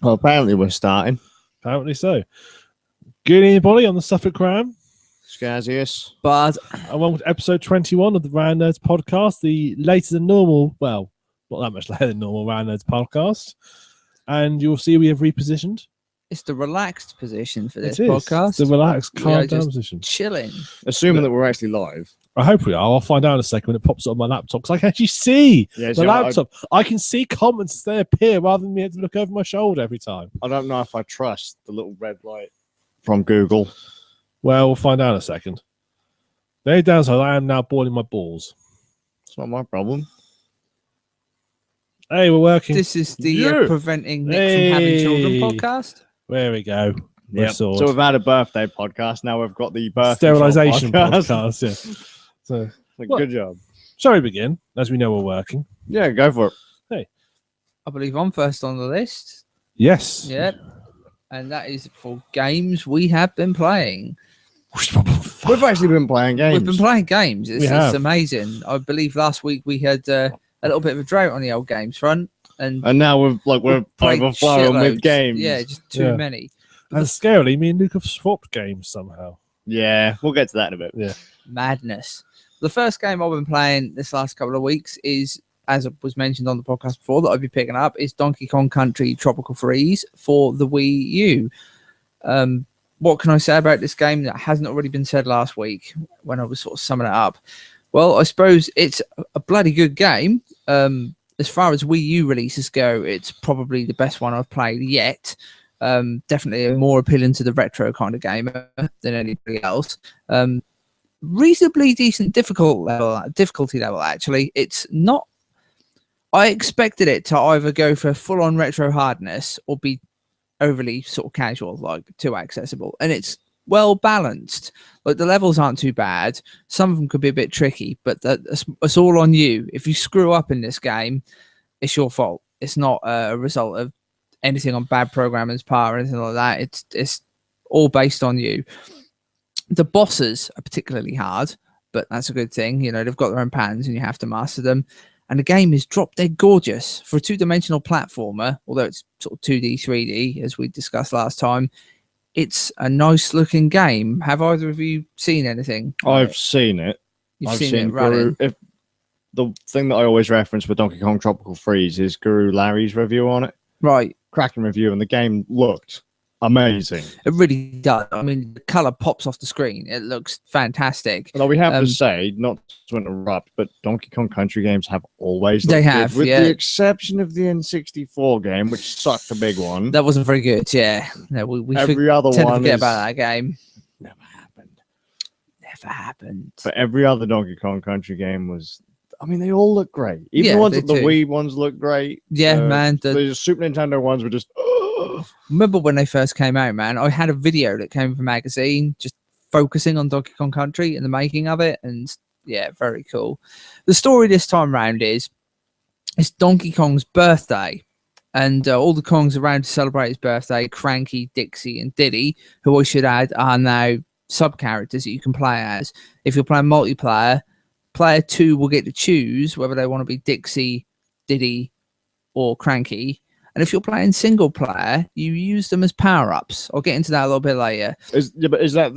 Well, apparently we're starting. Apparently so. Good anybody on the TheSuffolkRam? Skazz, yes. But And welcome to episode 21 of the Round Nerds podcast, the later than normal, well, not that much later than normal Round Nerds podcast. And you'll see we have repositioned. it's the relaxed position for this It is. podcast. It's the relaxed, We calm are down just position. chilling. Assuming that we're actually live. I hope we are. I'll find out in a second when it pops up on my laptop because I can actually see Yeah, the see, laptop. I can see comments as they appear rather than me having to look over my shoulder every time. I don't know if I trust the little red light from Google. Well, we'll find out in a second. The only downside, I am now boiling my balls. It's not my problem. Hey, we're working. This is the Yeah. Preventing Nick from Having Children Hey. podcast. There we go. Yeah. So we've had a birthday podcast. Now we've got the birthday Sterilization podcast. podcast. Yeah. So, What? Good job. shall we begin? As we know, we're working. Yeah, go for it. I believe I'm first on the list. Yes. Yeah. And that is for games we have been playing. We've actually been playing games. We've been playing games. We It's have. amazing. I believe last week we had a little bit of a drought on the old games front. And And now we're played overflowing shitloads. with games. Yeah, just too Yeah. many. And scarily, me and Luke have swapped games somehow. Yeah, we'll get to that in a bit. Yeah. Madness. The first game I've been playing this last couple of weeks is, as was mentioned on the podcast before, that I'll be picking up, is Donkey Kong Country Tropical Freeze for the Wii U. What can I say about this game that hasn't already been said last week when I was sort of summing it up? Well, I suppose it's a bloody good game. As far as Wii U releases go, it's probably the best one I've played yet. Definitely more appealing to the retro kind of gamer than anybody else. Reasonably decent difficulty level actually. It's not. I expected it to either go for full on retro hardness or be overly sort of casual, like too accessible, and it's well balanced. Like the levels aren't too bad. Some of them could be a bit tricky, but it's all on you. If you screw up in this game, it's your fault. It's not a result of anything on bad programming's part or anything like that. It's all based on you. The bosses are particularly hard, but that's a good thing. You know, they've got their own patterns and you have to master them. And the game is drop dead gorgeous for a two-dimensional platformer, although it's sort of 2D, 3D, as we discussed last time. It's a nice looking game. Have either of you seen anything? I've seen it. You've I've seen it seen running. Guru. If the thing that I always reference with Donkey Kong Tropical Freeze is Guru Larry's review on it. Right. Cracking review, and the game looked amazing. It really does. I mean, the color pops off the screen. It looks fantastic. Although we have to say, not to interrupt, but Donkey Kong Country games have always looked They good, have, with yeah. the exception of the N64 game, which sucked a big one. That wasn't very good. Yeah. No, we Every other tend to one forget is about that game. never happened. Never happened. But every other Donkey Kong Country game was. I mean, they all look great. Even Yeah, the ones they that the do. Wii ones look great. Yeah, man. The Super Nintendo ones were just. Remember when they first came out, man? I had a video that came from a magazine just focusing on Donkey Kong Country and the making of it. And yeah, very cool. The story this time round is it's Donkey Kong's birthday. And all the Kongs around to celebrate his birthday, Cranky, Dixie, and Diddy, who I should add are now sub-characters that you can play as. If you're playing multiplayer, player 2 will get to choose whether they want to be Dixie, Diddy, or Cranky. And if you're playing single player, you use them as power-ups. I'll get into that a little bit later. But isn't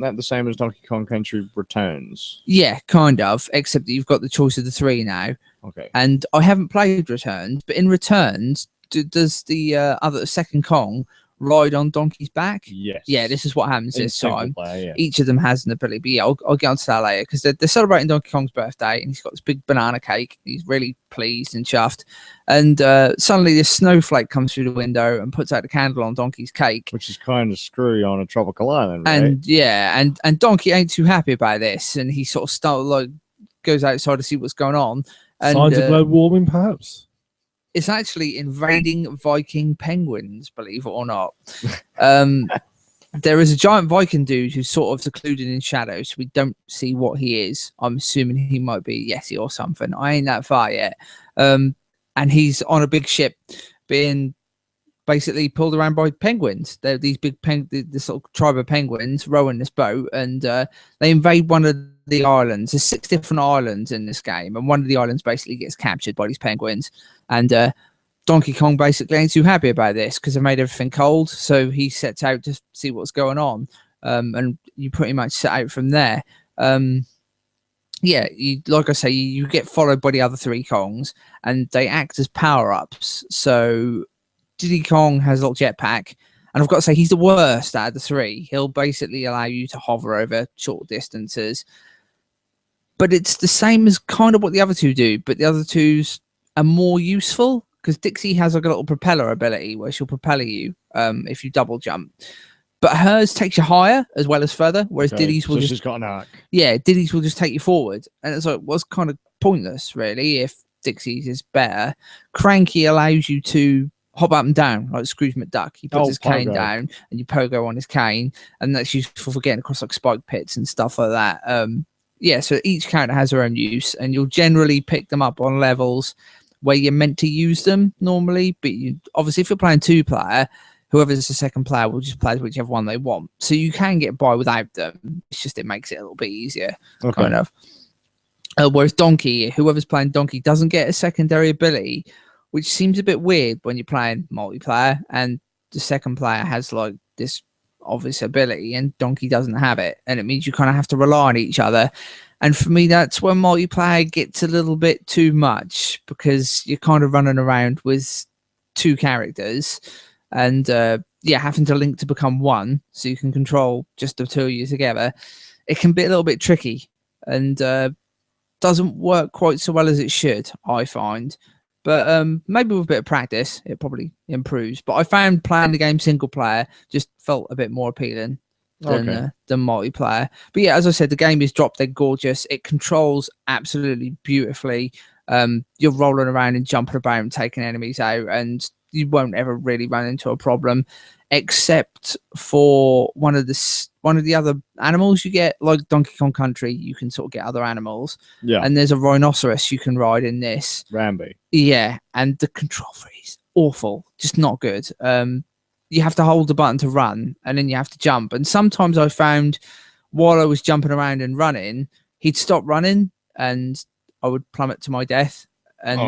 that the same as Donkey Kong Country Returns? Yeah, kind of, except that you've got the choice of the 3 now. Okay. And I haven't played Returns, but in Returns, does the second Kong ride on Donkey's back? Yes. Yeah, this is what happens In this single time. player, yeah. Each of them has an ability, but yeah, I'll get onto that later because they're celebrating Donkey Kong's birthday and he's got this big banana cake. He's really pleased and chuffed. And suddenly this snowflake comes through the window and puts out the candle on Donkey's cake. Which is kind of screwy on a tropical island, right? And yeah, and Donkey ain't too happy about this, and he sort of goes outside to see what's going on. And Signs of global warming, perhaps? it's actually invading Viking penguins, believe it or not. There is a giant Viking dude who's sort of secluded in shadow, so we don't see what he is. I'm assuming he might be Yeti or something. I ain't that far yet. And he's on a big ship being basically pulled around by penguins. They're these big this sort of tribe of penguins rowing this boat, and they invade one of the islands. There's 6 different islands in this game, and one of the islands basically gets captured by these penguins. And Donkey Kong basically ain't too happy about this because they made everything cold. So he sets out to see what's going on. And you pretty much set out from there. Yeah, like I say, you get followed by the other 3 Kongs, and they act as power-ups. So Diddy Kong has a little jetpack, and I've got to say, he's the worst out of the 3. He'll basically allow you to hover over short distances. But it's the same as kind of what the other 2 do, but the other 2s are more useful, because Dixie has like a little propeller ability where she'll propel you if you double jump. But hers takes you higher as well as further, whereas Diddy's will just... she's got an arc. Yeah, Diddy's will just take you forward. And it's like, was kind of pointless, really, if Dixie's is better. Cranky allows you to hop up and down, like Scrooge McDuck. He puts his cane down, and you pogo on his cane, and that's useful for getting across like spike pits and stuff like that. Yeah, so each character has their own use, and you'll generally pick them up on levels where you're meant to use them normally. But obviously, if you're playing 2-player... whoever's the second player will just play whichever one they want. So you can get by without them. It's just it makes it a little bit easier, kind of. Whereas Donkey, whoever's playing Donkey doesn't get a secondary ability, which seems a bit weird when you're playing multiplayer and the second player has like this obvious ability and Donkey doesn't have it. And it means you kind of have to rely on each other. And for me, that's when multiplayer gets a little bit too much because you're kind of running around with 2 characters. And yeah, having to link to become one so you can control just the 2 of you together, it can be a little bit tricky and doesn't work quite so well as it should, I find. But maybe with a bit of practice, it probably improves. But I found playing the game single player just felt a bit more appealing than multiplayer. But yeah, as I said, the game is drop dead gorgeous. It controls absolutely beautifully. You're rolling around and jumping about and taking enemies out, and you won't ever really run into a problem, except for one of the other animals you get, like Donkey Kong Country. You can sort of get other animals, and there's a rhinoceros you can ride in this. Ramby. Yeah, and the control freeze awful, just not good. You have to hold the button to run, and then you have to jump. And sometimes I found while I was jumping around and running, he'd stop running, and I would plummet to my death. And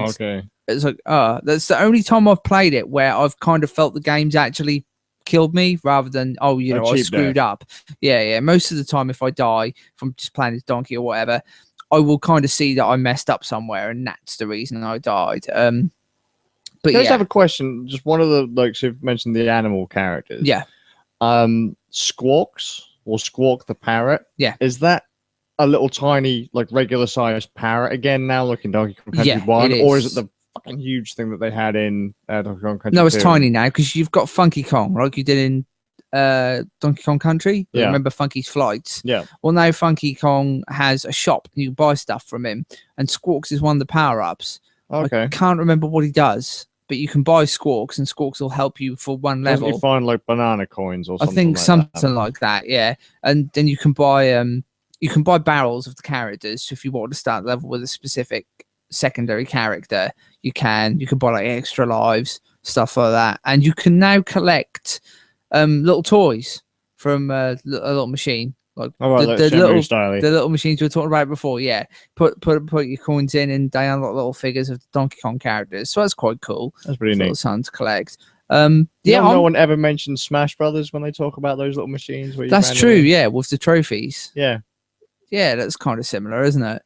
it's like, that's the only time I've played it where I've kind of felt the game's actually killed me rather than, I screwed up. Yeah. Most of the time, if I die, if I'm just playing as Donkey or whatever, I will kind of see that I messed up somewhere, and that's the reason I died. But I just have a question. Just one of the, like, you've mentioned the animal characters. Yeah. Squawks or Squawk the parrot. Yeah. Is that a little tiny, like, regular sized parrot again now, looking Donkey Kong Country 1? Or is it the fucking huge thing that they had in Donkey Kong Country 2? No, it's tiny now because you've got Funky Kong, like you did in Donkey Kong Country. Yeah. Remember Funky's flights? Yeah. Well, now Funky Kong has a shop and you can buy stuff from him, and Squawks is one of the power-ups. Okay. I can't remember what he does, but you can buy Squawks, and Squawks will help you for one level. Doesn't he find like banana coins or something? I think like something like that, yeah. And then you can buy barrels of the characters. So if you want to start level with a specific secondary character, you can buy like extra lives, stuff like that. And you can now collect little toys from a little machine, like the little machines we were talking about before. Yeah, put your coins in, and they unlock little figures of the Donkey Kong characters. So that's quite cool. That's pretty neat. Something to collect. No one ever mentions Smash Brothers when they talk about those little machines. Where that's true. Yeah, with the trophies. Yeah, that's kind of similar, isn't it?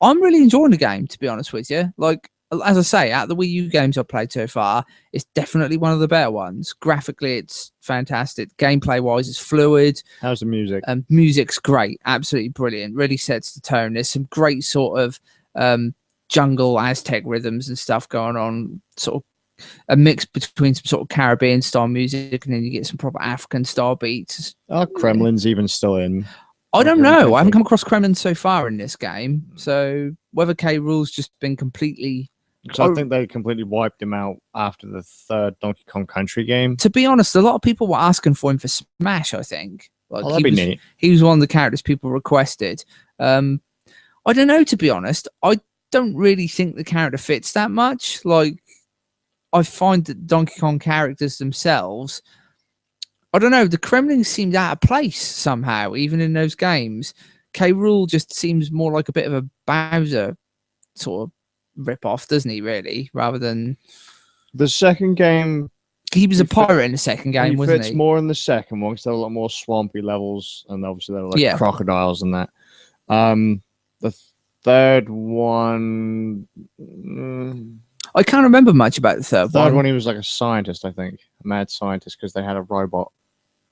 I'm really enjoying the game, to be honest with you. Like, as I say, out of the Wii U games I've played so far, it's definitely one of the better ones. Graphically, it's fantastic. Gameplay-wise, it's fluid. How's the music? Music's great. Absolutely brilliant. Really sets the tone. There's some great sort of jungle Aztec rhythms and stuff going on. Sort of a mix between some sort of Caribbean-style music, and then you get some proper African-style beats. Are Kremlin's even still in? I don't know. I haven't come across Kremlin so far in this game. So whether K. Rool's just been completely... So I think they completely wiped him out after the 3rd Donkey Kong Country game. To be honest, a lot of people were asking for him for Smash, I think. Like, that'd be neat. He was one of the characters people requested. I don't know, to be honest. I don't really think the character fits that much. Like, I find that Donkey Kong characters themselves... I don't know, the Kremlin seemed out of place somehow, even in those games. K. Rool just seems more like a bit of a Bowser sort of rip off, doesn't he? Really, rather than the second game. He was a pirate in the second game, wasn't he? He fits more in the second one because there were a lot more swampy levels, and obviously there were like crocodiles and that. The third one, I can't remember much about the third one. Third one, he was like a scientist, I think, a mad scientist, because they had a robot.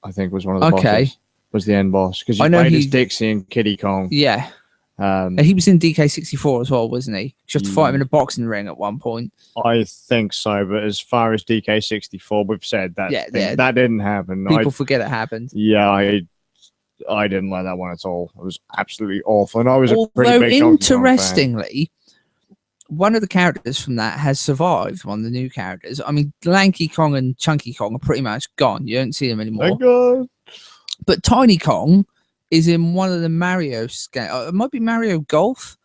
I think was one of the bosses. Was the end boss because you played as Dixie and Kiddy Kong. Yeah. He was in DK64 as well, wasn't he? You have to fight him in a boxing ring at one point. I think so, but as far as DK64, we've said that that didn't happen. People forget it happened. Yeah, I didn't like that one at all. It was absolutely awful, and I was a pretty big interestingly, one of the characters from that has survived. One of the new characters. I mean, Lanky Kong and Chunky Kong are pretty much gone. You don't see them anymore. Thank God. But Tiny Kong is in one of the Mario games. It might be Mario Golf,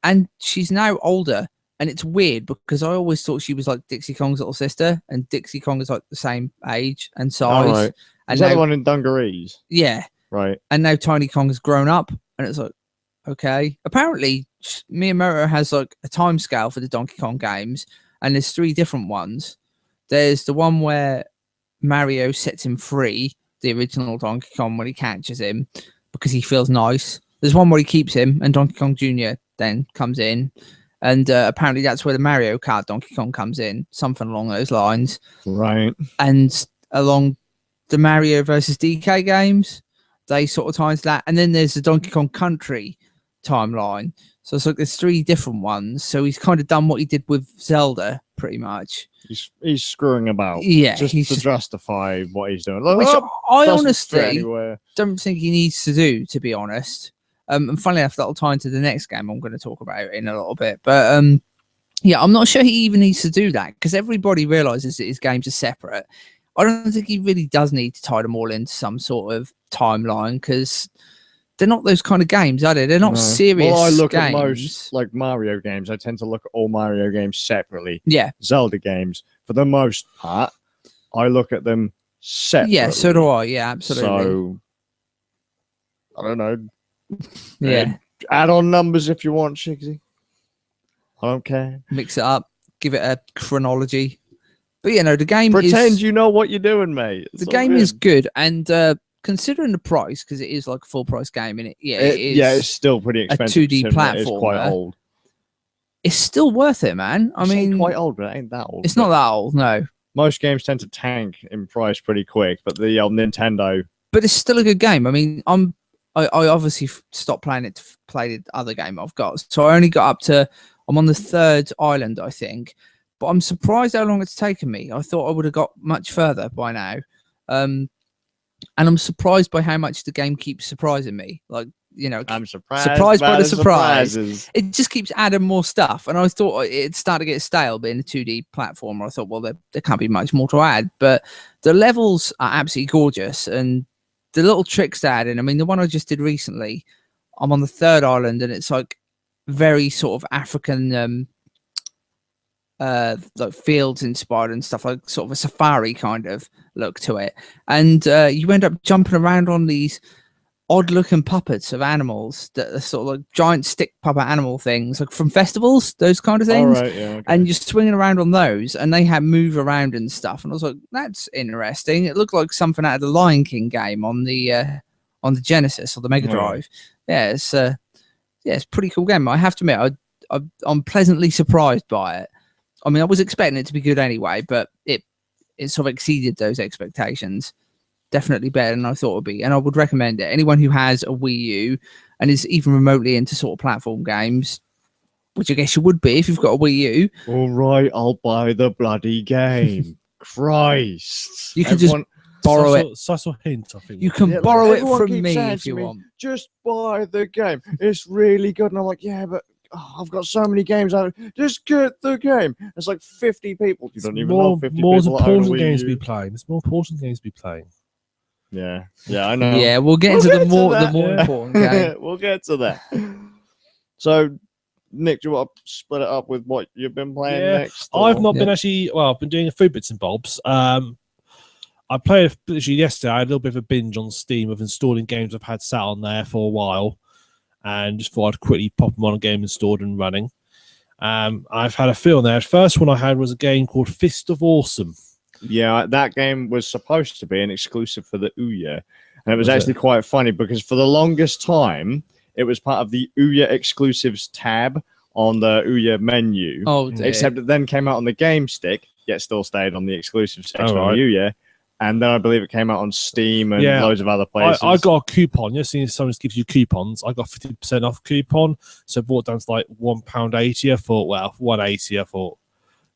and she's now older. And it's weird because I always thought she was like Dixie Kong's little sister, and Dixie Kong is like the same age and size. Oh, right. And is that the one in dungarees? Yeah. Right. And now Tiny Kong has grown up, and it's like, okay. Apparently, Miyamoto has like a time scale for the Donkey Kong games, and there's 3 different ones. There's the one where Mario sets him free, the original Donkey Kong, when he catches him because he feels nice. There's one where he keeps him, and Donkey Kong Jr. then comes in. And apparently that's where the Mario Kart Donkey Kong comes in, something along those lines. Right. And along the Mario versus DK games, they sort of tie into that. And then there's the Donkey Kong Country timeline. So it's like there's 3 different ones. So he's kind of done what he did with Zelda, pretty much. He's screwing about. Yeah. Just to justify what he's doing. Like, which I honestly don't think he needs to do, to be honest. And funnily enough, that'll tie into the next game I'm going to talk about in a little bit. But yeah, I'm not sure he even needs to do that because everybody realizes that his games are separate. I don't think he really does need to tie them all into some sort of timeline because they're not those kind of games, are they? They're not serious Well, I look games. at most like Mario games. I tend to look at all Mario games separately. Yeah. Zelda games, for the most part, I look at them separately. Yeah, so do I. Yeah, absolutely. So, I don't know. Yeah. Add on numbers if you want, Shigsy. I don't care. Mix it up. Give it a chronology. But yeah, no, the game Pretend you know what you're doing, mate. The game is good. And considering the price, because it is like a full price game, and it is. Yeah, it's still pretty expensive. A 2D platform. It's quite old. It's still worth it, man. I mean, quite old, but it ain't that old. It's not that old, no. Most games tend to tank in price pretty quick, but the Nintendo. But it's still a good game. I mean, I obviously stopped playing it to play the other game I've got. So I only got up to, I'm on the 3rd island, I think. But I'm surprised how long it's taken me. I thought I would have got much further by now. And I'm surprised by how much the game keeps surprising me. Like, you know, I'm surprised by the surprise. Surprises. It just keeps adding more stuff. And I thought it started to get stale being a 2D platform. I thought, well, there can't be much more to add. But the levels are absolutely gorgeous. And the little tricks they add in, I mean, the one I just did recently, I'm on the 3rd island and it's like very sort of African, like fields inspired and stuff, like sort of a safari kind of look to it. And you end up jumping around on these odd looking puppets of animals that are sort of like giant stick puppet animal things, like from festivals, those kind of things. Right, yeah, okay. And you're swinging around on those and they move around and stuff. And I was like, that's interesting. It looked like something out of the Lion King game on the Genesis or the Mega Drive. Yeah, it's a pretty cool game. I have to admit, I'm pleasantly surprised by it. I mean, I was expecting it to be good anyway, but it sort of exceeded those expectations. Definitely better than I thought it would be. And I would recommend it. Anyone who has a Wii U and is even remotely into sort of platform games, which I guess you would be if you've got a Wii U. All right, I'll buy the bloody game. Christ. You can just borrow it. Such a hint, I think. You can borrow it from me if you want. Just buy the game. It's really good. And I'm like, yeah, but I've got so many games out. Just get the game. There's like 50 people. You don't even know 50 more people. More important games to be playing. There's more important games to be playing. Yeah, I know. Yeah, we'll get into the more important game. We'll get to that. So, Nick, do you want to split it up with what you've been playing next? Or? I've not been actually. Well, I've been doing a few bits and bobs. I played literally yesterday. I had a little bit of a binge on Steam of installing games I've had sat on there for a while, and just thought I'd quickly pop them on a game installed and running. I've had a feel there. The first one I had was a game called Fist of Awesome. Yeah, that game was supposed to be an exclusive for the Ouya. And it was actually quite funny because for the longest time, it was part of the Ouya exclusives tab on the Ouya menu. Oh, dear. Except it then came out on the Game Stick, yet still stayed on the exclusive section on the Ouya. And then I believe it came out on Steam and loads of other places. I got a coupon. You've seen someone gives you coupons. I got 50% off coupon, so I bought down to like £1.80. I thought, well, £1.80. I thought,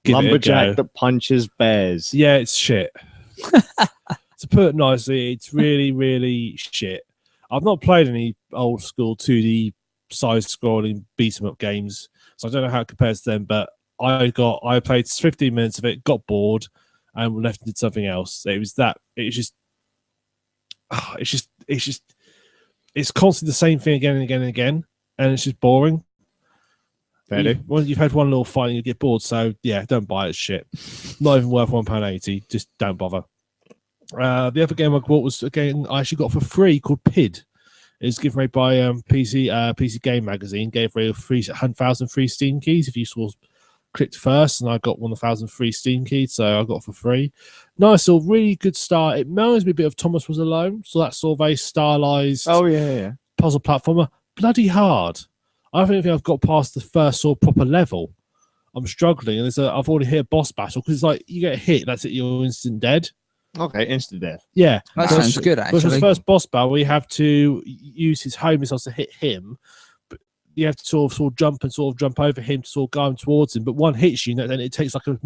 lumberjack that punches bears. Yeah, it's shit. To put it nicely, it's really, really shit. I've not played any old school 2D side-scrolling beat-em-up games, so I don't know how it compares to them. But I played 15 minutes of it, got bored, and left and did something else. It's constantly the same thing again and again and again, and it's just boring. You've had one little fight and you get bored, so yeah, don't buy it. Shit, not even worth £1.80. Just don't bother. The other game I bought was a game I actually got for free called PID. It's given away by PC Game Magazine. Gave away 1,000 free Steam keys if you clicked first, and I got 1,000 free Steam keys, so I got it for free. Nice, little really good start. It reminds me a bit of Thomas Was Alone, so that sort of very stylized. Oh yeah, puzzle platformer. Bloody hard. I don't think I've got past the first sort of proper level. I'm struggling, and I've already hit a boss battle because it's like you get hit, that's it, you're instant dead. Okay, instant death. Yeah, that sounds good. Actually, because the first boss battle, we have to use his home missiles to hit him, but you have to sort of jump over him to sort of go towards him. But one hits you, and then it takes every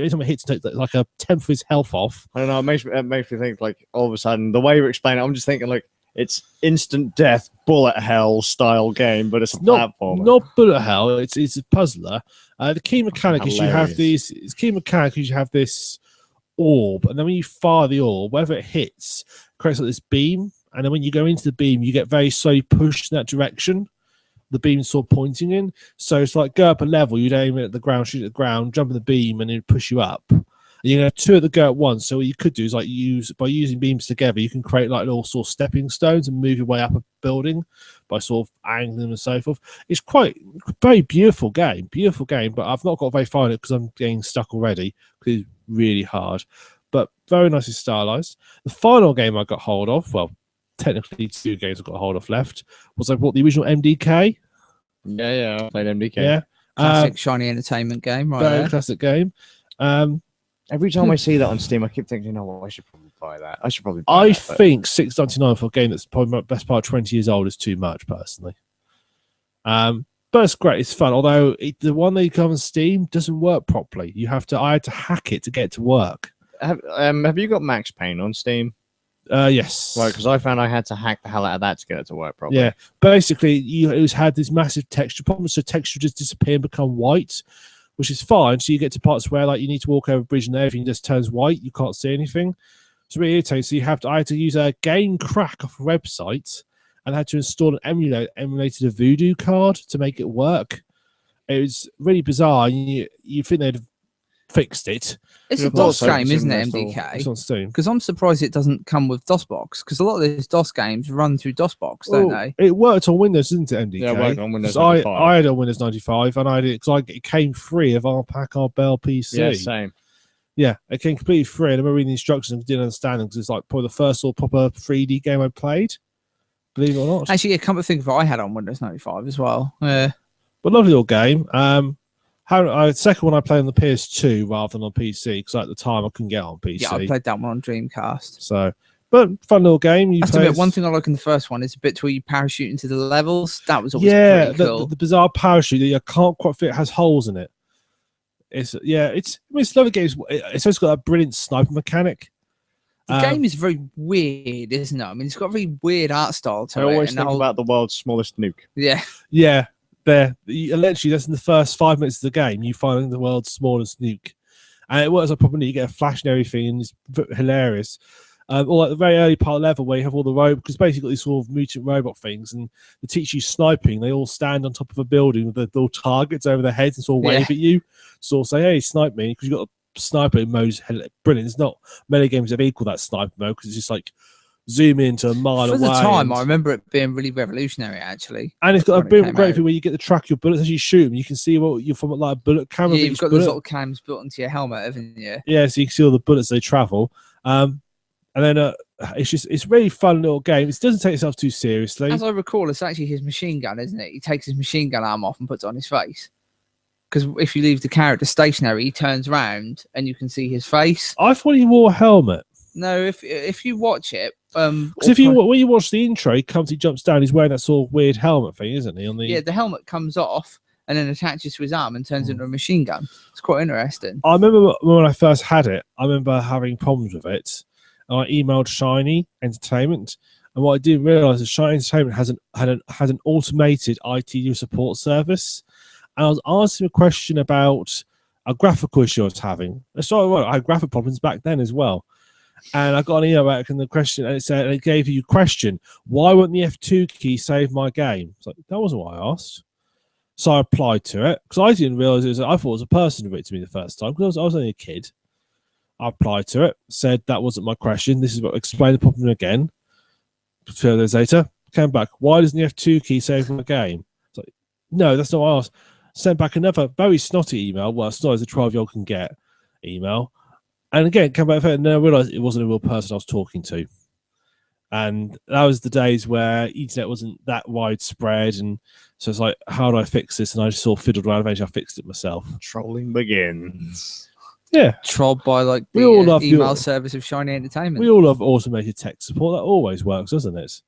time it hits, it takes like a tenth of his health off. I don't know. It makes me think like all of a sudden the way you explain it, I'm just thinking like it's instant death, bullet hell style game, but it's a platformer. Not bullet hell. It's a puzzler. The key mechanic is you have these. It's key mechanic is you have this orb, and then when you fire the orb, wherever it hits, it creates like this beam, and then when you go into the beam, you get very slowly pushed in that direction. The beam's sort of pointing in, so it's like go up a level, you'd aim it at the ground, shoot at the ground, jump in the beam, and it'd push you up. And you have two at the go at once. So what you could do is like by using beams together, you can create like little sort of stepping stones and move your way up a building by sort of angling them and so forth. It's quite very beautiful game, but I've not got very far in it because I'm getting stuck already because it's really hard. But very nicely stylized. The final game I got hold of, well, technically 2 games I got hold of left, was I bought the original MDK. Yeah, I played MDK. Yeah, classic shiny entertainment game, right? Very classic game. Every time I see that on Steam, I keep thinking, you know what, I should probably buy that. I think $6.99 for a game that's probably my best part of 20 years old is too much, personally. But it's great, it's fun. Although the one that you come on Steam doesn't work properly. I had to hack it to get it to work. Have you got Max Payne on Steam? Yes. Right, because I found I had to hack the hell out of that to get it to work properly. Yeah, basically, it had this massive texture problem, so texture just disappear and become white, which is fine. So you get to parts where like you need to walk over a bridge and everything just turns white. You can't see anything. It's really irritating. So I had to use a game crack off a website and had to install an emulated a Voodoo card to make it work. It was really bizarre. You think they'd fixed it. It's a DOS game, isn't it, MDK? It's on Steam. Because I'm surprised it doesn't come with DOSBox, because a lot of these DOS games run through DOSBox, don't they? It worked on Windows, didn't it, MDK? Yeah, it worked on Windows 95. I had it on Windows 95, and I did it because it came free of our Packard Bell PC. Yeah, same. Yeah, it came completely free, and I remember reading the instructions and didn't understand them because it's like probably the first sort of proper 3D game I played, believe it or not. Actually, come to think of it, I had it on Windows 95 as well. Yeah. But lovely little game. Second one I played on the PS2 rather than on PC because at the time I couldn't get it on PC. Yeah, I played that one on Dreamcast. So, but fun little game. One thing I like in the first one is a bit where you parachute into the levels. That was always pretty cool. The bizarre parachute that you can't quite fit has holes in it. It's lovely games. It's also got a brilliant sniper mechanic. The game is very weird, isn't it? I mean, it's got a very weird art style to it. I always think about the world's smallest nuke. Yeah. Yeah. Literally, that's in the first 5 minutes of the game. You find the world's smallest nuke, and it works like properly. You get a flash and everything, and it's hilarious. Or like the very early part of the level where you have all the robots, because basically these sort of mutant robot things, and they teach you sniping. They all stand on top of a building with their little targets over their heads and sort of wave at you, sort of say, "Hey, snipe me," because you've got a sniper mode. Brilliant. It's not many games that equal that sniper mode because it's just like zoom into a mile For away. the time, I remember it being really revolutionary, actually. And it's got a bit great thing where you get to track your bullets as you shoot them. You can see what you're from, like a bullet camera. Yeah, you've got those little cams built into your helmet, haven't you? Yeah, so you can see all the bullets they travel. And then it's really fun little game. It doesn't take itself too seriously. As I recall, it's actually his machine gun, isn't it? He takes his machine gun arm off and puts it on his face. Because if you leave the character stationary, he turns around and you can see his face. I thought he wore a helmet. No, if you watch it, because when you watch the intro, he jumps down. He's wearing that sort of weird helmet thing, isn't he? Yeah, the helmet comes off and then attaches to his arm and turns into a machine gun. It's quite interesting. I remember when I first had it. I remember having problems with it. I emailed Shiny Entertainment, and what I didn't realize is Shiny Entertainment has an automated IT support service. And I was asking a question about a graphical issue I was having. I had graphic problems back then as well. And I got an email back, and the question, and it said, it gave you a question: why won't the F2 key save my game? It's like, that wasn't what I asked. So I applied to it because I didn't realize I thought it was a person who wrote to me the first time because I was only a kid. I applied to it, said that wasn't my question. This is what explained the problem again. A few days later, came back. Why doesn't the F2 key save my game? It's like, no, that's not what I asked. Sent back another very snotty email. Well, snotty as a 12-year-old can get email. And again, come back and then I realised it wasn't a real person I was talking to. And that was the days where internet wasn't that widespread. And so it's like, how do I fix this? And I just sort of fiddled around. Eventually, I fixed it myself. Trolling begins. Yeah. Trolled by like the email service of Shiny Entertainment. We all love automated tech support. That always works, doesn't it?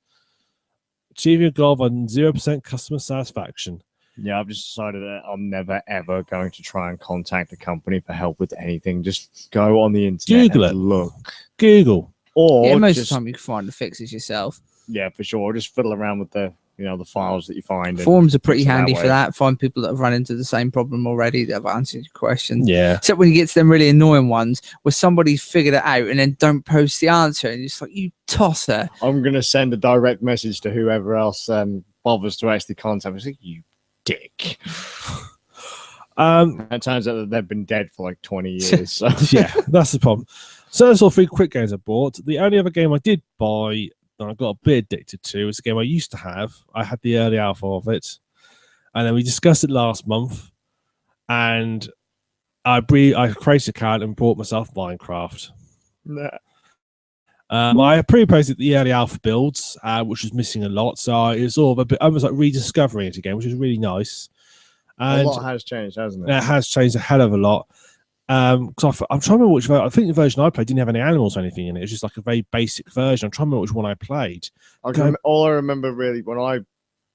Achieve your goal on 0% customer satisfaction. Yeah, I've just decided that I'm never, ever going to try and contact a company for help with anything. Just go on the internet Google and look. Google. Or most of the time you can find the fixes yourself. Yeah, for sure. Just fiddle around with the the files that you find. Forums are pretty handy for that. Find people that have run into the same problem already that have answered your questions. Yeah. Except when you get to them really annoying ones where somebody's figured it out and then don't post the answer and you're just like, you tosser. I'm going to send a direct message to whoever else bothers to actually contact me. It's like, you dick. It turns out that they've been dead for like 20 years. So. Yeah, that's the problem. So that's all 3 quick games I bought. The only other game I did buy that I got a bit addicted to is a game I used to have. I had the early alpha of it. And then we discussed it last month. And I created an account and bought myself Minecraft. Nah. I pre-posted the early alpha builds, which was missing a lot. So it was all a bit almost like rediscovering it again, which is really nice. And a lot has changed, hasn't it? It has changed a hell of a lot. Because I'm trying to remember which version. I think the version I played didn't have any animals or anything in it. It was just like a very basic version. I'm trying to remember which one I played. All I remember really when I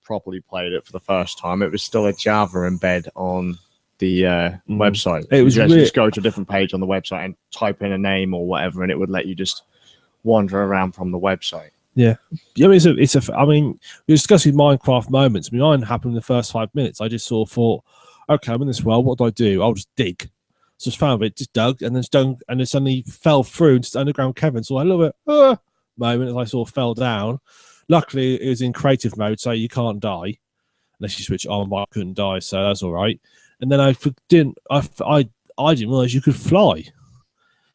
properly played it for the first time, it was still a Java embed on the website. It was just go to a different page on the website and type in a name or whatever, and it would let you just wander around from the website. Yeah, I mean, we're discussing Minecraft moments. I mean, mine happened in the first 5 minutes. I just sort of thought, okay, I'm in this world. What do I do? I'll just dig. So just found it, just dug, and then suddenly fell through into underground cavern. So I love it moment as I sort of fell down. Luckily, it was in creative mode, so you can't die unless you switch it on. But I couldn't die, so that's all right. And then I didn't realize you could fly.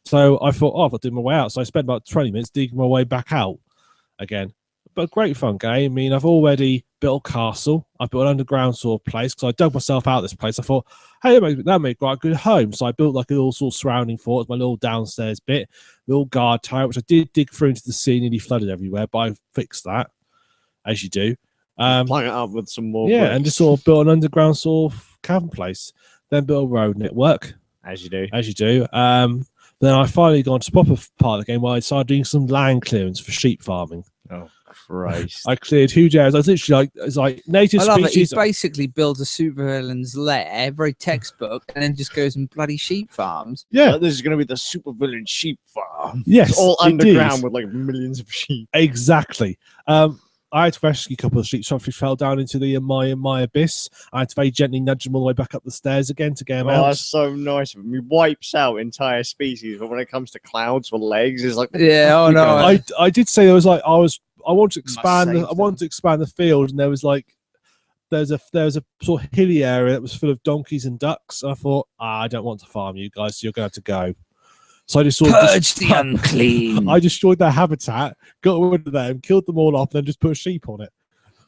So I thought, I've got to do my way out. So I spent about 20 minutes digging my way back out again. But a great fun game. I mean, I've already built a castle. I built an underground sort of place because I dug myself out of this place. I thought, hey, that made quite a good home. So I built like a little sort of surrounding fort, my little downstairs bit, little guard tower, which I did dig through into the sea, nearly flooded everywhere, but I fixed that, as you do. Plug it up with some more. Yeah, bricks. And just sort of built an underground sort of cavern place. Then built a road network. As you do. Then I finally got to the proper part of the game where I started doing some land clearance for sheep farming. Oh, Christ. I cleared huge areas. I was literally like native I love species. It. He basically builds a supervillain's lair, very textbook, and then just goes and bloody sheep farms. Yeah. This is going to be the supervillain sheep farm. Yes. It's all underground with like millions of sheep. Exactly. I had to rescue a couple of sheep. So if he fell down into the my abyss, I had to very gently nudge them all the way back up the stairs again to get them out. That's so nice of him. He wipes out entire species, but when it comes to clouds with legs, it's like I did say there was like I want to expand the field, and there was a sort of hilly area that was full of donkeys and ducks. And I thought, I don't want to farm you guys, so you're going to have to go. So I just sort Purge the unclean. I destroyed their habitat, got rid of them, killed them all off, and then just put a sheep on it.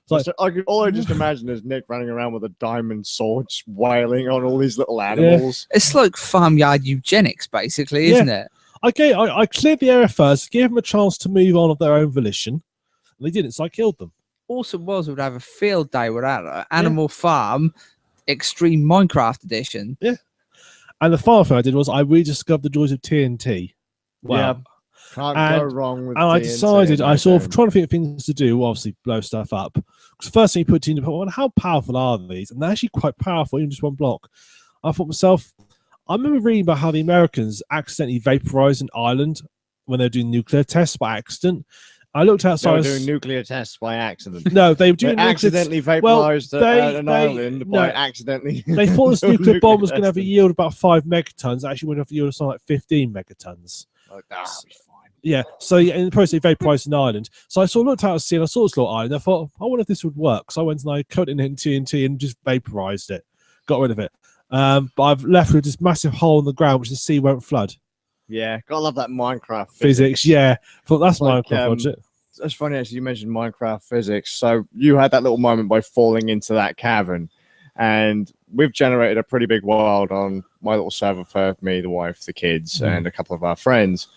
So all I just imagine is Nick running around with a diamond sword, just wailing on all these little animals. It's like farmyard eugenics, basically, isn't it? I cleared the area first, gave them a chance to move on of their own volition. And they didn't, so I killed them. Awesome was would have a field day without Animal Farm Extreme Minecraft Edition. Yeah. And the final thing I did was I rediscovered the joys of TNT. Wow. Can't go wrong with TNT. And I decided, I sort of trying to think of things to do, obviously blow stuff up. Because the first thing you put TNT, well, how powerful are these? And they're actually quite powerful in just one block. I thought to myself, I remember reading about how the Americans accidentally vaporized an island when they were doing nuclear tests by accident. I looked outside. They were doing nuclear tests by accident. No, they were doing accidentally vaporized an island by accidentally. They thought this nuclear bomb was going to have a yield about 5 megatons. Actually, went off a yield of something like 15 megatons. Like, that'll be fine. Yeah. So in the process, they vaporized an island. So I sort of looked out to sea and I saw this little island. I thought, I wonder if this would work. So I went and I coated it in TNT and just vaporized it. Got rid of it. But I've left with this massive hole in the ground, which the sea won't flood. Yeah, gotta love that Minecraft physics. Yeah, thought that's Minecraft logic. That's funny actually. You mentioned Minecraft physics. So you had that little moment by falling into that cavern, and we've generated a pretty big world on my little server for me, the wife, the kids, and a couple of our friends.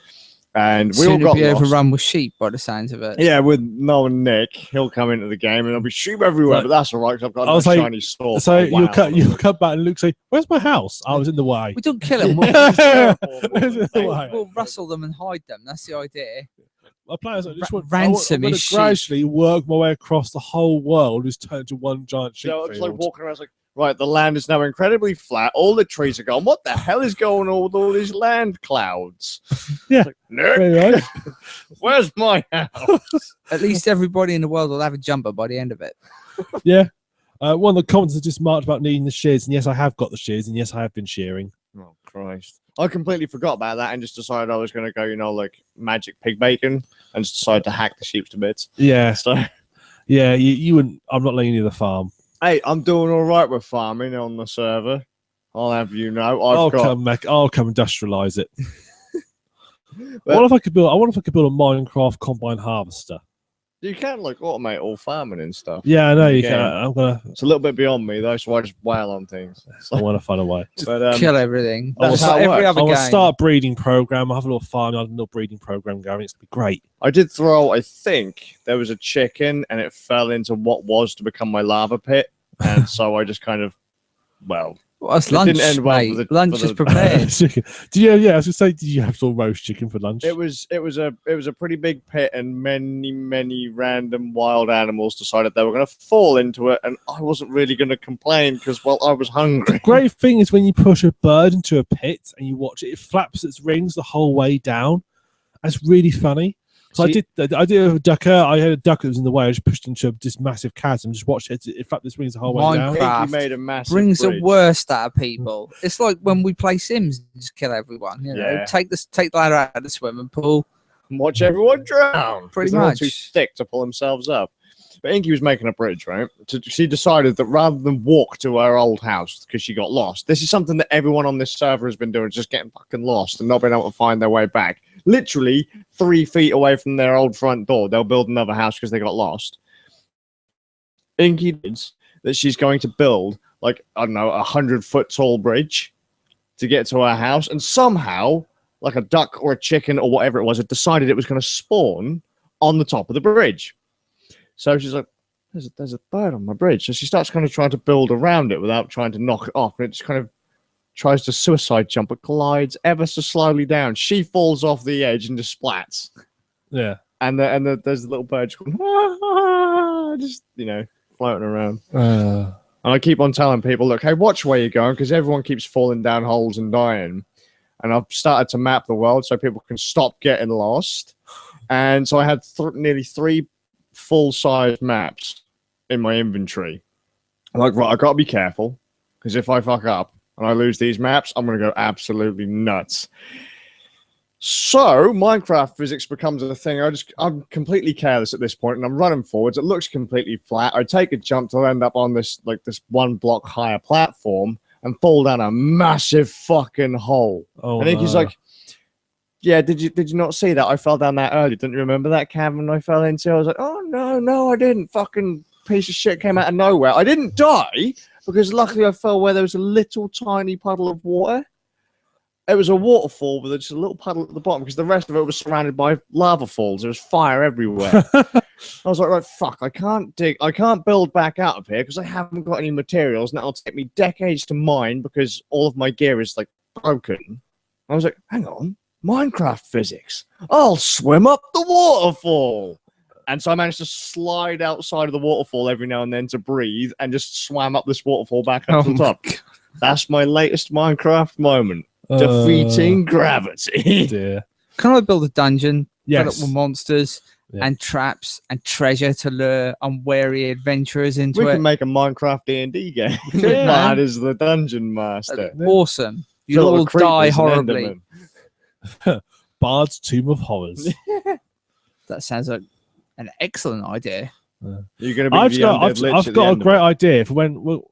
And we all got be lost. overrun with sheep by the sounds of it. Yeah, with Noel and Nick, he'll come into the game and there'll be sheep everywhere, but that's all right because I've got a shiny sword. So you'll come back and Luke say, "Where's my house? I was in the way." We don't kill them. We'll rustle them and hide them. That's the idea. My plan is I just want ransom to gradually work my way across the whole world, just turn into one giant sheep field. It's like walking around, it's like, right, the land is now incredibly flat. All the trees are gone. What the hell is going on with all these land clouds? Yeah. Like, Nick, where's my house? At least everybody in the world will have a jumper by the end of it. Yeah. One of the comments has just marked about needing the shears, and yes, I have got the shears, and yes, I have been shearing. Oh, Christ. I completely forgot about that and just decided I was going to go, like magic pig bacon and just decided to hack the sheep to bits. Yeah. So, yeah, you wouldn't. I'm not letting you the farm. Hey, I'm doing all right with farming on the server. I'll have you know. I'll come industrialize it. What if I could build? I wonder if I could build a Minecraft combine harvester. You can automate all farming and stuff. Yeah, I know you can. It's a little bit beyond me though, so I just wail on things. So, I want to find a way. But, kill everything. That's how every other game. I want to start a breeding program. I have a little farm. I have a little breeding program going. It's gonna be great. I did throw. I think there was a chicken, and it fell into what was to become my lava pit, and so I just kind of, it's lunch, didn't end well mate. Lunch is prepared. I was gonna say, did you have some roast chicken for lunch? It was a pretty big pit, and many random wild animals decided they were going to fall into it, and I wasn't really going to complain because I was hungry. The great thing is when you push a bird into a pit and you watch it, it flaps its wings the whole way down. That's really funny. So I did a ducker. I had a duck that was in the way. I just pushed into this massive chasm. Just watched it. It flapped its wings the whole way down. Minecraft made a massive brings bridge. the worst out of people. It's like when we play Sims, just kill everyone. You know, take the ladder out of the swimming pool, and watch everyone drown. Pretty much. much They're too thick to pull themselves up. But Inky was making a bridge, right? She decided that rather than walk to her old house because she got lost, this is something that everyone on this server has been doing, just getting fucking lost and not being able to find their way back. Literally 3 feet away from their old front door, they'll build another house because they got lost. Inky thinks that she's going to build, a 100-foot tall bridge to get to her house, and somehow, like a duck or a chicken or whatever it was, it decided it was going to spawn on the top of the bridge. So she's like, there's a bird on my bridge. So she starts kind of trying to build around it without trying to knock it off. And it just kind of tries to suicide jump, but glides ever so slowly down. She falls off the edge and just splats. Yeah. And there's a little bird just going, just, floating around. And I keep on telling people, look, hey, watch where you're going, because everyone keeps falling down holes and dying. And I've started to map the world so people can stop getting lost. And so I had nearly 3 full-size maps in my inventory. I'm like, right, I gotta be careful, because if I fuck up and I lose these maps, I'm gonna go absolutely nuts. So Minecraft physics becomes a thing. I'm completely careless at this point, and I'm running forwards. It looks completely flat. I take a jump to end up on this 1 block higher platform and fall down a massive fucking hole. Oh, I think he's like, Yeah, did you not see that? I fell down that early. Didn't you remember that cavern I fell into? I was like, oh no, I didn't. Fucking piece of shit came out of nowhere. I didn't die because luckily I fell where there was a little tiny puddle of water. It was a waterfall with just a little puddle at the bottom because the rest of it was surrounded by lava falls. There was fire everywhere. I was like, right, fuck, I can't build back out of here because I haven't got any materials. And that'll take me decades to mine because all of my gear is like broken. I was like, hang on. Minecraft physics. I'll swim up the waterfall. And so I managed to slide outside of the waterfall every now and then to breathe and just swam up this waterfall back up to the top. That's my latest Minecraft moment. Defeating gravity. Dear. Can I build a dungeon? Yes. Fill it with monsters and traps and treasure to lure unwary adventurers into We it. can make a Minecraft D&D game. Yeah. Mad is the dungeon master. Awesome. You Full of all creepers die and horribly. Endermen. Bard's Tomb of Horrors. That sounds like an excellent idea. You're going to be I've the got undead lich at the a end of great it. idea for when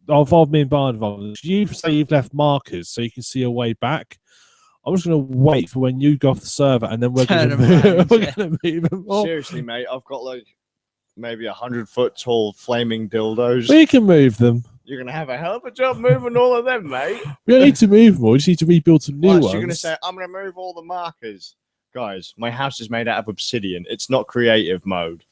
I'll involve me and Bard involved. You say you've left markers so you can see a way back. I'm just going to wait for when you go off the server and then we're going to move them all. Seriously, mate, I've got like maybe 100-foot tall flaming dildos. We can move them. You're going to have a hell of a job moving all of them, mate. We don't need to move them all. We just need to rebuild some new ones. You're going to say, I'm going to move all the markers. Guys, my house is made out of obsidian. It's not creative mode.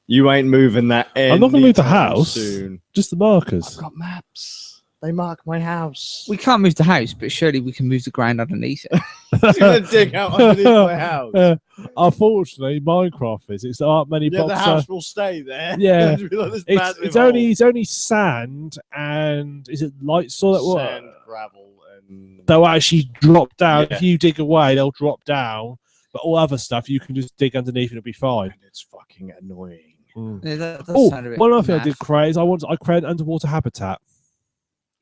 You ain't moving that I'm not going to move the house. Soon. Just the markers. I've got maps. They mark my house. We can't move the house, but surely we can move the ground underneath it. He's going to dig out underneath my house. Unfortunately, Minecraft physics, there aren't many Yeah, blocks. the house will stay there. Yeah. It'll be like this It's only sand and is it light soil? sand, gravel, and They'll actually drop down. Yeah. If you dig away, they'll drop down. But all other stuff, you can just dig underneath and it'll be fine. and it's fucking annoying. Yeah, that does Oh, sound a bit one other thing I naff. did create is I created an underwater habitat.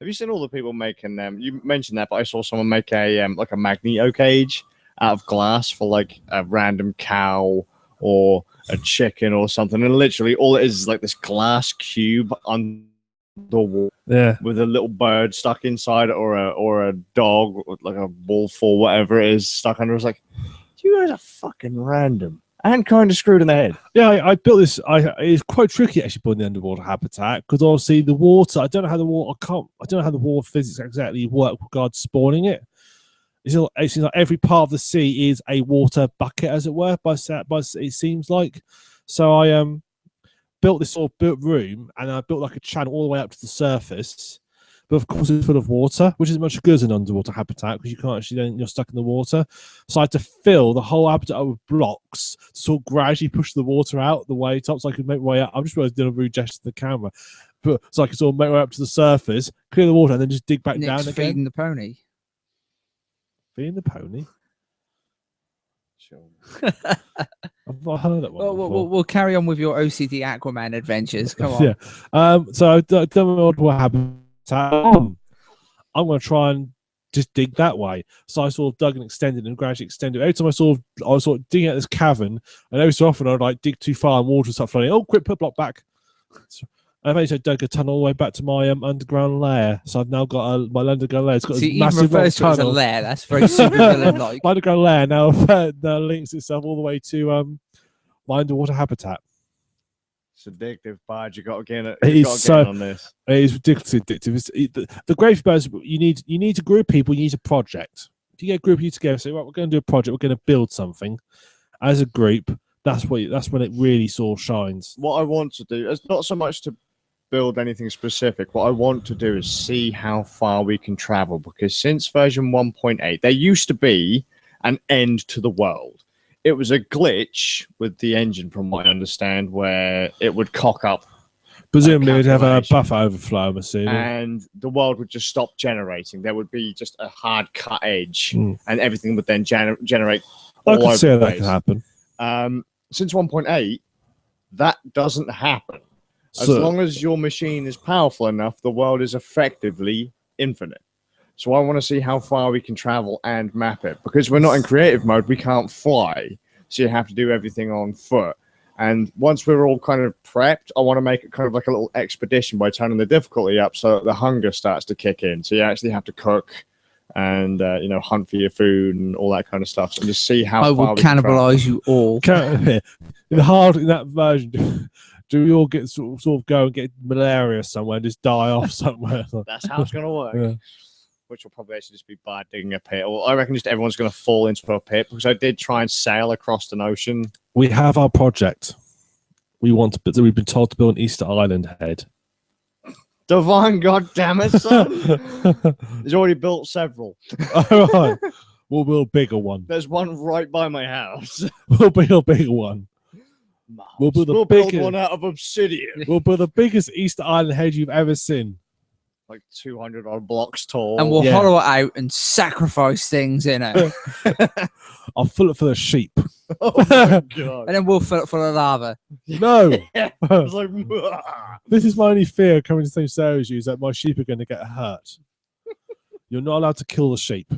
Have you seen all the people making them? You mentioned that, but I saw someone make a like a magneto cage out of glass for like a random cow or a chicken or something, and literally all it is like this glass cube under the wall with a little bird stuck inside it, or a dog, like a wolf or whatever it is stuck under. I was like, you guys are fucking random and kind of screwed in the head. Yeah, I built this. It's quite tricky actually building the underwater habitat because obviously the water. I don't know how the water physics exactly work with regards to spawning it. It seems like every part of the sea is a water bucket, as it were. By it seems like. So I built this sort of built room, and I built like a channel all the way up to the surface. But of course, it's full of water, which is much good as an underwater habitat because you can't actually then you're stuck in the water. So I had to fill the whole habitat with blocks to sort of gradually push the water out the way top, so I could make my way up. I'm just really doing a rude gesture to the camera, but so I could sort of make my way up to the surface, clear the water, and then just dig back down again. Feeding the pony. Feeding the pony. Sure. I've not heard that one. We'll carry on with your OCD Aquaman adventures. Come on. Yeah. So I've done what happened. I'm going to try and just dig that way. So I sort of dug and extended and gradually extended. Every time I was sort of digging out this cavern, and every so often I'd like dig too far and water would start flowing. Oh, quick, put a block back. So I've actually dug a tunnel all the way back to my underground lair. So I've now got my underground lair. It's got this massive refers to it as a tunnel. lair. That's very supervillain-like. My underground lair now links itself all the way to my underwater habitat. It's addictive, Bard. You got to get it. It Got is to get on this. It is ridiculously addictive. The great thing is you need a group of people. You need a project. If you get a group of you together, say, right, we're going to do a project. We're going to build something as a group. That's when it really sort of shines. What I want to do is not so much to build anything specific. What I want to do is see how far we can travel, because since version 1.8, there used to be an end to the world. It was a glitch with the engine, from what I understand, where it would cock up. Presumably, it would have a buffer overflow, I'm assuming. And the world would just stop generating. There would be just a hard cut edge, and everything would then generate. I can see how that can happen. Since 1.8, that doesn't happen. As long as your machine is powerful enough, the world is effectively infinite. So I want to see how far we can travel and map it. Because we're not in creative mode, we can't fly. So you have to do everything on foot. And once we're all kind of prepped, I want to make it kind of like a little expedition by turning the difficulty up so that the hunger starts to kick in. So you actually have to cook and hunt for your food and all that kind of stuff, and just see how I far would we can travel. cannibalize you all. In that version, do we all get sort of go and get malaria somewhere and just die off somewhere? That's how it's going to work. Yeah. Which will probably actually just be by digging a pit. Or I reckon just everyone's going to fall into a pit, because I did try and sail across an ocean. We have our project. We've been told to build an Easter Island head. Divine goddammit, son! He's already built several. All right. We'll build a bigger one. There's one right by my house. We'll build a bigger one. We'll build one out of obsidian. We'll build the biggest Easter Island head you've ever seen. Like 200 odd blocks tall. And we'll hollow it out and sacrifice things in it. I'll fill it full of sheep. Oh my God. And then we'll fill it full of lava. No. It's like, this is my only fear coming to the same server as you, is that my sheep are going to get hurt. You're not allowed to kill the sheep.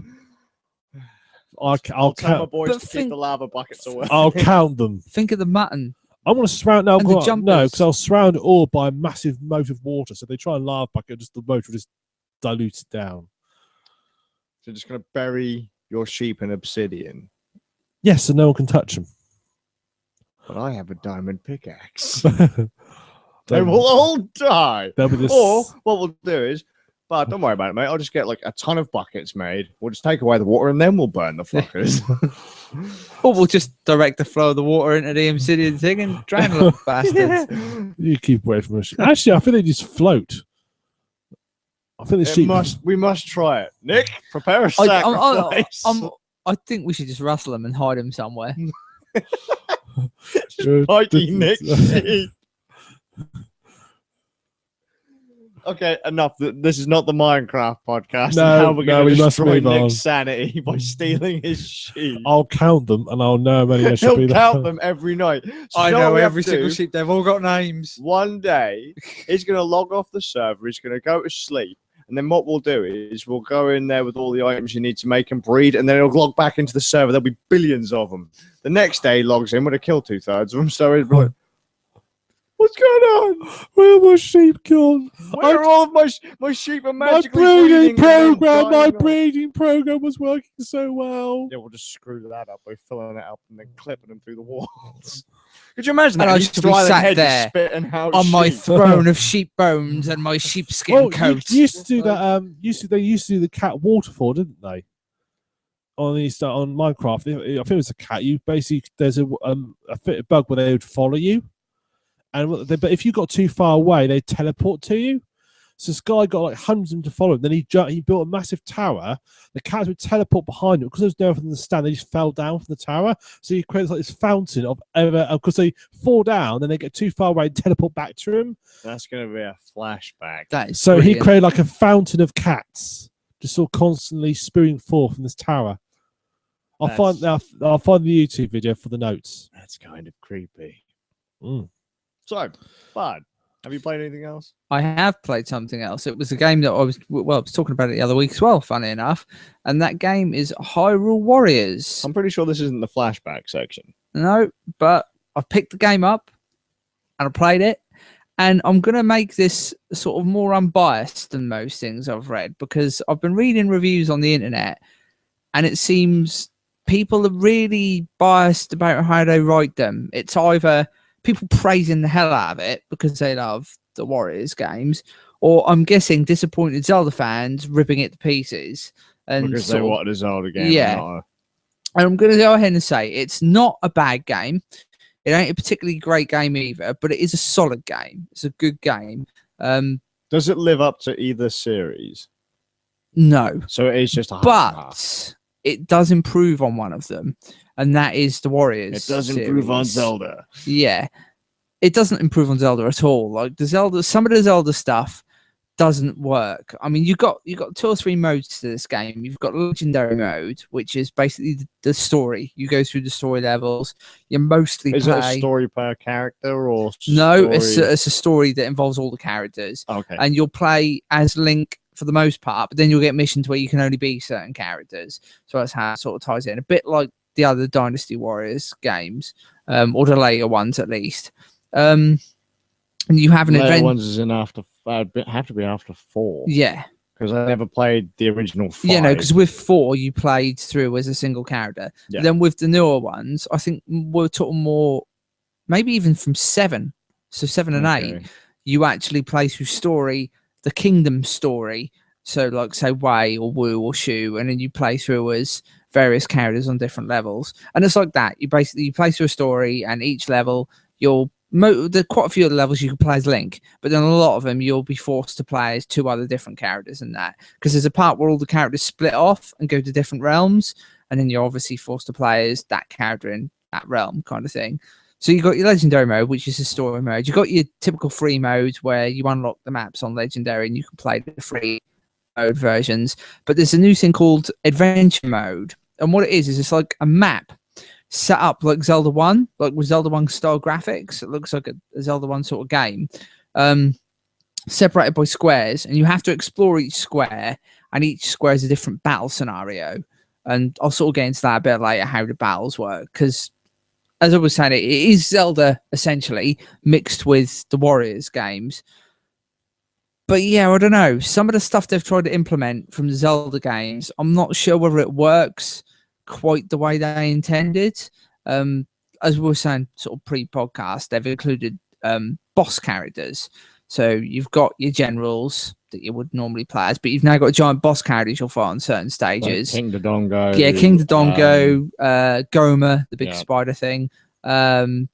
I'll tell my count. boys to keep the lava buckets away. I'll count them. Think of the mutton. I want to surround now. And the jumpers. No, because I'll surround it all by a massive moat of water. So if they try and lava bucket, just the moat will just dilute it down. So you're just going to bury your sheep in obsidian. Yes, so no one can touch them. But I have a diamond pickaxe. They will all die. Or what we'll do is, but don't worry about it, mate. I'll just get like a ton of buckets made. We'll just take away the water and then we'll burn the fuckers. Or we'll just direct the flow of the water into the obsidian thing and drown little bastards. You keep away from us. Actually, I think they just float. I think the sheep. We must try it. Nick, prepare a sacrifice. I think we should just rustle them and hide them somewhere. Spiky Nick sheep. Okay, enough. This is not the Minecraft podcast. No, we're going to destroy move on. Nick's sanity by stealing his sheep. I'll count them, and I'll know how many there should He'll be. count them every night. So I you know what we every have to single do? sheep. They've all got names. One day, he's going to log off the server. He's going to go to sleep. And then what we'll do is we'll go in there with all the items you need to make and breed, and then it'll log back into the server. There'll be billions of them. The next day, he logs in, would have killed 2/3 of them. So he's like, what's going on? Where are my sheep gone? Where are all of my sheep are magically My breeding program was working so well. Yeah, we'll just screw that up by filling it up and then clipping them through the walls. Could you imagine And that? I He's should be drying sat head there spitting out on my sheep. throne of sheep bones and my sheepskin coat. You used to do that. They used to do the cat waterfall, didn't they? On Minecraft, I think it was a cat. You basically there's a bug where they would follow you, but if you got too far away, they teleport to you. So this guy got like hundreds of them to follow him. Then he built a massive tower. The cats would teleport behind him because there was no one to stand. They just fell down from the tower. So he creates like this fountain of because they fall down, then they get too far away and teleport back to him. That's going to be a flashback. That is So brilliant. he created like a fountain of cats, just sort of constantly spewing forth from this tower. I'll find the YouTube video for the notes. That's kind of creepy. Mm. So, Bud, have you played anything else? I have played something else. It was a game that I was talking about it the other week as well, funny enough. And that game is Hyrule Warriors. I'm pretty sure this isn't the flashback section. No, but I picked the game up and I played it. And I'm going to make this sort of more unbiased than most things I've read, because I've been reading reviews on the internet and it seems people are really biased about how they write them. It's either people praising the hell out of it because they love the Warriors games, or I'm guessing disappointed Zelda fans ripping it to pieces. And because they wanted a Zelda game. Yeah. And I'm going to go ahead and say it's not a bad game. It ain't a particularly great game either, but it is a solid game. It's a good game. Does it live up to either series? No. So it is just a half. But it does improve on one of them, and that is the Warriors. It does improve on Zelda. Yeah. It doesn't improve on Zelda at all. Like some of the Zelda stuff doesn't work. I mean, you've got 2 or 3 modes to this game. You've got legendary mode, which is basically the story. You go through the story levels. You mostly Is it a story per character or no? It's a story that involves all the characters. Okay. And you'll play as Link for the most part, but then you'll get missions where you can only be certain characters. So that's how it sort of ties in, a bit like the other Dynasty Warriors games, or the later ones at least. And you have an event. Ones is in after have to be after 4. Yeah. Because I never played the original 5. Yeah, no, because with 4 you played through as a single character. Yeah. Then with the newer ones, I think we're talking more, maybe even from 7. So 7 and 8, you actually play through story, the kingdom story. So like say Wei or Wu or Shu, and then you play through as various characters on different levels. And it's like that. You play through a story, and each level there's quite a few of the levels you can play as Link, but then a lot of them you'll be forced to play as 2 other different characters in that, because there's a part where all the characters split off and go to different realms, and then you're obviously forced to play as that character in that realm kind of thing. So you got your legendary mode, which is a story mode. You got your typical free mode where you unlock the maps on legendary and you can play the free mode versions, but there's a new thing called adventure mode, and what it is it's like a map set up like Zelda 1, like with Zelda 1 style graphics. It looks like a Zelda 1 sort of game, separated by squares, and you have to explore each square, and each square is a different battle scenario. And I'll sort of get into that a bit later, how the battles work, because as I was saying, it is Zelda essentially mixed with the Warriors games. But yeah, I don't know, some of the stuff they've tried to implement from the Zelda games, I'm not sure whether it works quite the way they intended. As we were saying sort of pre-podcast, they've included boss characters. So you've got your generals that you would normally play as, but you've now got giant boss characters you'll fight on certain stages. Like King Dodongo. Yeah, King Dodongo, Goma, the big spider thing. There's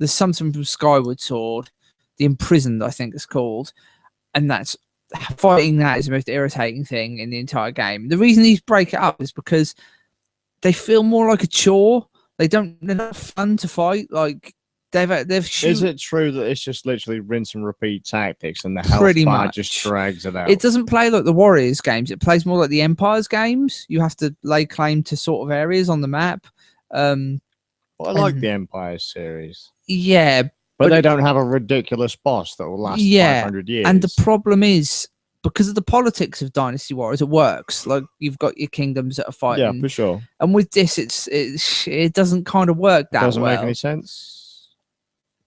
something from Skyward Sword, the Imprisoned, I think it's called. And that's fighting that is the most irritating thing in the entire game. The reason these break it up is because they feel more like a chore. They're not fun to fight. Like they've Is it true that it's just literally rinse and repeat tactics, and the health pretty bar much just drags it out? It doesn't play like the Warriors games. It plays more like the Empires games. You have to lay claim to sort of areas on the map. Well, I like the Empire series. Yeah, but they don't have a ridiculous boss that will last 500 years. And the problem is, because of the politics of Dynasty Warriors, it works. Like you've got your kingdoms that are fighting. Yeah, for sure. And with this, it doesn't kind of work that well. Doesn't make any sense.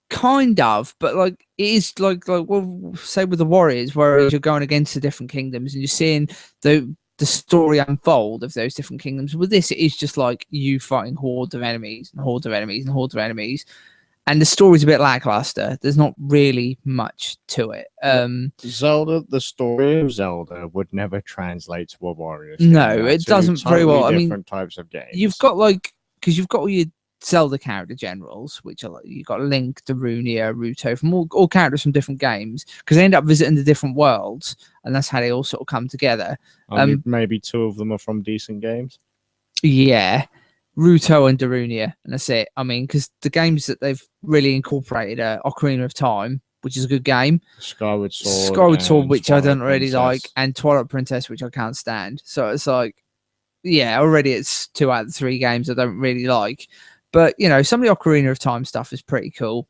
Kind of, but like it is like well, say with the Warriors, where you're going against the different kingdoms and you're seeing the story unfold of those different kingdoms. With this, it is just like you fighting hordes of enemies and hordes of enemies and hordes of enemies. And the story's a bit lackluster. There's not really much to it. Zelda, the story of Zelda would never translate to a Warriors. No, it doesn't very well. I mean, different types of games. You've got because you've got all your Zelda character generals, which are you've got Link, Darunia, Ruto, from all characters from different games, because they end up visiting the different worlds, and that's how they all sort of come together. Maybe 2 of them are from decent games. Yeah. Ruto and Darunia, and that's it. I mean, because the games that they've really incorporated are Ocarina of Time, which is a good game, Skyward Sword, which I don't really like, and Twilight Princess, which I can't stand. So it's like, yeah, already it's 2 out of the 3 games I don't really like. But you know, some of the Ocarina of Time stuff is pretty cool.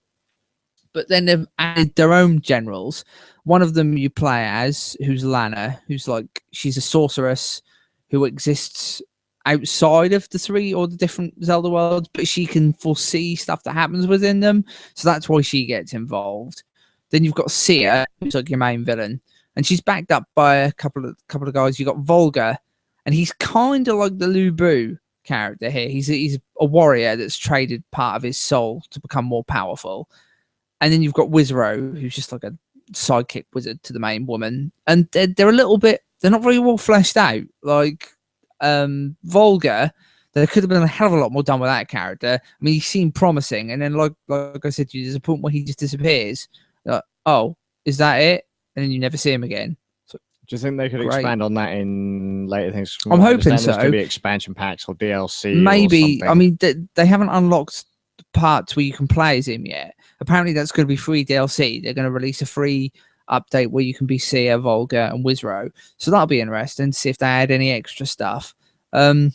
But then they've added their own generals. One of them you play as, who's Lana, who's like she's a sorceress who exists outside of the 3 or the different Zelda worlds, but she can foresee stuff that happens within them, so that's why she gets involved. Then you've got Sia, who's like your main villain, and she's backed up by a couple of guys. You got Volga, and he's kind of like the Lu Bu character here. He's a warrior that's traded part of his soul to become more powerful. And then you've got Wizro, who's just like a sidekick wizard to the main woman, and they're a little bit, they're not very well fleshed out. Like Volga, there could have been a hell of a lot more done with that character. I mean, he seemed promising, and then like I said to you, there's a point where he just disappears. Like, oh, is that it? And then you never see him again. So, do you think they could expand on that in later things? I'm hoping so. There's going to be expansion packs or DLC. Maybe. Or I mean, they haven't unlocked parts where you can play as him yet. Apparently, that's going to be free DLC. They're going to release a free update where you can be Sia, Volga, and Wizro. So that'll be interesting to see if they add any extra stuff. One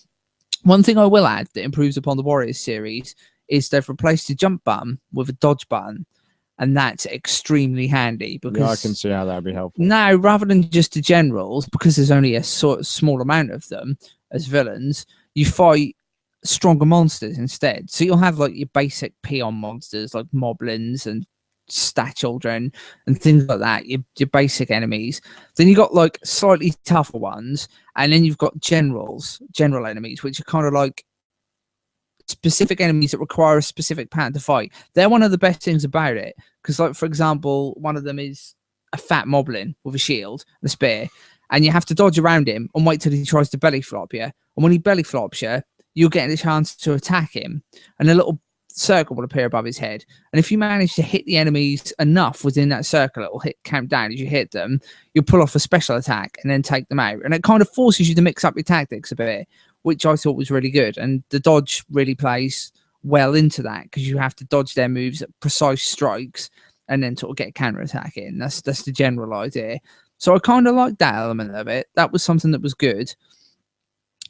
thing I will add that improves upon the Warriors series is they've replaced the jump button with a dodge button, and that's extremely handy because I can see how that'd be helpful. Now, rather than just the generals, because there's only a small amount of them as villains, you fight stronger monsters instead. So you'll have like your basic peon monsters like moblins and stat children and things like that, your basic enemies. Then you got like slightly tougher ones, and then you've got general enemies, which are kind of like specific enemies that require a specific pattern to fight. They're one of the best things about it, because like for example, one of them is a fat moblin with a shield and a spear, and you have to dodge around him and wait till he tries to belly flop you. And when he belly flops you, you'll get a chance to attack him, and a little circle will appear above his head. And if you manage to hit the enemies enough within that circle, it will count down as you hit them. You'll pull off a special attack and then take them out. And it kind of forces you to mix up your tactics a bit, which I thought was really good. And the dodge really plays well into that, because you have to dodge their moves at precise strikes and then sort of get a counter attack in. That's the general idea. So I kind of liked that element of it. That was something that was good.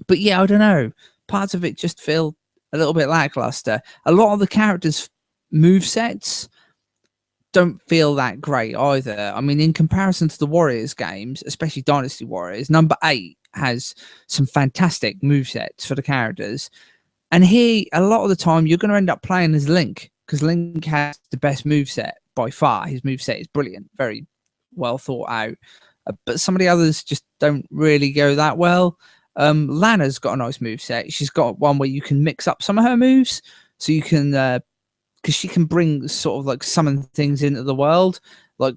But yeah, I don't know. Parts of it just feel a little bit lackluster. A lot of the characters' movesets don't feel that great either. I mean, in comparison to the Warriors games, especially Dynasty Warriors, number 8 has some fantastic movesets for the characters. And here, a lot of the time, you're going to end up playing as Link, because Link has the best moveset by far. His moveset is brilliant, very well thought out. But some of the others just don't really go that well. Lana's got a nice moveset. She's got one where you can mix up some of her moves, so you can, because she can bring sort of like summon things into the world, like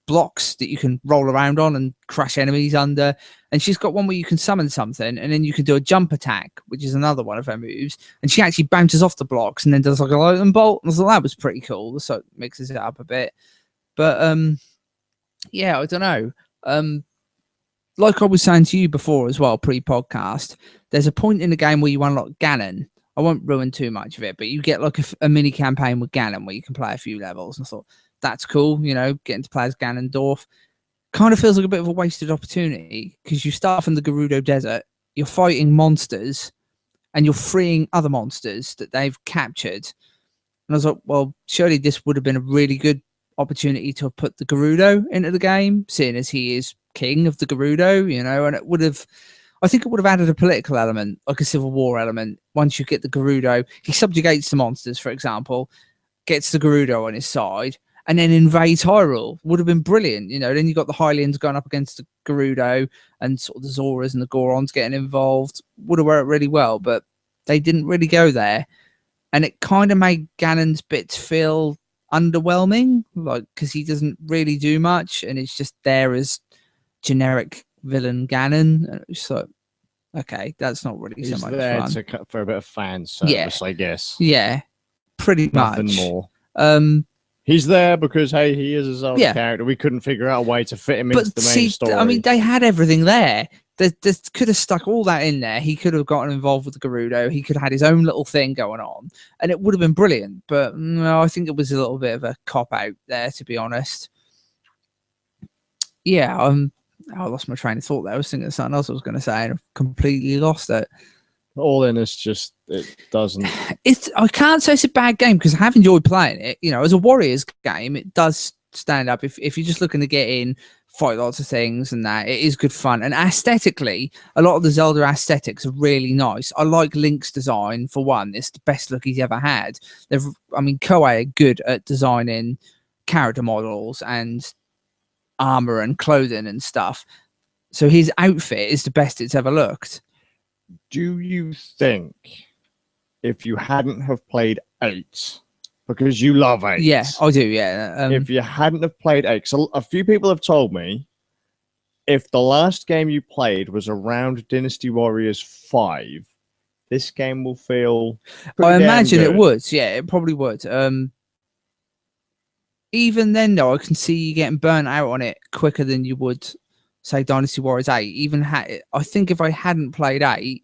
blocks that you can roll around on and crush enemies under. And she's got one where you can summon something, and then you can do a jump attack, which is another one of her moves. And she actually bounces off the blocks and then does like a lightning bolt. And I thought that was pretty cool. So it mixes it up a bit. But yeah, I don't know. Like I was saying to you before as well, pre-podcast, there's a point in the game where you unlock Ganon. I won't ruin too much of it, but you get like a mini campaign with Ganon where you can play a few levels. And I thought, that's cool, you know, getting to play as Ganondorf. Kind of feels like a bit of a wasted opportunity, because you start from the Gerudo Desert, you're fighting monsters, and you're freeing other monsters that they've captured. And I was like, well, surely this would have been a really good opportunity to have put the Gerudo into the game, seeing as he is king of the Gerudo, you know, and it would have, I think it would have added a political element, like a civil war element. Once you get the Gerudo, he subjugates the monsters, for example, gets the Gerudo on his side, and then invades Hyrule. Would have been brilliant, you know. Then you got the Hylians going up against the Gerudo, and sort of the Zoras and the Gorons getting involved. Would have worked really well, but they didn't really go there, and it kind of made Ganon's bits feel underwhelming, like, because he doesn't really do much, and it's just there as generic villain Ganon. And it's like, okay, that's not really so much there fun. For a bit of fan service, I guess. Yeah, pretty Nothing much. more. He's there because, hey, he is a Zelda character. We couldn't figure out a way to fit him into the main story. I mean, they had everything there. They could have stuck all that in there. He could have gotten involved with the Gerudo. He could have had his own little thing going on, and it would have been brilliant. But no, I think it was a little bit of a cop-out there, to be honest. Yeah, I lost my train of thought there. I was thinking of something else I was going to say, and I've completely lost it. All in, it's just, it doesn't. I can't say it's a bad game, because I have enjoyed playing it. You know, as a Warriors game, it does stand up. If you're just looking to get in, fight lots of things and that, it is good fun. And aesthetically, a lot of the Zelda aesthetics are really nice. I like Link's design, for one. It's the best look he's ever had. Koei are good at designing character models and armor and clothing and stuff. So his outfit is the best it's ever looked. Do you think if you hadn't have played 8, because you love 8? Yeah, I do, yeah. If you hadn't have played 8, so a few people have told me if the last game you played was around Dynasty Warriors 5, this game will feel I imagine it would. Yeah, it probably would. Even then, though, I can see you getting burnt out on it quicker than you would, say, Dynasty Warriors 8. I think if I hadn't played 8,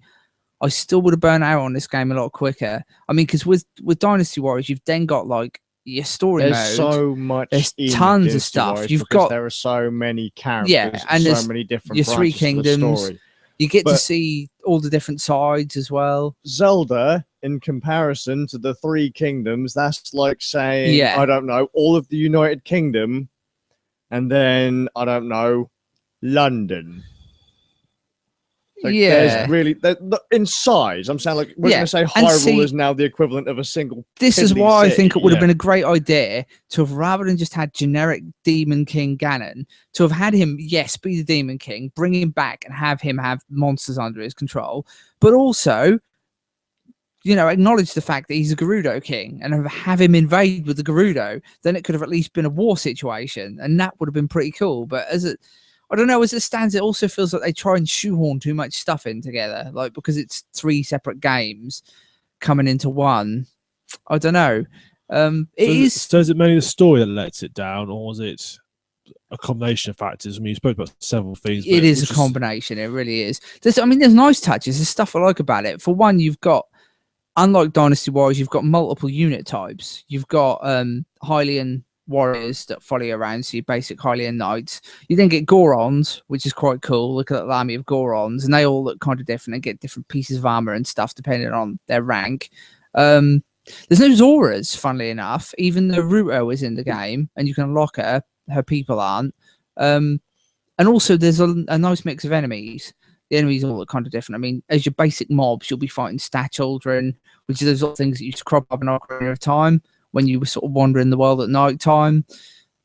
I still would have burnt out on this game a lot quicker. I mean, because with Dynasty Warriors, you've then got like your story mode. There's so much. There's tons of stuff. Warriors, there are so many characters. Yeah, and so many different. Your 3 kingdoms. Story. You get to see all the different sides as well. Zelda, in comparison to the 3 kingdoms, that's like saying, I don't know, all of the United Kingdom, and then I don't know, London. Like, Yeah. there's really in size. I'm saying like we're Yeah, going to say and Hyrule see- is now the equivalent of a single. This is piddly why I city. think it would have Yeah. been a great idea to have, rather than just had generic Demon King Ganon, to have had him, yes, be the Demon King, bring him back and have him have monsters under his control, but also, you know, acknowledge the fact that he's a Gerudo King and have him invade with the Gerudo. Then it could have at least been a war situation, and that would have been pretty cool. But I don't know, as it stands, it also feels like they try and shoehorn too much stuff in together, like because it's 3 separate games coming into one. I don't know. So is it mainly the story that lets it down, or is it a combination of factors? I mean, you spoke about several things. It is a combination. It really is. There's nice touches. There's stuff I like about it. For one, you've got, unlike Dynasty Warriors, you've got multiple unit types. You've got Hylian warriors that follow you around, so your basic Hylian knights. You then get Gorons, which is quite cool. Look at that army of Gorons, and they all look kind of different and get different pieces of armor and stuff depending on their rank. There's no Zoras, funnily enough. Even though Ruto is in the game and you can unlock her people aren't. And also there's a nice mix of enemies. The enemies all look kind of different. I mean, as your basic mobs, you'll be fighting stat children, which are those sort of things that used to crop up in Ocarina of Time when you were sort of wandering the world at night time.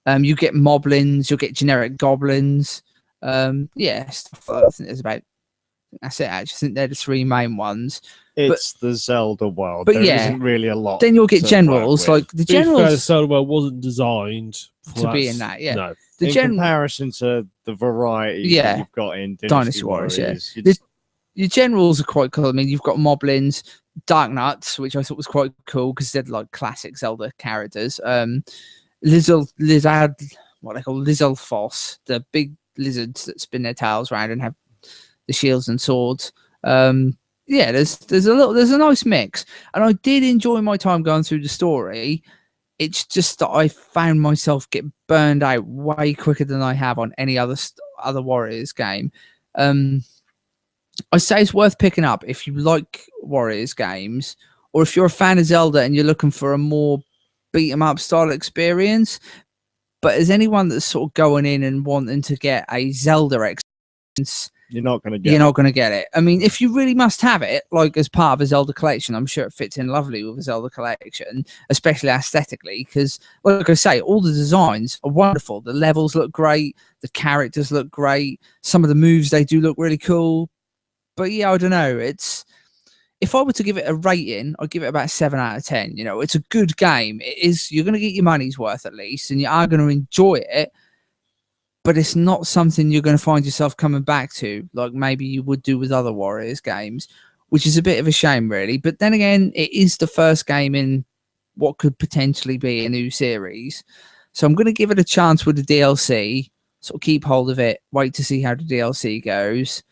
You get moblins, you'll get generic goblins. Yeah, stuff like that. I think there's about, that's it actually. I think they're the 3 main ones. It's the Zelda world. But there yeah, isn't really a lot. Then you'll get to generals. work with. Like the To be fair, generals Zelda World wasn't designed to be in that. Yeah. No. The in comparison to the variety Yeah. that you've got in Dynasty Warriors, yeah. you'd Your generals are quite cool. I mean, you've got moblins, Dark Nuts, which I thought was quite cool because they're like classic Zelda characters. Lizard, what they call Lizalfos, the big lizards that spin their tails around and have the shields and swords. Yeah, there's a nice mix, and I did enjoy my time going through the story. It's just that I found myself get burned out way quicker than I have on any other Warriors game. I say it's worth picking up if you like Warriors games, or if you're a fan of Zelda and you're looking for a more beat 'em up style experience. But as anyone that's sort of going in and wanting to get a Zelda experience, you're not going to get it. I mean, if you really must have it, like as part of a Zelda collection, I'm sure it fits in lovely with a Zelda collection, especially aesthetically, because, like I say, all the designs are wonderful. The levels look great. The characters look great. Some of the moves they do look really cool. But yeah, I don't know. If I were to give it a rating, I'd give it about 7 out of 10. You know, it's a good game. It is. You're going to get your money's worth at least, and you are going to enjoy it. But it's not something you're going to find yourself coming back to, like maybe you would do with other Warriors games, which is a bit of a shame, really. But then again, it is the first game in what could potentially be a new series. So I'm going to give it a chance with the DLC, sort of keep hold of it, wait to see how the DLC goes.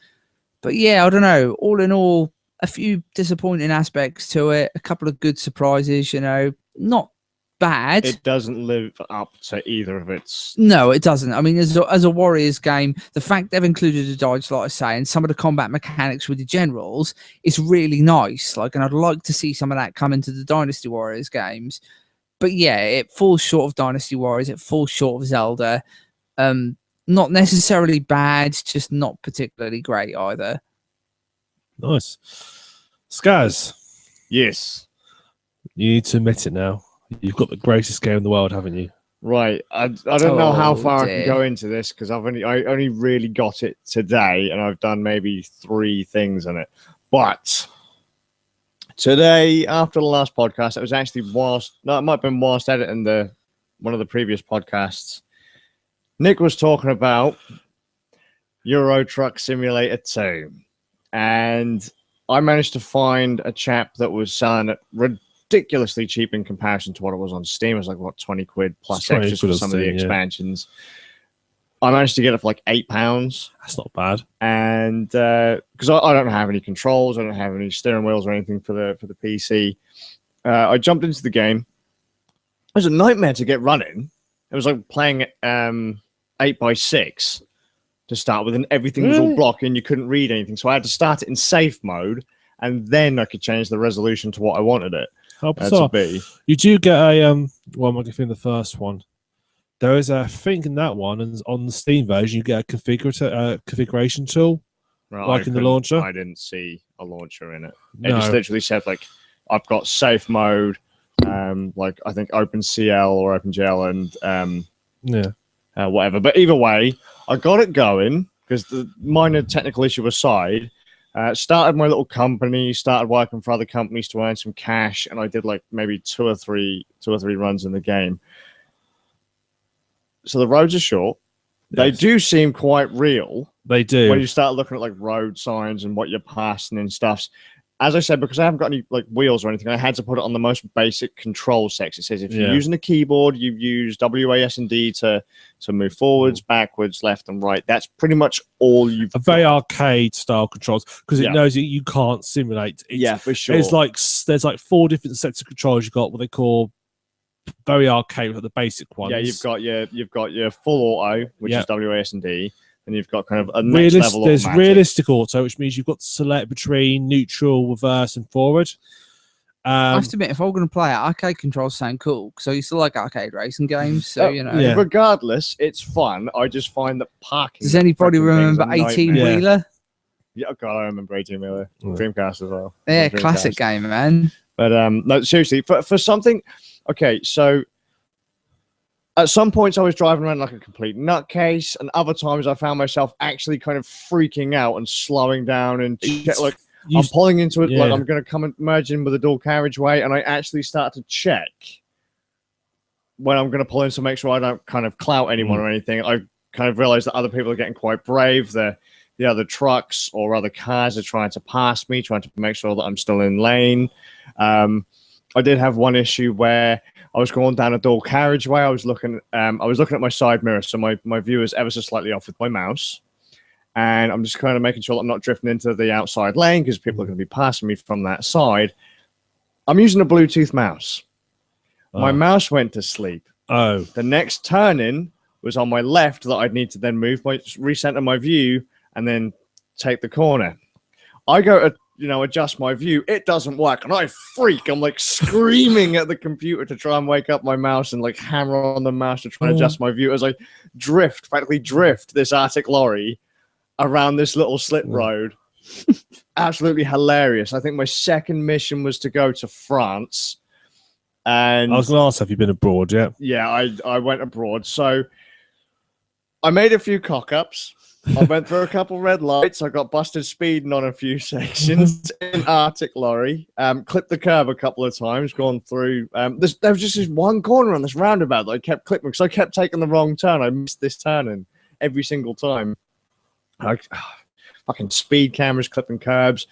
But yeah, I don't know. All in all, a few disappointing aspects to it, a couple of good surprises, you know, not bad. It doesn't live up to either of its. No, it doesn't. I mean, as a Warriors game, the fact they've included a dodge, like I say, and some of the combat mechanics with the generals is really nice. Like, and I'd like to see some of that come into the Dynasty Warriors games. But yeah, it falls short of Dynasty Warriors. It falls short of Zelda. Not necessarily bad, just not particularly great either. Nice. Skazz. Yes. You need to admit it now. You've got the greatest game in the world, haven't you? Right. I don't know how far dear. I can go into this because I only really got it today, and I've done maybe 3 things on it. But today, after the last podcast, it was actually it might have been whilst editing one of the previous podcasts. Nick was talking about Eurotruck Simulator 2, and I managed to find a chap that was selling it ridiculously cheap in comparison to what it was on Steam. It was like, what, 20 quid plus extras for some of the expansions. I managed to get it for like £8. That's not bad. And because I don't have any controls, I don't have any steering wheels or anything for the PC. I jumped into the game. It was a nightmare to get running. It was like playing 8x6 to start with, and everything was all blocking. You couldn't read anything, so I had to start it in safe mode, and then I could change the resolution to what I wanted it to be. You do get a well, I'm looking in the first one. There is a thing in that one, and on the Steam version, you get a configuration tool like in the launcher? I didn't see a launcher in it. It No. just literally said like I've got safe mode, like I think OpenCL or OpenGL and whatever. But either way, I got it going because the minor technical issue aside, started my little company, started working for other companies to earn some cash, and I did like maybe two or three runs in the game. So the roads are short. Yes. They do seem quite real. They do. When you start looking at like road signs and what you're passing and stuff. As I said, because I haven't got any like wheels or anything, I had to put it on the most basic control section. It says if you're using a keyboard, you use WAS and D to move forwards, backwards, left, and right. That's pretty much all you've got. Very arcade style controls because it knows you can't simulate. For sure. It's like there's like 4 different sets of controls you've got what they call very arcade, like the basic ones. Yeah, you've got your full auto, which is WAS and D. And you've got kind of a next level There's automatic. realistic auto, which means you've got to select between neutral, reverse, and forward. I have to admit, if I'm going to play it, arcade controls sound cool because I used to like arcade racing games. So regardless, it's fun. I just find that parking. Does anybody remember 18-wheeler? Yeah, God, I remember 18-wheeler. Dreamcast as well. Yeah, classic game, man. But no, seriously, for something. Okay, so. At some points, I was driving around like a complete nutcase, and other times I found myself actually kind of freaking out and slowing down and like I'm pulling into it like I'm going to come and merge in with a dual carriageway, and I actually start to check when I'm going to pull in to make sure I don't kind of clout anyone or anything. I kind of realized that other people are getting quite brave. The other trucks or other cars are trying to pass me, trying to make sure that I'm still in lane. I did have one issue where I was going down a dual carriageway. I was looking at my side mirror, so my view is ever so slightly off with my mouse, and I'm just kind of making sure that I'm not drifting into the outside lane because people are going to be passing me from that side. I'm using a Bluetooth mouse. My mouse went to sleep. The next turn-in was on my left that I'd need to then recenter my view and then take the corner. I go to adjust my view. It doesn't work, and I freak. I'm like screaming at the computer to try and wake up my mouse and like hammer on the mouse to try and adjust my view as I practically drift this Arctic lorry around this little slit road. Absolutely hilarious. I think my second mission was to go to France. And I was going to ask, have you been abroad yet? Yeah, I went abroad. So I made a few cock-ups. I went through a couple red lights. I got busted speeding on a few sections in Arctic lorry. Clipped the curb a couple of times, gone through. There was just this one corner on this roundabout that I kept clipping because I kept taking the wrong turn. I missed this turning every single time. Fucking speed cameras, clipping curbs.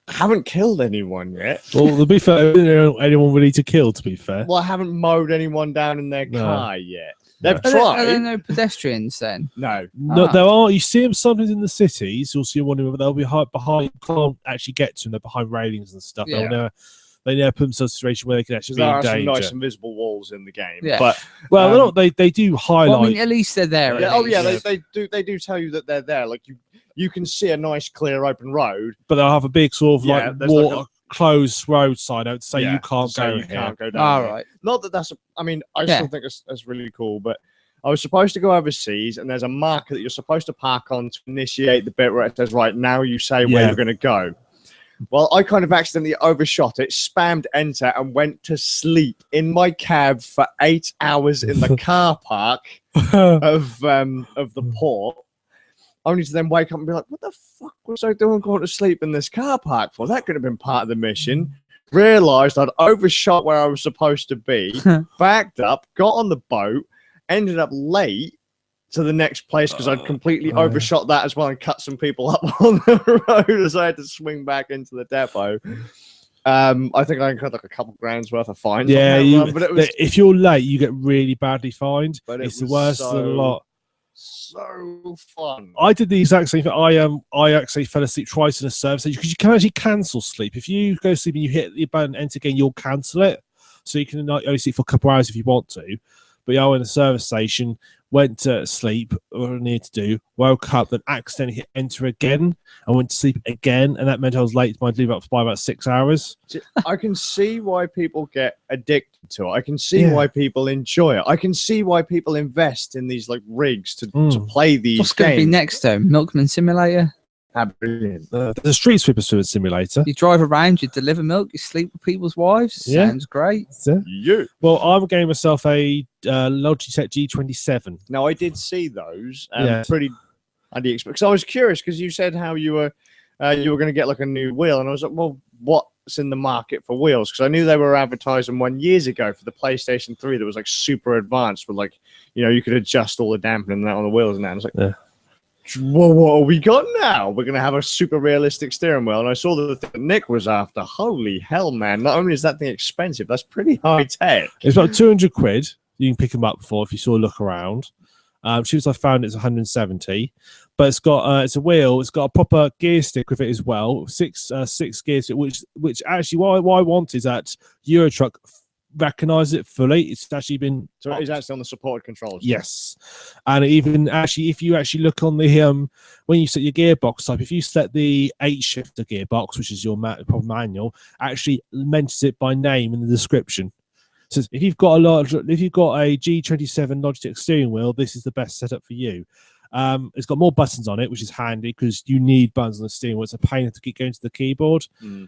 I haven't killed anyone yet. Well, to be fair, anyone we need to kill, to be fair. Well, I haven't mowed anyone down in their car yet. They've tried. Are there no pedestrians then? No. There are. You see them sometimes in the cities. You'll see them wondering, they'll be behind. You can't actually get to them. They're behind railings and stuff. Yeah. They never put themselves in a situation where they can actually be in danger. There are some nice invisible walls in the game. Yeah. But they do highlight. Well, I mean, at least they're there. Yeah, they do tell you that they're there. Like you can see a nice clear open road, but they'll have a big sort of closed road sign out to say you can't go here. Can't go down. All right. Not that that's. I still think that's really cool. But I was supposed to go overseas, and there's a marker that you're supposed to park on to initiate the bit where it says, "Right now, you say where you're going to go." Well, I kind of accidentally overshot it, spammed enter, and went to sleep in my cab for 8 hours in the car park of the port. Only to then wake up and be like, what the fuck was I doing going to sleep in this car park for? That could have been part of the mission. Realised I'd overshot where I was supposed to be, backed up, got on the boat, ended up late to the next place because I'd completely overshot that as well and cut some people up on the road as I had to swing back into the depot. I think I incurred like a couple grand's worth of fines. Yeah, if you're late, you get really badly fined. But it's the worst of the lot. So fun. I did the exact same thing. I actually fell asleep twice in a service because you can actually cancel sleep. If you go to sleep and you hit the button enter again, you'll cancel it. So you can only sleep for a couple of hours if you want to. But I went to the service station, went to sleep, what I needed to do, woke up, then accidentally hit enter again, and went to sleep again, and that meant I was late to my leave up by about 6 hours. I can see why people get addicted to it. I can see why people enjoy it. I can see why people invest in these like rigs to play these What's going to be next though? Milkman Simulator? Brilliant. There's a street sweeper simulator. You drive around, you deliver milk, you sleep with people's wives. Yeah. Sounds great. Yeah. Well, I'm getting myself a Logitech G27. Now, I did see those. Yeah. Pretty because I was curious because you said how you were going to get like a new wheel, and I was like, well, what's in the market for wheels? Because I knew they were advertising 1 year ago for the PlayStation 3 that was like super advanced, with like, you know, you could adjust all the dampening and that on the wheels and that. And I was like, well, what have we got now? We're going to have a super realistic steering wheel. And I saw the thing that Nick was after. Holy hell, man. Not only is that thing expensive, that's pretty high tech. It's about 200 quid. You can pick them up for if you saw a look around. Shoes I found it's 170, but it's got it's a wheel. It's got a proper gear stick with it as well. Six gears, which actually what I want is that Eurotruck recognize it fully. It's actually been it's actually on the supported controls. Yes, and even actually, if you actually look on the when you set your gearbox type, if you set the 8-shifter gearbox, which is your proper manual, actually mentions it by name in the description. So if you've got a G27 Logitech steering wheel, this is the best setup for you. It's got more buttons on it, which is handy because you need buttons on the steering wheel. It's a pain to keep going to the keyboard.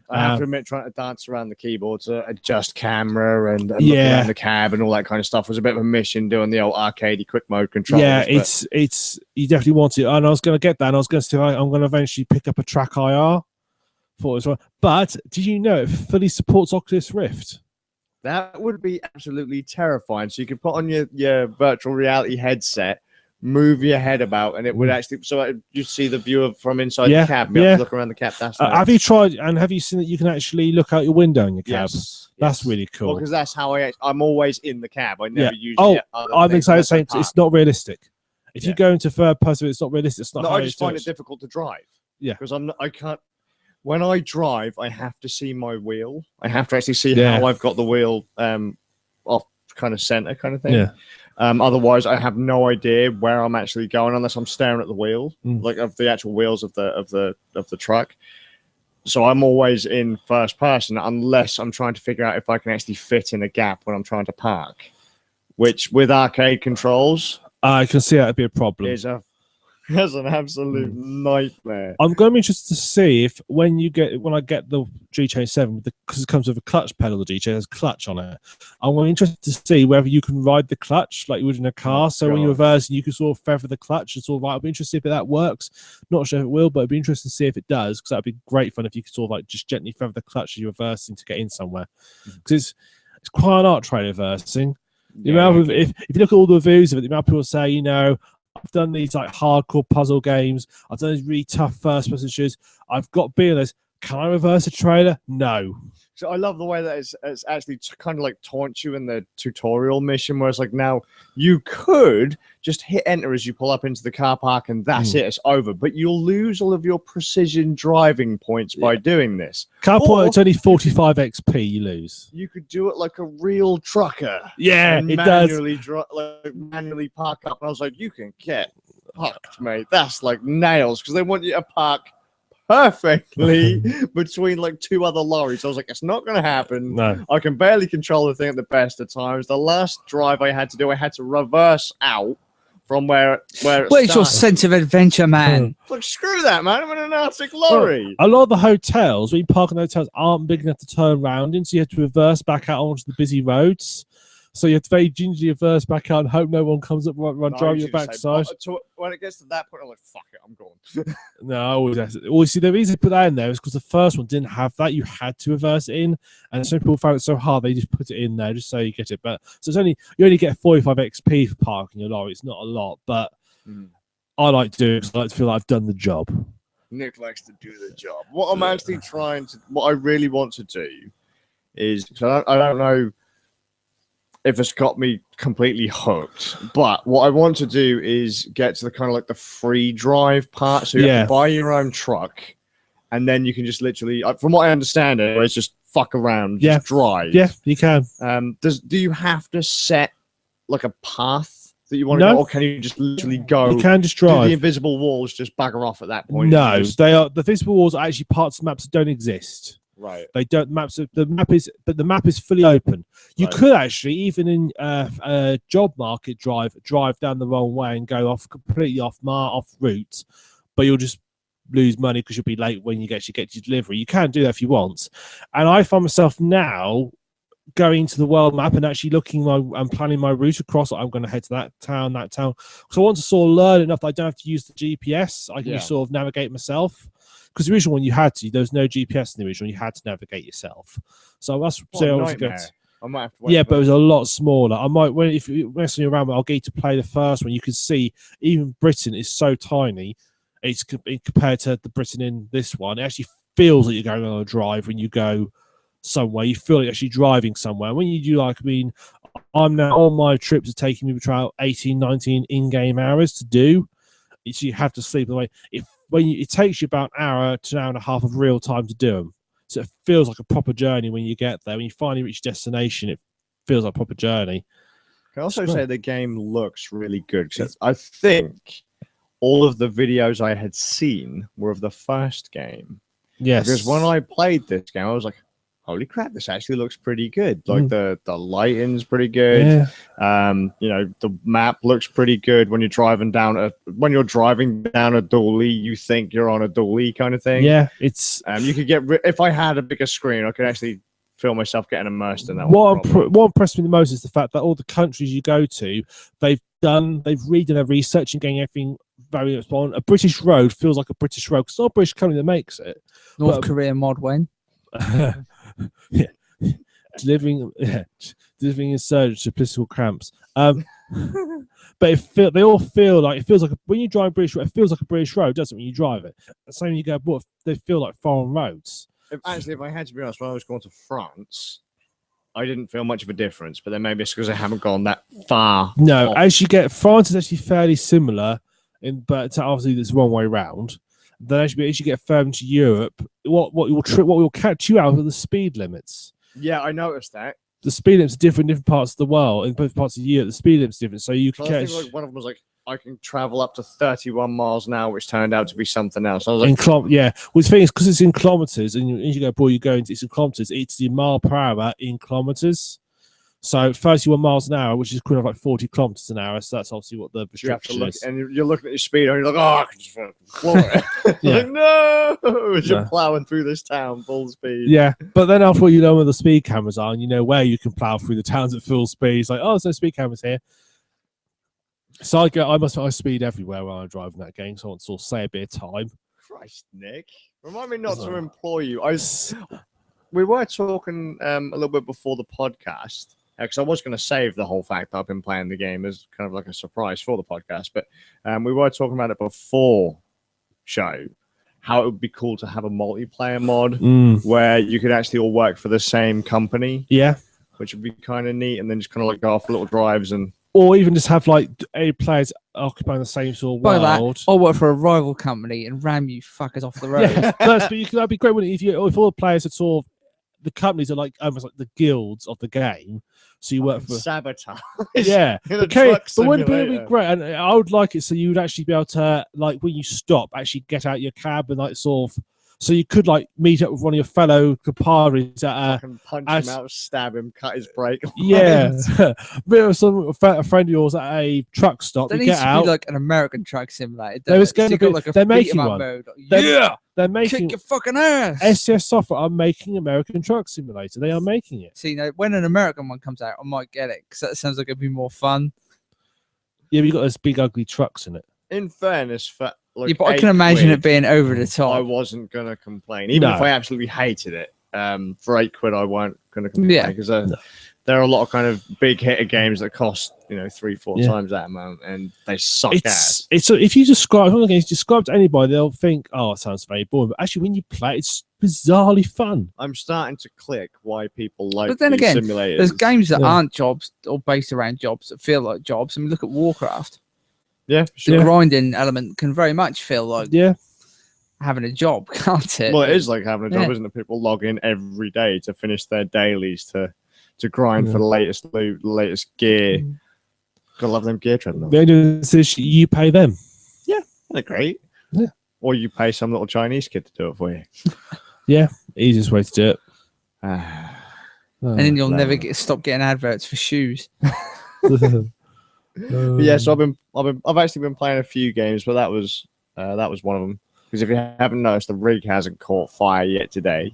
I have to admit, trying to dance around the keyboard to adjust camera and look around the cab and all that kind of stuff was a bit of a mission doing the old arcadey quick mode controls. Yeah, it's you definitely want it. And I was going to get that. And I was going to say I'm going to eventually pick up a Track IR for it as well. But did you know it fully supports Oculus Rift? That would be absolutely terrifying. So you could put on your virtual reality headset, move your head about, and it would actually you see the view from inside the cab. Be able to look around the cab. That's nice. Have you tried and have you seen that you can actually look out your window in your cab? Yes. That's really cool. Because that's how I'm always in the cab. I never use it. I'm exactly the same. It's not realistic. If you go into third person, it's not realistic. It's not. No, I just find it difficult to drive. Yeah, because I can't. When I drive, I have to see my wheel. I have to actually see how I've got the wheel off kind of center kind of thing. Yeah. Otherwise, I have no idea where I'm actually going unless I'm staring at the wheel, like of the actual wheels of the truck. So I'm always in first person unless I'm trying to figure out if I can actually fit in a gap when I'm trying to park. Which with arcade controls, I can see that would be a problem. That's an absolute nightmare. I'm going to be interested to see if when I get the G27, because it comes with a clutch pedal, the G has a clutch on it. I'm going to be interested to see whether you can ride the clutch like you would in a car. When you reverse, you can sort of feather the clutch. It's all right. I'll be interested if that works. Not sure if it will, but it'd be interesting to see if it does, because that'd be great fun if you could sort of like just gently feather the clutch as you're reversing to get in somewhere. Because it's quite an art try reversing. If you look at all the reviews of it, the amount of people say, you know, I've done these like hardcore puzzle games. I've done these really tough first-person shooters. I've got beers. Can I reverse a trailer? No. So I love the way that it's actually kind of like taunts you in the tutorial mission, where it's like now you could just hit enter as you pull up into the car park and that's it, it's over. But you'll lose all of your precision driving points by doing this. Car park, it's only 45 XP you lose. You could do it like a real trucker. Yeah, it manually manually park up. And I was like, you can get fucked, mate. That's like nails, because they want you to park perfectly between like two other lorries. I was like, it's not going to happen. No. I can barely control the thing at the best of times. The last drive I had to do, I had to reverse out from where Where's your sense of adventure, man? Like, screw that, man. I'm in an Arctic lorry. A lot of the hotels, when you park in the hotels, aren't big enough to turn around in, so you have to reverse back out onto the busy roads. So you have to very gingerly reverse back out and hope no one comes up and drive your backside. When it gets to that point, I'm like, fuck it, I'm gone. No, I always see the reason to put that in there is because the first one didn't have that. You had to reverse it in, and some people found it so hard they just put it in there just so you get it. But so it's you only get 45 XP for parking your lorry. It's not a lot, but I like to do it because I like to feel like I've done the job. Nick likes to do the job. What I'm actually what I really want to do is, because I don't know if it's got me completely hooked, but what I want to do is get to the kind of like the free drive part. So you have to buy your own truck, and then you can just literally, from what I understand, it's just fuck around, just drive. Yeah, you can. Do you have to set like a path that you want to go, or can you just literally go? You can just drive. Do the invisible walls just bugger off at that point? No, the visible walls are actually parts of maps that don't exist. Right. They don't the map is fully open. You could actually, even in a job market drive down the wrong way and go completely off route, but you'll just lose money because you'll be late when you actually get your delivery. You can do that if you want. And I find myself now going to the world map and actually I'm planning my route across. I'm going to head to that town. So I want to sort of learn enough that I don't have to use the GPS. I can just sort of navigate myself. Because the original one there was no GPS in the original. You had to navigate yourself. So that's I might have to wait but it was a lot smaller. I might if you're messing around, I'll get you to play the first one. You can see even Britain is so tiny. It's compared to the Britain in this one. It actually feels like you're going on a drive when you go somewhere. You feel like you're actually driving somewhere. When you do I'm now, all my trips are taking me between 18, 19 in-game hours to do. So you have to sleep away. It takes you about an hour to an hour and a half of real time to do them. So it feels like a proper journey when you get there. When you finally reach destination, it feels like a proper journey. Can I also say the game looks really good? Because I think all of the videos I had seen were of the first game. Yes. Because when I played this game, I was like, holy crap, this actually looks pretty good. Like the lighting's pretty good. The map looks pretty good when you're driving down a dolly, you think you're on a dolly kind of thing. Yeah, it's you could if I had a bigger screen, I could actually feel myself getting immersed in that. What impressed me the most is the fact that all the countries you go to, they've redone their research and getting everything very on. A British road feels like a British road. It's not a British company that makes it. North Korea mod when. Living in surge to political cramps. But they all feel like it feels like when you drive British road, it feels like a British road, doesn't it? When you drive it, same when you go abroad, they feel like foreign roads. If I had to be honest, when I was going to France, I didn't feel much of a difference. But then maybe it's because I haven't gone that far. No, as you get, France is actually fairly similar, but obviously it's the wrong way round. Then as you get further into Europe, what will catch you out are the speed limits. Yeah, I noticed that. The speed limits are different in different parts of the world. In both parts of Europe, the speed limit's different. So you can catch. I think one of them was I can travel up to 31 miles an hour, which turned out to be something else. I was like, Well, the thing is, because it's in kilometers, and as you go abroad, it's in kilometers. It's the mile per hour in kilometers. So 31 miles an hour, which is equivalent of 40 kilometers an hour. So that's obviously what the restriction is. And you're looking at your speed, and you're like, oh, I can just floor it. Like, no, you're plowing through this town full speed. Yeah, but then after you know where the speed cameras are, and you know where you can plow through the towns at full speed. It's like, oh, there's no speed cameras here. So I speed everywhere when I'm driving that game. So I want to sort of say a bit of time. Christ, Nick, remind me not to employ you. We were talking a little bit before the podcast. Because I was going to save the whole fact that I've been playing the game as kind of like a surprise for the podcast, but we were talking about it before show, how it would be cool to have a multiplayer mod where you could actually all work for the same company. Yeah. Which would be kind of neat, and then just kind of like go off little drives or even just have like 8 players occupying the same sort of world. Or work for a rival company and ram you fuckers off the road. That'd be great, wouldn't it? If all the players had sort of the companies are like almost like the guilds of the game. So you work for sabotage. Yeah. Okay. But wouldn't it be great? And I would like it so you would actually be able to, like, when you stop, actually get out your cab and like sort of. So you could like meet up with one of your fellow compadres at punch him out, stab him, cut his brake. Yeah. A friend of yours at a truck stop. There needs to be like an American truck simulator. They're making one. Mode. They're making. Kick your fucking ass. SCS Software are making American Truck Simulator. They are making it. See, when an American one comes out, I might get it because that sounds like it'd be more fun. Yeah, but you got those big ugly trucks in it. In fairness, for like but I can imagine it being over the top. I wasn't gonna complain, even if I absolutely hated it. For £8, I weren't gonna complain because there are a lot of kind of big hitter games that cost 3-4 times that amount, and they suck ass. It's if you describe to anybody, they'll think, "Oh, it sounds very boring." But actually, when you play, it's bizarrely fun. I'm starting to click why people like. But then again, simulators. There's games that aren't jobs or based around jobs that feel like jobs. I mean, look at Warcraft. Yeah, the grinding element can very much feel like having a job, can't it? Well, it is like having a job, isn't it? People log in every day to finish their dailies to grind for the latest loot, the latest gear. Gotta love them gear treadmills. The only is you pay them. Yeah, they're great. Yeah. Or you pay some little Chinese kid to do it for you. Yeah, easiest way to do it. And then you'll never stop getting adverts for shoes. Yeah, so I've actually been playing a few games, but that was one of them. because if you haven't noticed, the rig hasn't caught fire yet today.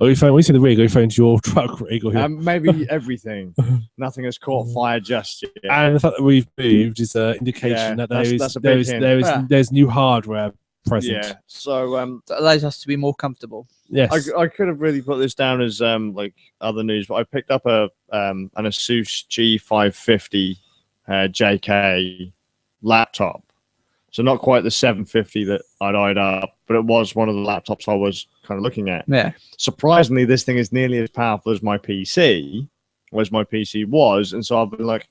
Oh, when you say the rig, are you referring to your truck rig? Or maybe everything. Nothing has caught fire just yet. And the fact that we've moved is an indication that there's new hardware present. Yeah. So that allows us to be more comfortable. Yes. I could have really put this down as like other news, but I picked up an Asus G550 JK laptop. So not quite the 750 that I'd eyed up, but it was one of the laptops I was kind of looking at. Yeah. Surprisingly, this thing is nearly as powerful as my PC, was, and so I've been like,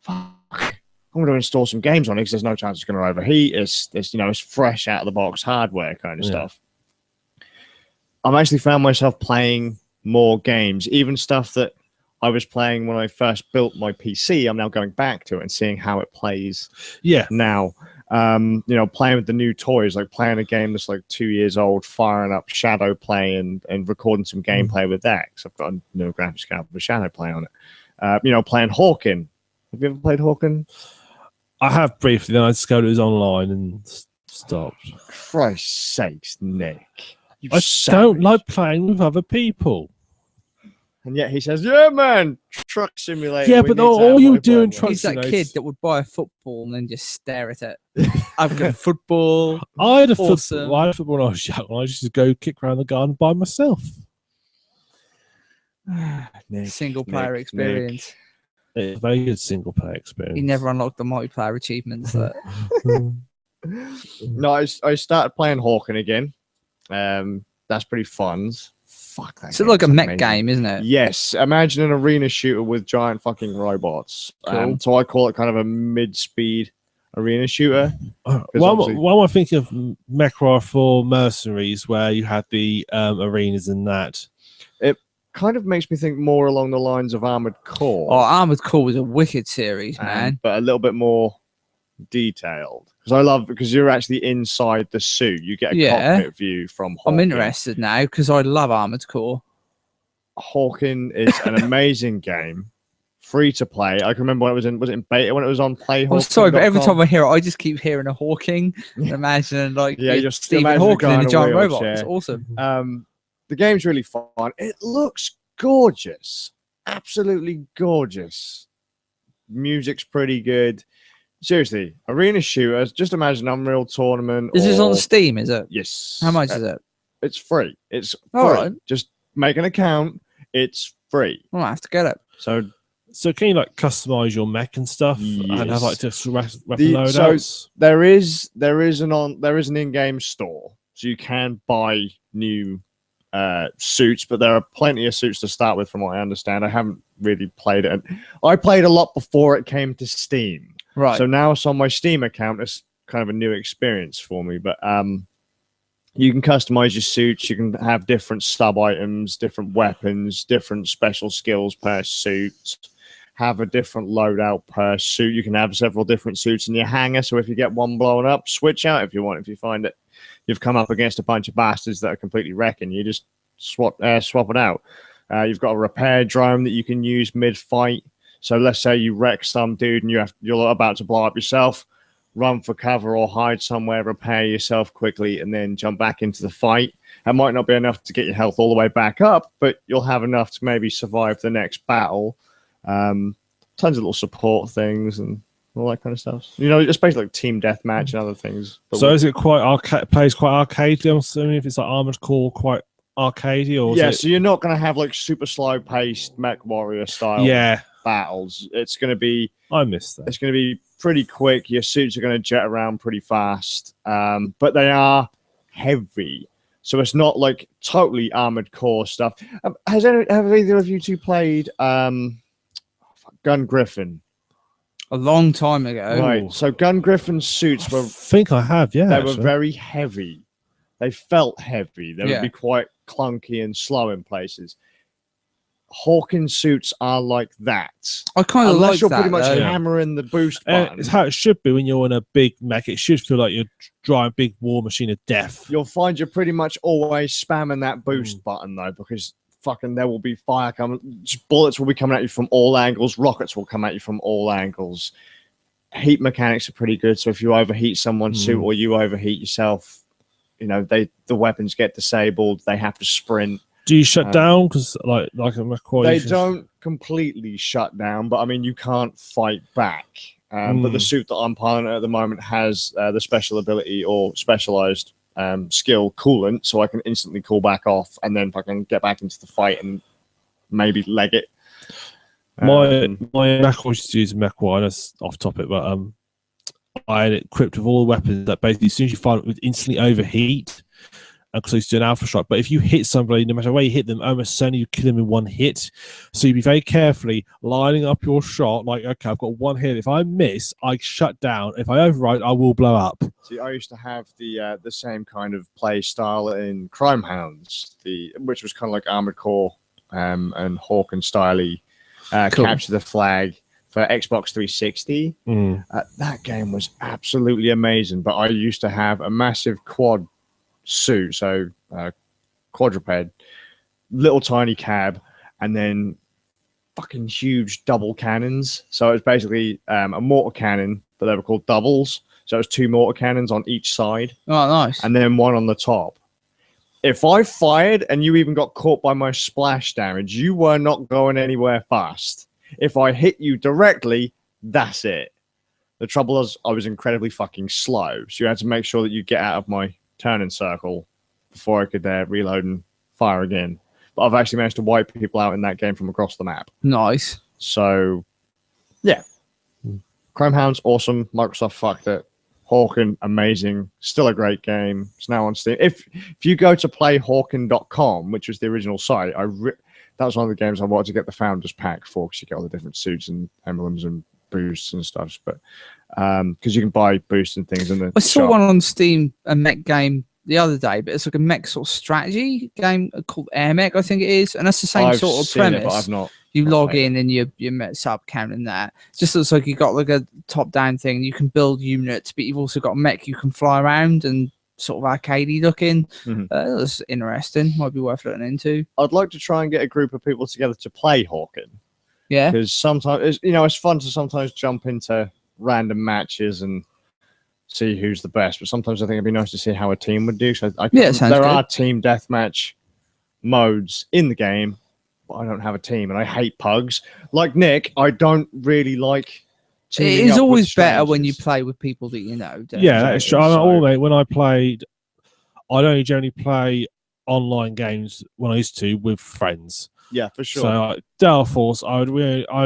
fuck, I'm going to install some games on it because there's no chance it's going to overheat. It's fresh out of the box hardware kind of stuff. I've actually found myself playing more games, even stuff that I was playing when I first built my PC. I'm now going back to it and seeing how it plays. Yeah. Now. Playing with the new toys, like playing a game that's like 2 years old, firing up Shadow Play and recording some gameplay with that. Because I've got a new graphics card with Shadow Play on it. Playing Hawken. Have you ever played Hawken? I have briefly, then I discovered it was online and stopped. Christ's sakes, Nick. I don't like playing with other people. And yet he says, yeah, man, truck simulator. Yeah, but all you do in truck He's that kid that would buy a football and then just stare at it. I've got football. I had a football when I was young. I used to go kick around the garden by myself. Single player experience. It's a very good single player experience. He never unlocked the multiplayer achievements. No, I started playing Hawken again. That's pretty fun. Fuck that. So like a mech game, isn't it? Yes. Imagine an arena shooter with giant fucking robots. Cool. So I call it kind of a mid-speed arena shooter. Why am I thinking of Mechra for Mercenaries, where you had the arenas and that? It kind of makes me think more along the lines of Armored Core. Oh, Armored Core was a wicked series, man. But a little bit more detailed. Because you're actually inside the suit. You get a cockpit view from Hawken. I'm interested now because I love Armored Core. Hawken is an amazing game. Free to play. I can remember when it was in beta when it was on Playhawken. I'm sorry, but every time I hear it, I just keep hearing a Hawking. Imagine you're Stephen Hawking in a giant robot. It's awesome. The game's really fun. It looks gorgeous. Absolutely gorgeous. Music's pretty good. Seriously, arena shooters. Just imagine Unreal Tournament. Is this on Steam? Is it? Yes. How much is it? It's free. It's free. All right. Just make an account. It's free. Well, I have to get it. So can you like customize your mech and stuff and have like just weapon loadouts? So there is an in-game store, so you can buy new suits, but there are plenty of suits to start with, from what I understand. I haven't really played it. I played a lot before it came to Steam. Right. So now it's on my Steam account. It's kind of a new experience for me. But you can customize your suits. You can have different sub-items, different weapons, different special skills per suit. Have a different loadout per suit. You can have several different suits in your hangar. So if you get one blown up, switch out if you want. If you find it, you've come up against a bunch of bastards that are completely wrecking, you just swap it out. You've got a repair drone that you can use mid-fight. So let's say you wreck some dude and you're about to blow up yourself, run for cover or hide somewhere, repair yourself quickly, and then jump back into the fight. That might not be enough to get your health all the way back up, but you'll have enough to maybe survive the next battle. Tons of little support things and all that kind of stuff. It's basically like team deathmatch and other things. So is it quite plays quite arcadey? I'm assuming if it's like Armored Core, quite arcadey, or so you're not going to have like super slow paced Mech Warrior style battles. It's going to be I missed that. It's going to be pretty quick. Your suits are going to jet around pretty fast, but they are heavy. So it's not like totally Armored Core stuff. Have either of you two played Gun Griffin? A long time ago. Right. So Gun Griffin's suits were... I think I have, yeah. They were very heavy. They felt heavy. They would be quite clunky and slow in places. Hawken suits are like that. I kind of like that. Unless you're pretty much hammering the boost button. It's how it should be when you're in a big mech. It should feel like you're driving a big war machine of death. You'll find you're pretty much always spamming that boost button, though, because fucking there will be fire coming. Bullets will be coming at you from all angles. Rockets will come at you from all angles. Heat mechanics are pretty good, so if you overheat someone's suit or you overheat yourself, the weapons get disabled. They have to sprint. Do you shut down? Because like a McCoy, they don't completely shut down, but I mean you can't fight back. But the suit that I'm piloting at the moment has the special ability or specialized skill coolant, so I can instantly cool back off, and then if I can get back into the fight and maybe leg it. My McCoy used to use McCoy. That's off topic, but I had it equipped with all the weapons that basically, as soon as you fire it, would instantly overheat. Because I used to do an alpha strike. But if you hit somebody, no matter where you hit them, almost certainly you kill them in one hit. So you'd be very carefully lining up your shot. Like, okay, I've got one hit. If I miss, I shut down. If I overwrite, I will blow up. See, I used to have the same kind of play style in Crime Hounds, which was kind of like Armored Core and Hawken styley. Cool. Capture the Flag for Xbox 360. That game was absolutely amazing. But I used to have a massive quad suit, so quadruped, little tiny cab, and then fucking huge double cannons. So it was basically a mortar cannon, but they were called doubles. So it was 2 mortar cannons on each side. Oh, nice. And then one on the top. If I fired and you even got caught by my splash damage, you were not going anywhere fast. If I hit you directly, that's it. The trouble was I was incredibly fucking slow, so you had to make sure that you get out of my turning circle before I could reload and fire again. But I've actually managed to wipe people out in that game from across the map. Nice. So, yeah. Crime Hounds, awesome. Microsoft fucked it. Hawken, amazing. Still a great game. It's now on Steam. If you go to playhawken.com, which was the original site, that was one of the games I wanted to get the Founders Pack for, because you get all the different suits and emblems and boosts and stuff. But because you can buy boosts and things in the I saw one on Steam, a mech game the other day, but it's like a mech sort of strategy game called Air Mech, I think it is, and that's the same sort of premise. But I've not. You log in and you sub count in that. It just looks like you got like a top down thing. You can build units, but you've also got a mech you can fly around and sort of arcadey looking. That's interesting. Might be worth looking into. I'd like to try and get a group of people together to play Hawken. Yeah, because sometimes it's fun to sometimes jump into random matches and see who's the best. But sometimes I think it'd be nice to see how a team would do. So there are team deathmatch modes in the game, but I don't have a team, and I hate pugs. Like Nick, I don't really like. It is always better when you play with people that you know. Yeah, that is true. When I played, I'd only generally play online games when I used to with friends. Yeah, for sure. So Delta Force, I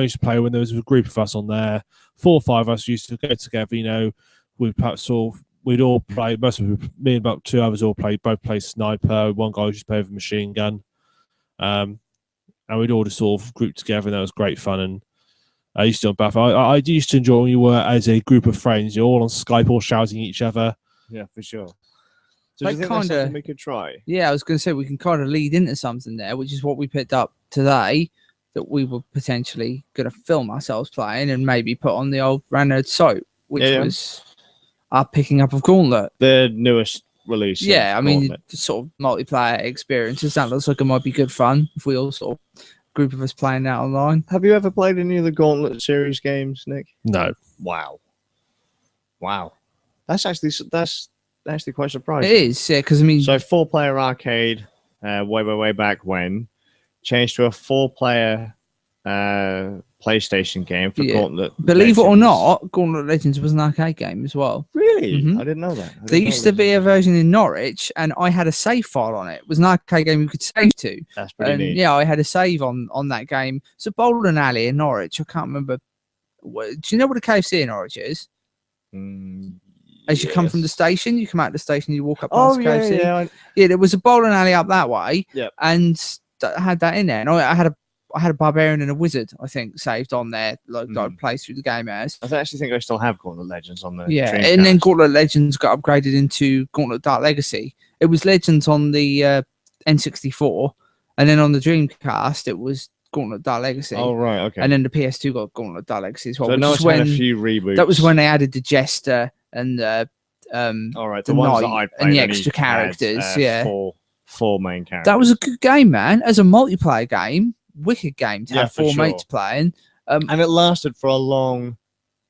used to play when there was a group of us on there. 4 or 5 of us used to get together. We'd all play. Most of me and about 2 others both play sniper. One guy used to play with a machine gun, and we'd all just sort of group together, and that was great fun. And I used to I used to enjoy when you were as a group of friends. You're all on Skype, all shouting at each other. Yeah, for sure. So do you think that's something we could try? Yeah, I was going to say we can kind of lead into something there, which is what we picked up today, that we were potentially going to film ourselves playing and maybe put on the old Random site, which was our picking up of Gauntlet. The newest release. Yeah, I mean, sort of multiplayer experiences. That looks like it might be good fun if we all sort of group of us playing that online. Have you ever played any of the Gauntlet series games, Nick? No. Wow. That's actually quite surprising. It is, yeah, because I mean, so 4-player arcade, way back when, changed to a 4-player PlayStation game for Gauntlet. Believe it or not, Gauntlet Legends was an arcade game as well. Really? I didn't know that. There used to be a version in Norwich, and I had a save file on it. It was an arcade game you could save to. That's pretty neat. Yeah, I had a save on that game. It's a bowling alley in Norwich. I can't remember. Do you know what a KFC in Norwich is? As you come from the station, you come out of the station, you walk up past the KFC. Yeah, there was a bowling alley up that way, and I had that in there. And I had a barbarian and a wizard, I think, saved on there, like I played through the game as. I actually think I still have Gauntlet Legends on the and then Gauntlet Legends got upgraded into Gauntlet Dark Legacy. It was Legends on the N64, and then on the Dreamcast, it was Gauntlet Dark Legacy. Oh, right, okay. And then the PS2 got Gauntlet Dark Legacy as well. So now it's had a few reboots. That was when they added the Jester and the ones Knight that I played and the extra characters. Four main characters. That was a good game, man. As a multiplayer game, wicked game to have 4 mates playing. And it lasted for a long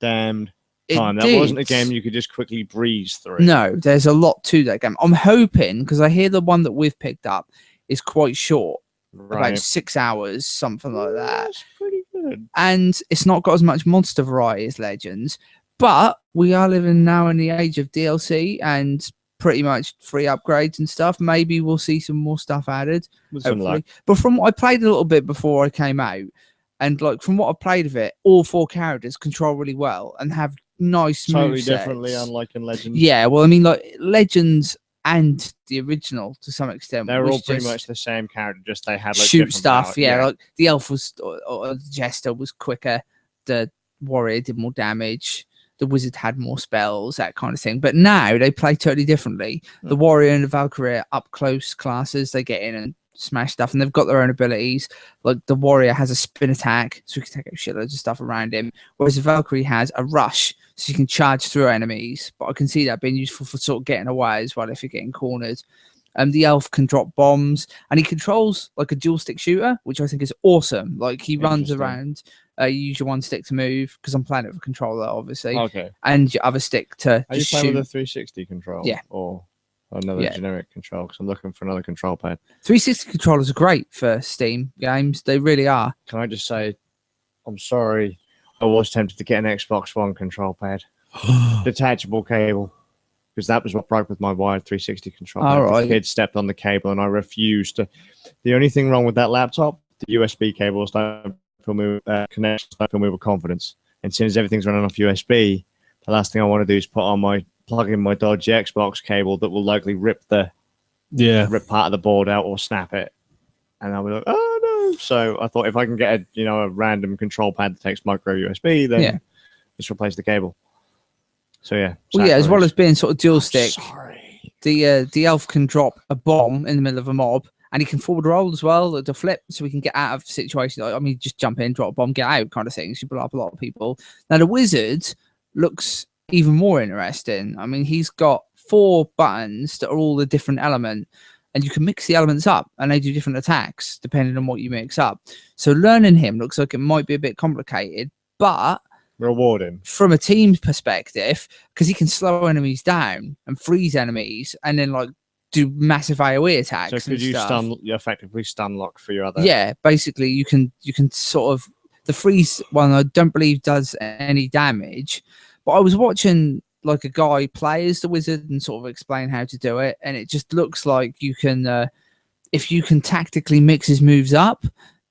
damned time. That wasn't a game you could just quickly breeze through. No, there's a lot to that game. I'm hoping, because I hear the one that we've picked up is quite short, about 6 hours, something like that. That's pretty good. And it's not got as much monster variety as Legends, but we are living now in the age of DLC and pretty much free upgrades and stuff. Maybe we'll see some more stuff added. Hopefully. But from what I played a little bit before I came out, and like from what I played of it, all 4 characters control really well and have nice totally movesets. Differently, unlike in Legends. Yeah, well, I mean, like Legends and the original to some extent. They're all pretty much the same character, just they had like shoot stuff. power. Yeah, like the elf was, or the jester was quicker. The warrior did more damage. The wizard had more spells, that kind of thing. But now they play totally differently. The warrior and the Valkyrie are up close classes. They get in and smash stuff, and they've got their own abilities. Like the warrior has a spin attack, so he can take out shitloads of stuff around him, whereas the Valkyrie has a rush, so you can charge through enemies. But I can see that being useful for sort of getting away as well if you're getting cornered. The elf can drop bombs, and he controls like a dual stick shooter, which I think is awesome. Like he runs around, you use your one stick to move, because I'm playing it with a controller, obviously. Okay. And your other stick to Are you playing with a 360 control? Yeah. Or another generic control? Because I'm looking for another control pad. 360 controllers are great for Steam games. They really are. Can I just say, I'm sorry, I was tempted to get an Xbox One control pad. Detachable cable. Because that was what broke with my wired 360 control pad. Right. The kid stepped on the cable and I refused to. The only thing wrong with that laptop, the USB cables don't fill me with connections, don't fill me with confidence. And as soon as everything's running off USB, the last thing I want to do is plug in my dodgy Xbox cable that will likely rip part of the board out or snap it. And I'll be like, oh no. So I thought if I can get a random control pad that takes micro USB, then just replace the cable. So yeah. Well, as well as being sort of dual stick. Sorry. The elf can drop a bomb in the middle of a mob, and he can forward roll as well, the flip, so we can get out of situations. I mean, just jump in, drop a bomb, get out kind of things. You blow up a lot of people. Now the wizard looks even more interesting. I mean, he's got 4 buttons that are all a different element, and you can mix the elements up, and they do different attacks depending on what you mix up. So learning him looks like it might be a bit complicated, but rewarding from a team perspective, because he can slow enemies down and freeze enemies, and then like do massive AoE attacks. So could you effectively stun lock for your other? Yeah, basically you can sort of, the freeze one I don't believe does any damage, but I was watching like a guy play as the wizard and sort of explain how to do it, and it just looks like you can if you can tactically mix his moves up,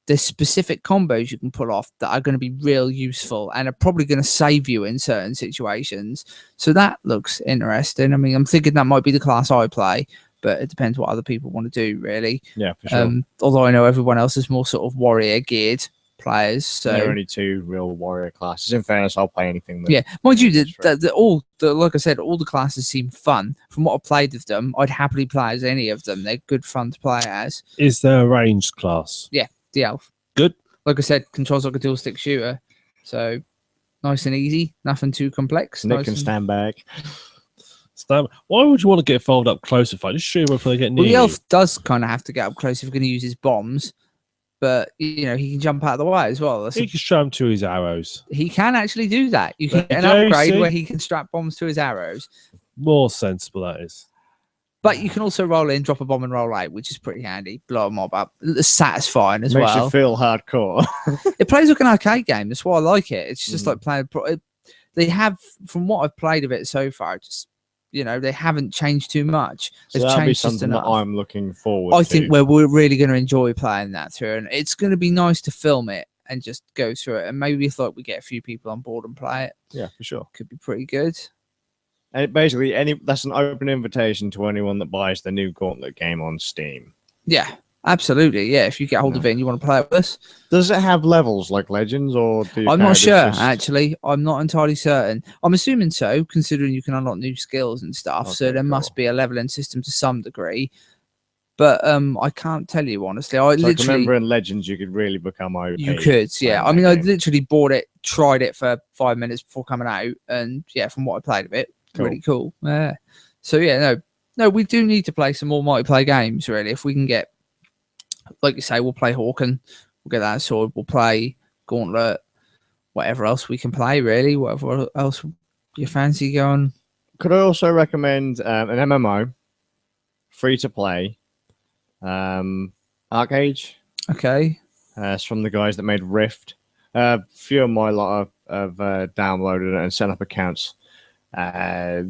there's specific combos you can pull off that are going to be real useful and are probably going to save you in certain situations. So that looks interesting. I mean, I'm thinking that might be the class I play, but it depends what other people want to do, really. Yeah, for sure. Although I know everyone else is more sort of warrior geared players. So there are only 2 real warrior classes. In fairness, I'll play anything. Yeah, mind you, like I said, all the classes seem fun. From what I played with them, I'd happily play as any of them. They're good fun to play as. Is there a ranged class? Yeah. The elf. Good. Like I said, controls like a dual stick shooter. So nice and easy. Nothing too complex. Nick can stand back. Why would you want to get folded up close if I just shoot him before they get near the you? elf does kind of have to get up close if you're going to use his bombs. But, he can jump out of the way as well. He can strap him to his arrows. He can actually do that. You can get an upgrade where he can strap bombs to his arrows. More sensible, that is. But you can also roll in, drop a bomb, and roll out, which is pretty handy. Blow a mob up. It's satisfying as well. Makes you feel hardcore. It plays like an arcade game. That's why I like it. It's just like playing. They have, from what I've played of it so far, just they haven't changed too much. They've that'll be changed something just enough. that I'm looking forward to. I think we're really going to enjoy playing that through, and it's going to be nice to film it and just go through it. And maybe if we get a few people on board and play it. Yeah, for sure. Could be pretty good. And basically, that's an open invitation to anyone that buys the new Gauntlet game on Steam. Yeah, absolutely. Yeah, if you get hold of it and you want to play it with us. Does it have levels like Legends, or do I'm not sure, actually. I'm not entirely certain. I'm assuming so, considering you can unlock new skills and stuff. Okay, so there must be a leveling system to some degree. But I can't tell you, honestly. I remember in Legends, you could really become OP. You could, yeah. I mean, I literally bought it, tried it for 5 minutes before coming out. And yeah, from what I played of it, really cool. Yeah. So yeah, no, we do need to play some more multiplayer games, really. If we can get, like you say, we'll play Hawken, we'll get that sorted, we'll play Gauntlet, whatever else we can play, really, whatever else You fancy going? Could I also recommend an MMO, free to play, Arcade? Okay. It's from the guys that made Rift. A few of my lot have downloaded it and set up accounts. Piratey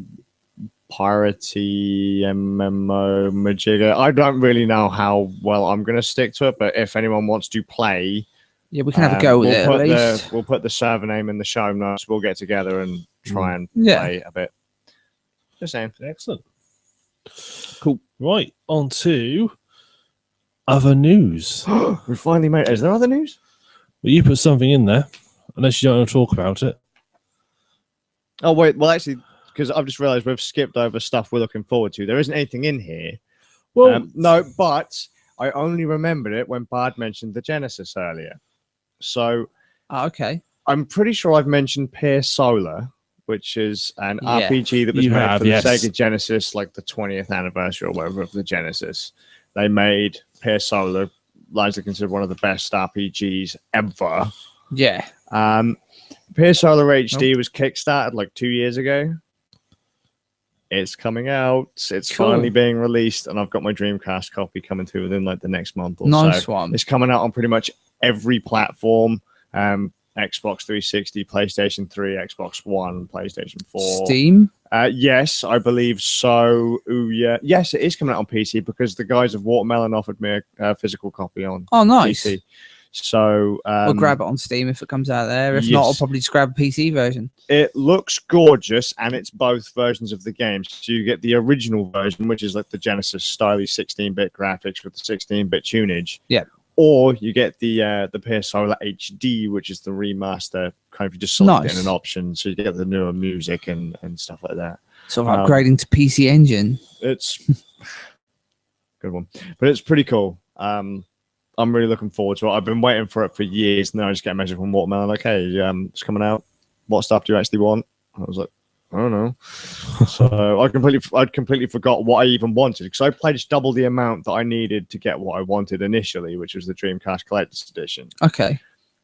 MMO Majigga. I don't really know how well I'm going to stick to it, but if anyone wants to play, Yeah, we can have a go with it. At least. We'll put the server name in the show notes. We'll get together and try and play a bit. Just saying. Excellent. Cool. Right, on to other news. We finally made it. Is there other news? Well, you put something in there, unless you don't want to talk about it. Oh, wait. Well, actually, because I've just realized we've skipped over stuff we're looking forward to. There isn't anything in here. Well, no, but I only remembered it when Bard mentioned the Genesis earlier. So, okay. I'm pretty sure I've mentioned Peer Solar, which is an RPG that was made for the Sega Genesis, like the 20th anniversary or whatever of the Genesis. They made Peer Solar, largely considered one of the best RPGs ever. Yeah. Peer Solar HD was kickstarted like 2 years ago. It's coming out. It's finally being released, and I've got my Dreamcast copy coming through within like the next month or so. Nice one. It's coming out on pretty much every platform. Xbox 360, PlayStation 3, Xbox One, PlayStation 4. Steam? Yes, I believe so. Ouya. Yes, it is coming out on PC because the guys of Watermelon offered me a physical copy on nice. PC. So I'll grab it on Steam if it comes out there. If not, I'll probably just grab a PC version. It looks gorgeous, and it's both versions of the game. So you get the original version, which is like the Genesis stylish 16-bit graphics with the 16-bit tunage. Yeah. Or you get the Peer Solar HD, which is the remaster. Kind of you just select it in an option, so you get the newer music and stuff like that. So upgrading to PC Engine. It's good one, but it's pretty cool. I'm really looking forward to it. I've been waiting for it for years, and then I just get a message from Watermelon like, "Hey, it's coming out. What stuff do you actually want?" I was like, "I don't know." So I'd completely forgot what I even wanted because I pledged double the amount that I needed to get what I wanted initially, which was the Dreamcast Collector's Edition. Okay.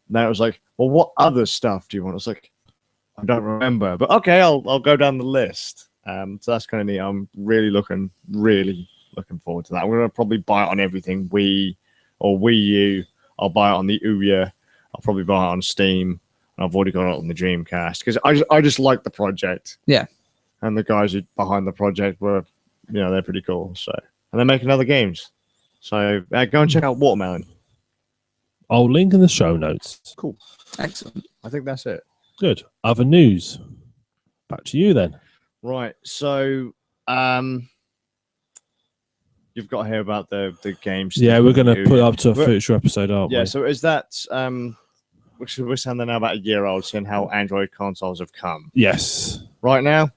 Then it was like, "Well, what other stuff do you want?" I was like, "I don't remember," but okay, I'll go down the list. So that's kind of neat. I'm really looking forward to that. I'm gonna probably buy it on everything. Wii or Wii U. I'll buy it on the Ouya. I'll probably buy it on Steam. And I've already got it on the Dreamcast because I just like the project. Yeah. And the guys behind the project were, they're pretty cool. So, and they're making other games. So go and check out Watermelon. I'll link in the show notes. Cool. Excellent. I think that's it. Good. Other news. Back to you then. Right. So, you've got to hear about the games. Yeah, we're going to put it up to a future episode, aren't we? Yeah, so is that, which we're saying they're now about a year old, seeing how Android consoles have come. Yes. Right now.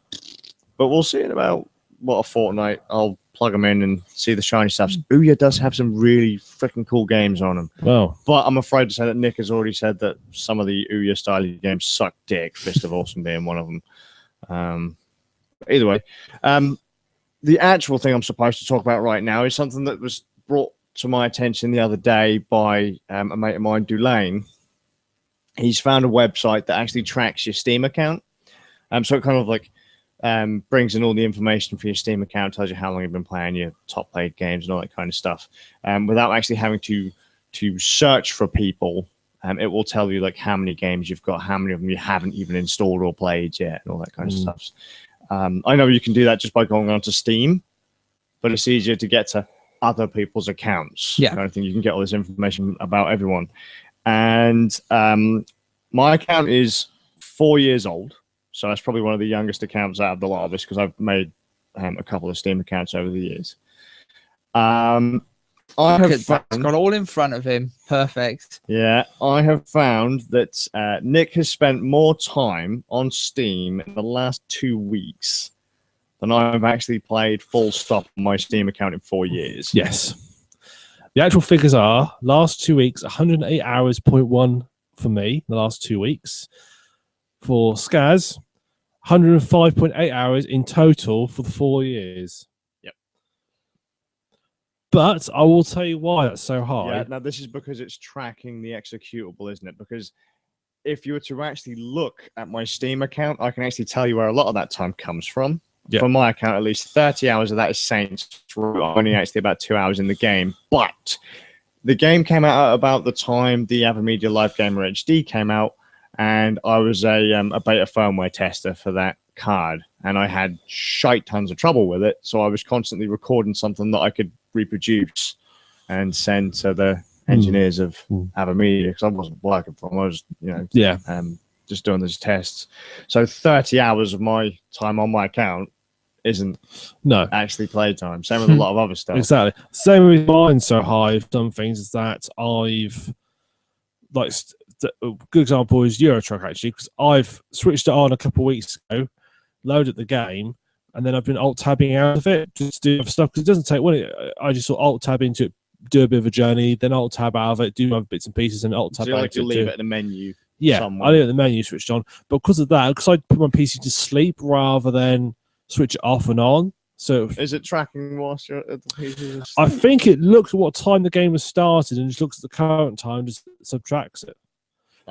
But we'll see in about, a fortnight. I'll plug them in and see the shiny stuff. Ouya does have some really freaking cool games on them. Wow. But I'm afraid to say that Nick has already said that some of the Ouya style games suck dick, Fist of Awesome being one of them. Either way. The actual thing I'm supposed to talk about right now is something that was brought to my attention the other day by a mate of mine, Dulane. He's found a website that actually tracks your Steam account. So it kind of like brings in all the information for your Steam account, tells you how long you've been playing, your top played games and all that kind of stuff. Without actually having to search for people, it will tell you like how many games you've got, how many of them you haven't even installed or played yet, and all that kind of stuff. I know you can do that just by going onto Steam, but it's easier to get to other people's accounts. Yeah. I think you can get all this information about everyone. And my account is 4 years old, so that's probably one of the youngest accounts out of the lot of us because I've made a couple of Steam accounts over the years. It's got all in front of him. Perfect. Yeah, I have found that Nick has spent more time on Steam in the last 2 weeks than I've actually played full stop on my Steam account in 4 years. Yes. The actual figures are last 2 weeks, 108 hours, 0.1 for me, the last 2 weeks. For Skazz, 105.8 hours in total for the 4 years. But I will tell you why that's so high. Yeah, now this is because it's tracking the executable, isn't it? Because if you were to actually look at my Steam account, I can actually tell you where a lot of that time comes from. Yeah. For my account, at least 30 hours of that is Saints Row. Only actually about 2 hours in the game. But the game came out at about the time the AverMedia Live Gamer HD came out, and I was a beta firmware tester for that card, and I had shite tons of trouble with it, so I was constantly recording something that I could reproduce and send to the engineers of AverMedia, because I wasn't working for them. I was, just doing those tests. So 30 hours of my time on my account isn't actually playtime. Same with a lot of other stuff. Exactly. Same with mine. So high. Some things is that I've a good example is Eurotruck, actually, because I've switched it on a couple of weeks ago, loaded the game, and then I've been alt-tabbing out of it just to do other stuff, because it doesn't take I just sort of alt-tab into it, do a bit of a journey, then alt-tab out of it, do other bits and pieces, and alt-tab so you out like to leave it in the menu. Yeah, somewhere. I leave it in the menu switched on, but because of that, because I put my PC to sleep rather than switch it off and on. So is it tracking whilst you're at the PC? I think it looks at what time the game has started and just looks at the current time and just subtracts it.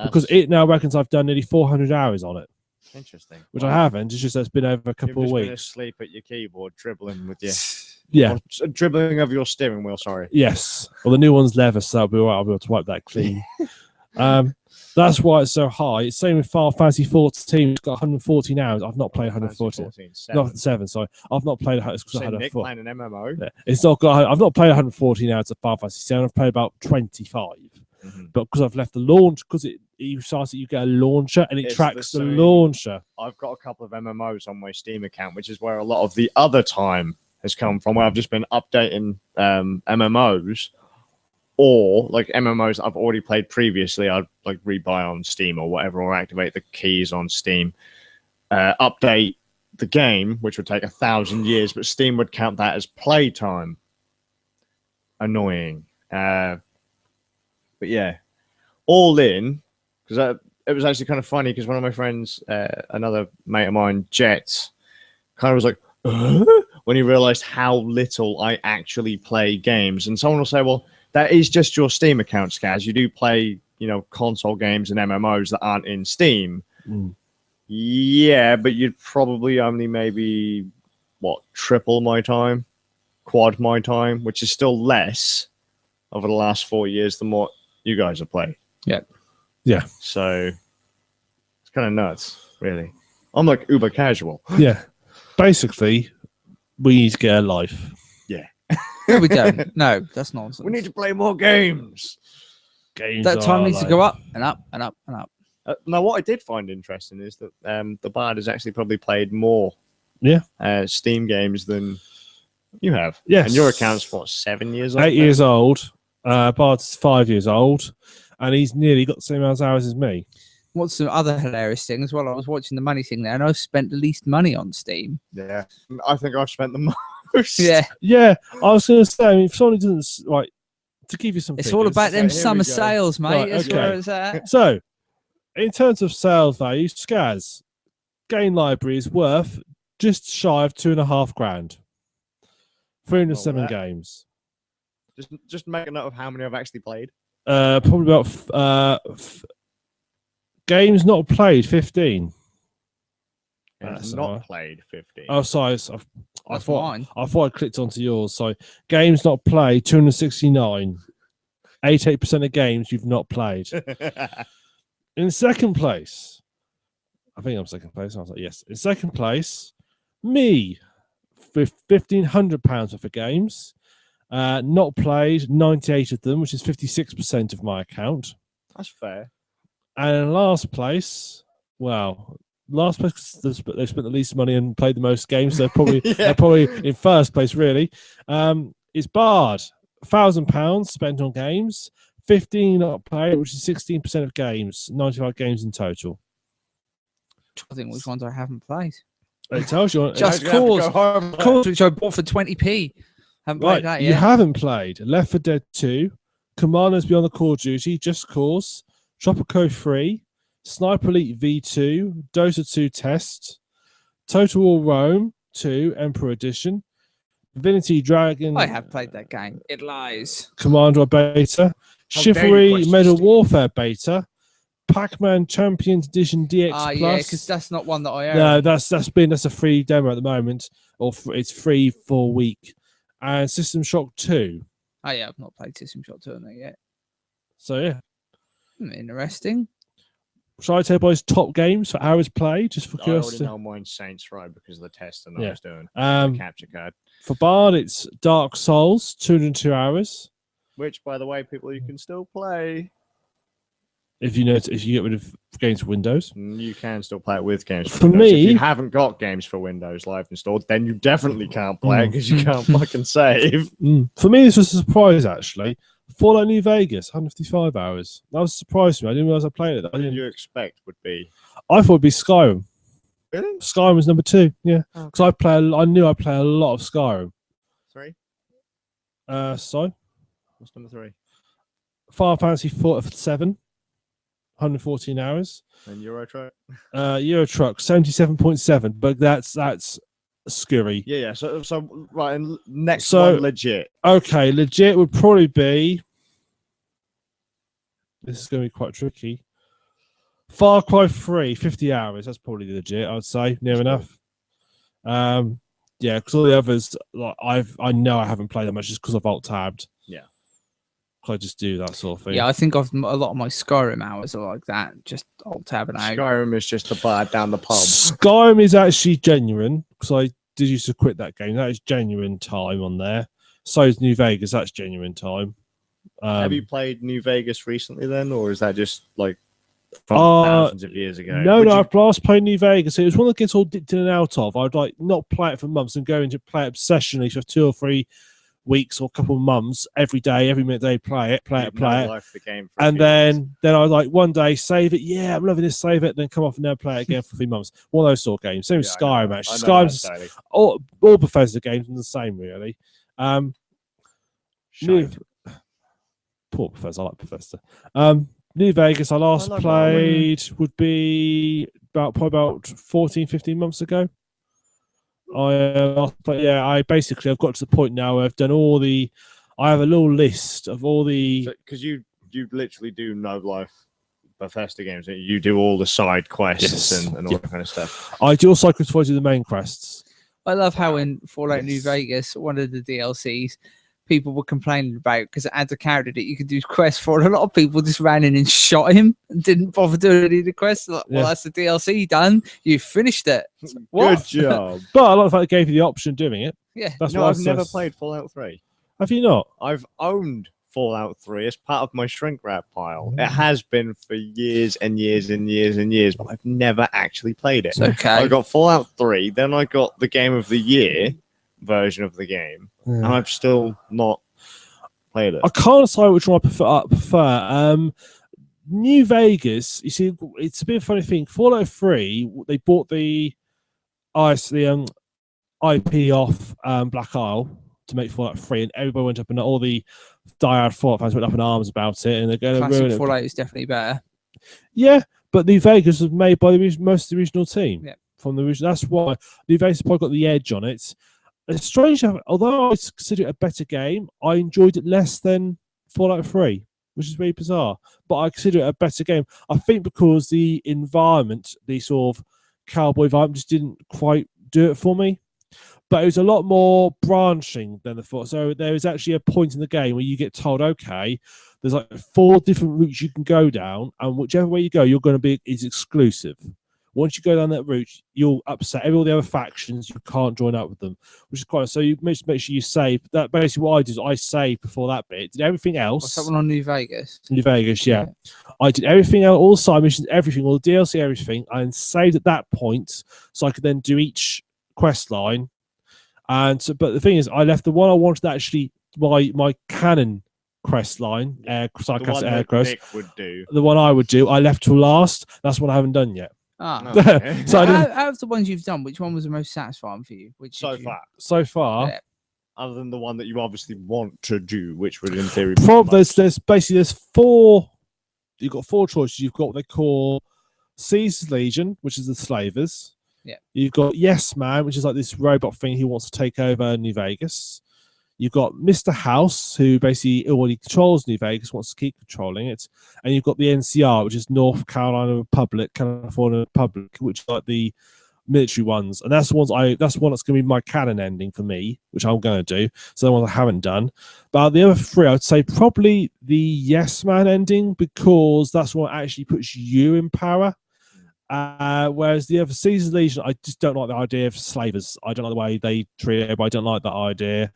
Because it now reckons I've done nearly 400 hours on it. Interesting. Which I haven't. It's just that it's been over a couple of weeks. Been asleep at your keyboard, dribbling with you. Yeah. Or dribbling over your steering wheel, sorry. Yes. Well, the new one's leather, so I'll be all right. I'll be able to wipe that clean. That's why it's so high. It's same with Final Fantasy 14. It's got 114 hours. I've not played 114. Not 7, sorry. I've not played it because I had Nick playing an MMO. Yeah. It's not got. I've not played 114 hours of Final Fantasy 7. I've played about 25. But because I've left the launch, because you get a launcher and it tracks the launcher. I've got a couple of MMOs on my Steam account, which is where a lot of the other time has come from, where I've just been updating MMOs, or like MMOs I've already played previously. I'd like rebuy on Steam or whatever, or activate the keys on Steam, update the game, which would take 1,000 years, but Steam would count that as playtime. Annoying. But yeah, all in, because it was actually kind of funny, because one of my friends, another mate of mine, Jet, kind of was like, when he realized how little I actually play games. And someone will say, well, that is just your Steam account, Skazz. You do play, console games and MMOs that aren't in Steam. Yeah, but you'd probably only maybe, triple my time, quad my time, which is still less over the last 4 years than what you guys have played. Yeah. So it's kind of nuts, really. I'm like uber casual. Yeah. Basically, we need to get a life. Yeah. No, we don't. No, that's nonsense. We need to play more games. That time needs to go up and up and up and up. Now, what I did find interesting is that the Bard has actually probably played more Steam games than you have. Yes. And your account's, 7 years old? 8 years old. Bard's 5 years old, and he's nearly got the same amount of hours as me. What's the other hilarious thing as well? I was watching the money thing there, and I've spent the least money on Steam. Yeah, I think I've spent the most. Yeah. I was going to say, if someone doesn't to give you some, it's figures, all about them summer sales, mate. Right, That's where it's at. So, in terms of sales value, Skazz game library is worth just shy of $2,500. 307 games. Just make a note of how many I've actually played. Probably about games not played 15. Not played 15. Oh, sorry. I thought I clicked onto yours. So games not played 269. 88% of games you've not played. In second place, I think I'm second place. I was like, yes. In second place, me with £1,500 worth of games. Not played 98 of them, which is 56% of my account. That's fair. And in last place, last place, they spent the least money and played the most games. So they're probably in first place, really. Is Bard. £1,000 spent on games, 15 not played, which is 16% of games, 95 games in total. I think which ones I haven't played. It tells you. Just Cause, which I bought for 20p. Haven't played that yet. You haven't played Left 4 Dead 2, Commanders Beyond the Call of Duty, Just Cause, Tropico 3, Sniper Elite V2, Dota 2 Test, Total War Rome 2, Emperor Edition, Divinity Dragon. I have played that game. It lies. Commander Beta, Chivalry Medal Warfare Beta, Pac-Man Champions Edition DX Plus. Yeah, because that's not one that I own. No, that's a free demo at the moment, or it's free for a week. And System Shock 2. Oh yeah, I've not played System Shock 2 on that yet. So yeah, interesting. Shall I tell you boys top games for hours played, just for curiosity? I already know mine's Saints Row because of the testing I was doing. The capture card. For Bard, it's Dark Souls, 202 hours. Which, by the way, people, you can still play. If you get rid of games for Windows, you can still play it with games for Windows. me. If you haven't got games for Windows Live installed, then you definitely can't play it because you can't fucking save. For me, this was a surprise actually. Fallout New Vegas, 155 hours. That was a surprise to me. I didn't realize I played it. What did you expect would be? I thought it'd be Skyrim. Really? Skyrim was number 2. Yeah, because Okay. I knew I play a lot of Skyrim. 3? So What's number 3? Final Fantasy 7, 114 hours. And Eurotruck? Eurotruck, 77.7, but that's scurry. Yeah. So right, and next one legit. Okay, legit would probably be. This is going to be quite tricky. Far Cry 3, 50 hours. That's probably legit, I would say. Near enough. Yeah, because all the others, like I know I haven't played that much just because I've alt-tabbed. Yeah. I just do that sort of thing. Yeah, I think a lot of my Skyrim hours are like that, just alt-tabbing out. Skyrim is just a bar down the pub. Skyrim is actually genuine, because I did used to quit that game. That is genuine time on there. So is New Vegas. That's genuine time. Have you played New Vegas recently then, or is that just like from thousands of years ago? No, I've last played New Vegas. It was one that gets all dipped in and out of. I'd like not play it for months and go into play it obsessionally for 2 or 3 weeks or a couple of months, every day, every minute they play it. And then I was like, one day, save it. Yeah, I'm loving this, save it. Then come off and then play it again for 3 months. One of those sort of games. Same with Skyrim, actually. Skyrim's all Bethesda games are the same, really. Poor Bethesda, I like Bethesda. New Vegas, I last played would be probably about 14, 15 months ago. I've got to the point now where I've done I have a little list of all the... Because you literally do no life Bethesda games. You do all the side quests and all that kind of stuff. I do also do the main quests. I love how in Fallout New Vegas, one of the DLCs, people were complaining about because it had a character that you could do quests for. And a lot of people just ran in and shot him and didn't bother doing any of the quests. Like, well, that's the DLC done. You finished it. Good job. But I like the fact they gave you the option of doing it. Yeah. That's I've never played Fallout 3. Have you not? I've owned Fallout 3 as part of my shrink wrap pile. It has been for years and years and years and years, but I've never actually played it. It's okay. I got Fallout 3, then I got the Game of the Year version of the game, and I've still not played it. I can't decide which one I prefer. New Vegas, you see, it's a bit of a funny thing. Fallout 3, they bought the IP off Black Isle to make Fallout 3, and everybody went up, and all the diehard Fallout fans went up in arms about it, and they're going to ruin it. Fallout is definitely better. Yeah, but New Vegas was made by most of the original team. Yeah. From the original, that's why New Vegas probably got the edge on it. It's strange, although I consider it a better game, I enjoyed it less than Fallout 3, which is really bizarre. But I consider it a better game. I think because the environment, the sort of cowboy vibe, just didn't quite do it for me. But it was a lot more branching than the thought. So there is actually a point in the game where you get told, okay, there's like 4 different routes you can go down, and whichever way you go, you're going to be is exclusive. Once you go down that route, you'll upset all the other factions. You can't join up with them, which is quite. So you make sure you save. That basically what I did is I saved before that bit. Did everything else. What's that one on New Vegas? New Vegas, yeah. I did everything else, all the side missions, everything, all the DLC, everything, and saved at that point, so I could then do each quest line. And so, but the thing is, I left the one I wanted to actually my canon quest line, sarcastic air quest. Would do. The one I would do, I left to last. That's what I haven't done yet. Okay. So out of the ones you've done, which one was the most satisfying for you? So far, yeah. Other than the one that you obviously want to do, which would in theory there's 4. You've got 4 choices. You've got what they call Caesar's Legion, which is the slavers. Yeah. You've got Yes Man, which is like this robot thing who wants to take over New Vegas. You've got Mr. House, who basically already controls New Vegas, wants to keep controlling it, and you've got the NCR, which is North Carolina Republic, California Republic, which are like the military ones, and that's the ones that's one that's going to be my canon ending for me, which I'm going to do. So the ones I haven't done, but the other three, I'd say probably the Yes Man ending, because that's what actually puts you in power. Whereas the other Caesar's Legion, I just don't like the idea of slavers. I don't like the way they treat everybody. I don't like that idea.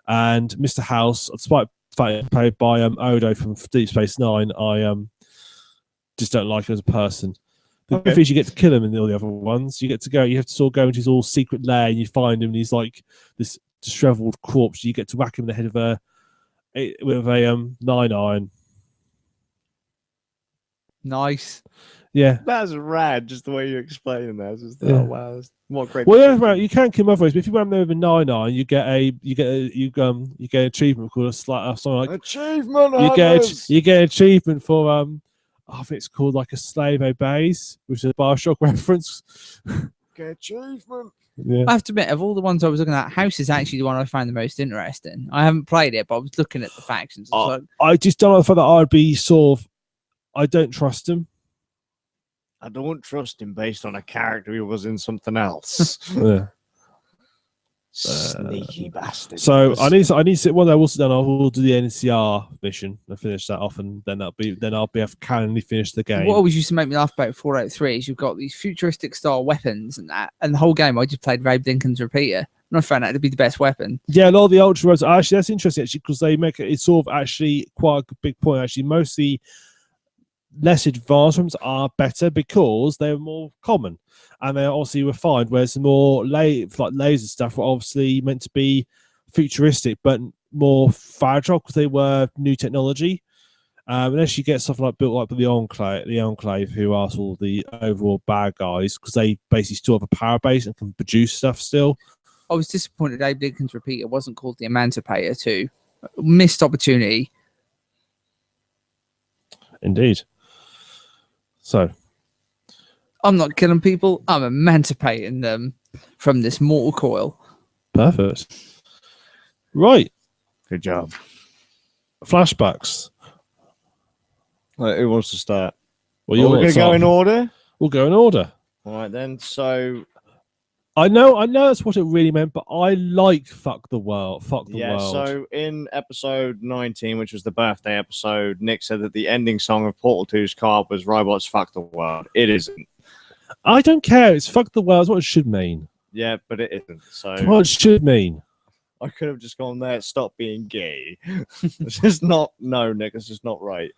And Mr. House, despite the fact played by Odo from Deep Space Nine, I just don't like him as a person. The good thing is you get to kill him in all the other ones. You have to sort of go into his all secret lair, and you find him, and he's like this disheveled corpse. You get to whack him in the head with a 9-iron. Nice. Yeah, that's rad. Just the way you explain that. Just, oh wow, what great. Well, you can kill him other ways, but if you run there with a 9-iron, you get an achievement called something like achievement. You get an achievement for I think it's called like a slave obeys, which is a Bioshock reference. Get achievement. Yeah. I have to admit, of all the ones I was looking at, House is actually the one I found the most interesting. I haven't played it, but I was looking at the factions. I just don't like the fact that I'd be sort of. I don't trust him. I don't trust him based on a character who was in something else. Yeah. Sneaky bastard. So I need to. Well, I will sit down. I will do the NCR mission and finish that off, and then I'll be able to cannonly finish the game. What always used to make me laugh about Fallout 3 is you've got these futuristic style weapons and that, and the whole game I just played Rabe Dinkins Repeater, and I found that to be the best weapon. Yeah, a lot of the ultra roads. Actually, that's interesting actually, because they make it's sort of actually quite a big point. Actually, most of the less advanced ones are better because they're more common and they're obviously refined, whereas the more like laser stuff were obviously meant to be futuristic but more fragile because they were new technology. Unless you get stuff like built like the Enclave, who are sort of the overall bad guys, because they basically still have a power base and can produce stuff still. I was disappointed Abe Lincoln's Repeater wasn't called the Emancipator too. Missed opportunity. Indeed. So, I'm not killing people. I'm emancipating them from this mortal coil. Perfect. Right. Good job. Flashbacks. Right, who wants to start? Well, we're going to go in order? We'll go in order. All right, then. So, I know that's what it really meant, but I like Fuck the World. Yeah, so in episode 19, which was the birthday episode, Nick said that the ending song of Portal 2's card was Robots Fuck the World. It isn't. I don't care. It's Fuck the World. That's what it should mean. Yeah, but it isn't. So what it should mean. I could have just gone there, stop being gay. It's just not, no, Nick, it's just not right.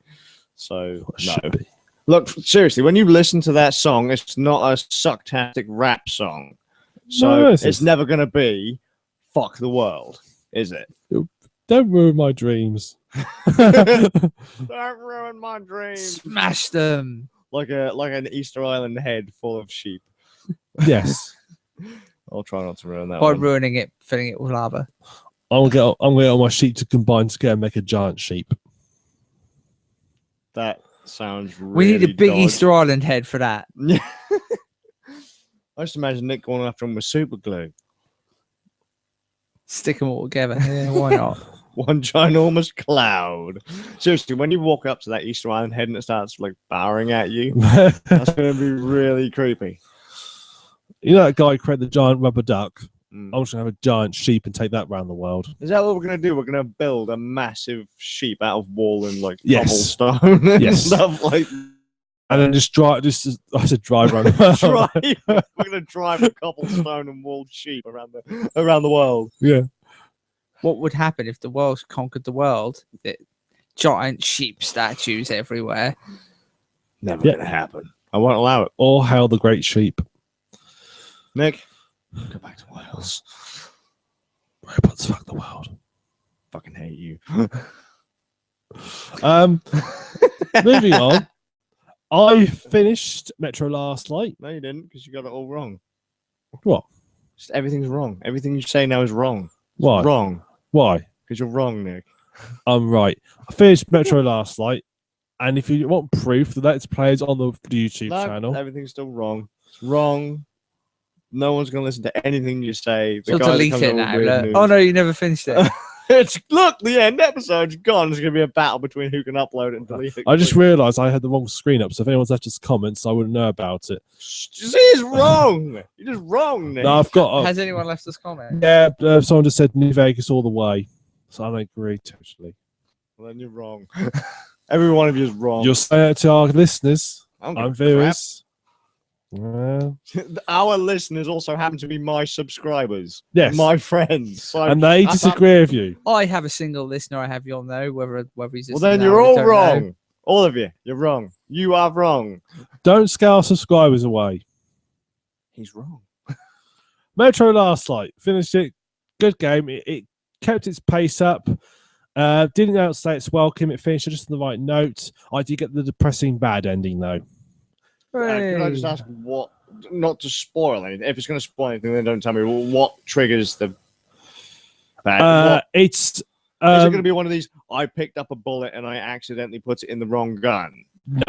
So, no. Look, seriously, when you listen to that song, it's not a sucktastic rap song. So no, it's never going to be Fuck the World, is it? Don't ruin my dreams. Don't ruin my dreams. Smash them. Like an Easter Island head full of sheep. Yes. I'll try not to ruin that. By ruining it, filling it with lava. I'm gonna get all my sheep to combine together and make a giant sheep. That sounds really We need a big dodgy. Easter Island head for that. I just imagine Nick going after him with super glue. Stick them all together. Yeah, why not? One ginormous cloud. Seriously, when you walk up to that Easter Island head and it starts like bowing at you, that's going to be really creepy. You know that guy who created the giant rubber duck? I'm just going to have a giant sheep and take that around the world. Is that what we're going to do? We're going to build a massive sheep out of wool and like Yes. cobblestone and Yes. stuff like. And then just drive. I said drive around the world. We're going to drive a cobblestone and wool sheep around the world. Yeah. What would happen if the world conquered the world? Giant sheep statues everywhere. Never going to happen. I won't allow it. All hail the great sheep. Nick, go back to Wales. Robots fuck the world. Fucking hate you. Moving on. I finished Metro last night. No, you didn't, because you got it all wrong. What? Just everything's wrong. Everything you say now is wrong. Why? Wrong. Why? Because you're wrong, Nick. I'm right. I finished Metro last night, and if you want proof, let's play it on the YouTube channel. Everything's still wrong. It's wrong. No one's going to listen to anything you say. So delete it now. Oh no, you never finished it. Look, the end episode's gone. There's going to be a battle between who can upload it and delete it. I just realised I had the wrong screen up, so if anyone's left us comments, I wouldn't know about it. See, it's wrong. You're just wrong, Nick. No, I've got. Has anyone left us comment? Yeah, someone just said New Vegas all the way, so I don't agree totally. Well, then you're wrong. Every one of you is wrong. You're saying it to our listeners. I'm viewers. Well, our listeners also happen to be my subscribers. Yes. My friends. So and they disagree with you. I have a single listener. I have you'll know whether he's. Well, then you're all wrong. Know. All of you. You're wrong. You are wrong. Don't scare our subscribers away. He's wrong. Metro Last Light. Finished it. Good game. It kept its pace up. Didn't outstay its welcome. It finished just on the right note. I did get the depressing bad ending, though. Can I just ask what, not to spoil anything, if it's going to spoil anything, then don't tell me what triggers the bad. Is it going to be one of these, I picked up a bullet and I accidentally put it in the wrong gun? No.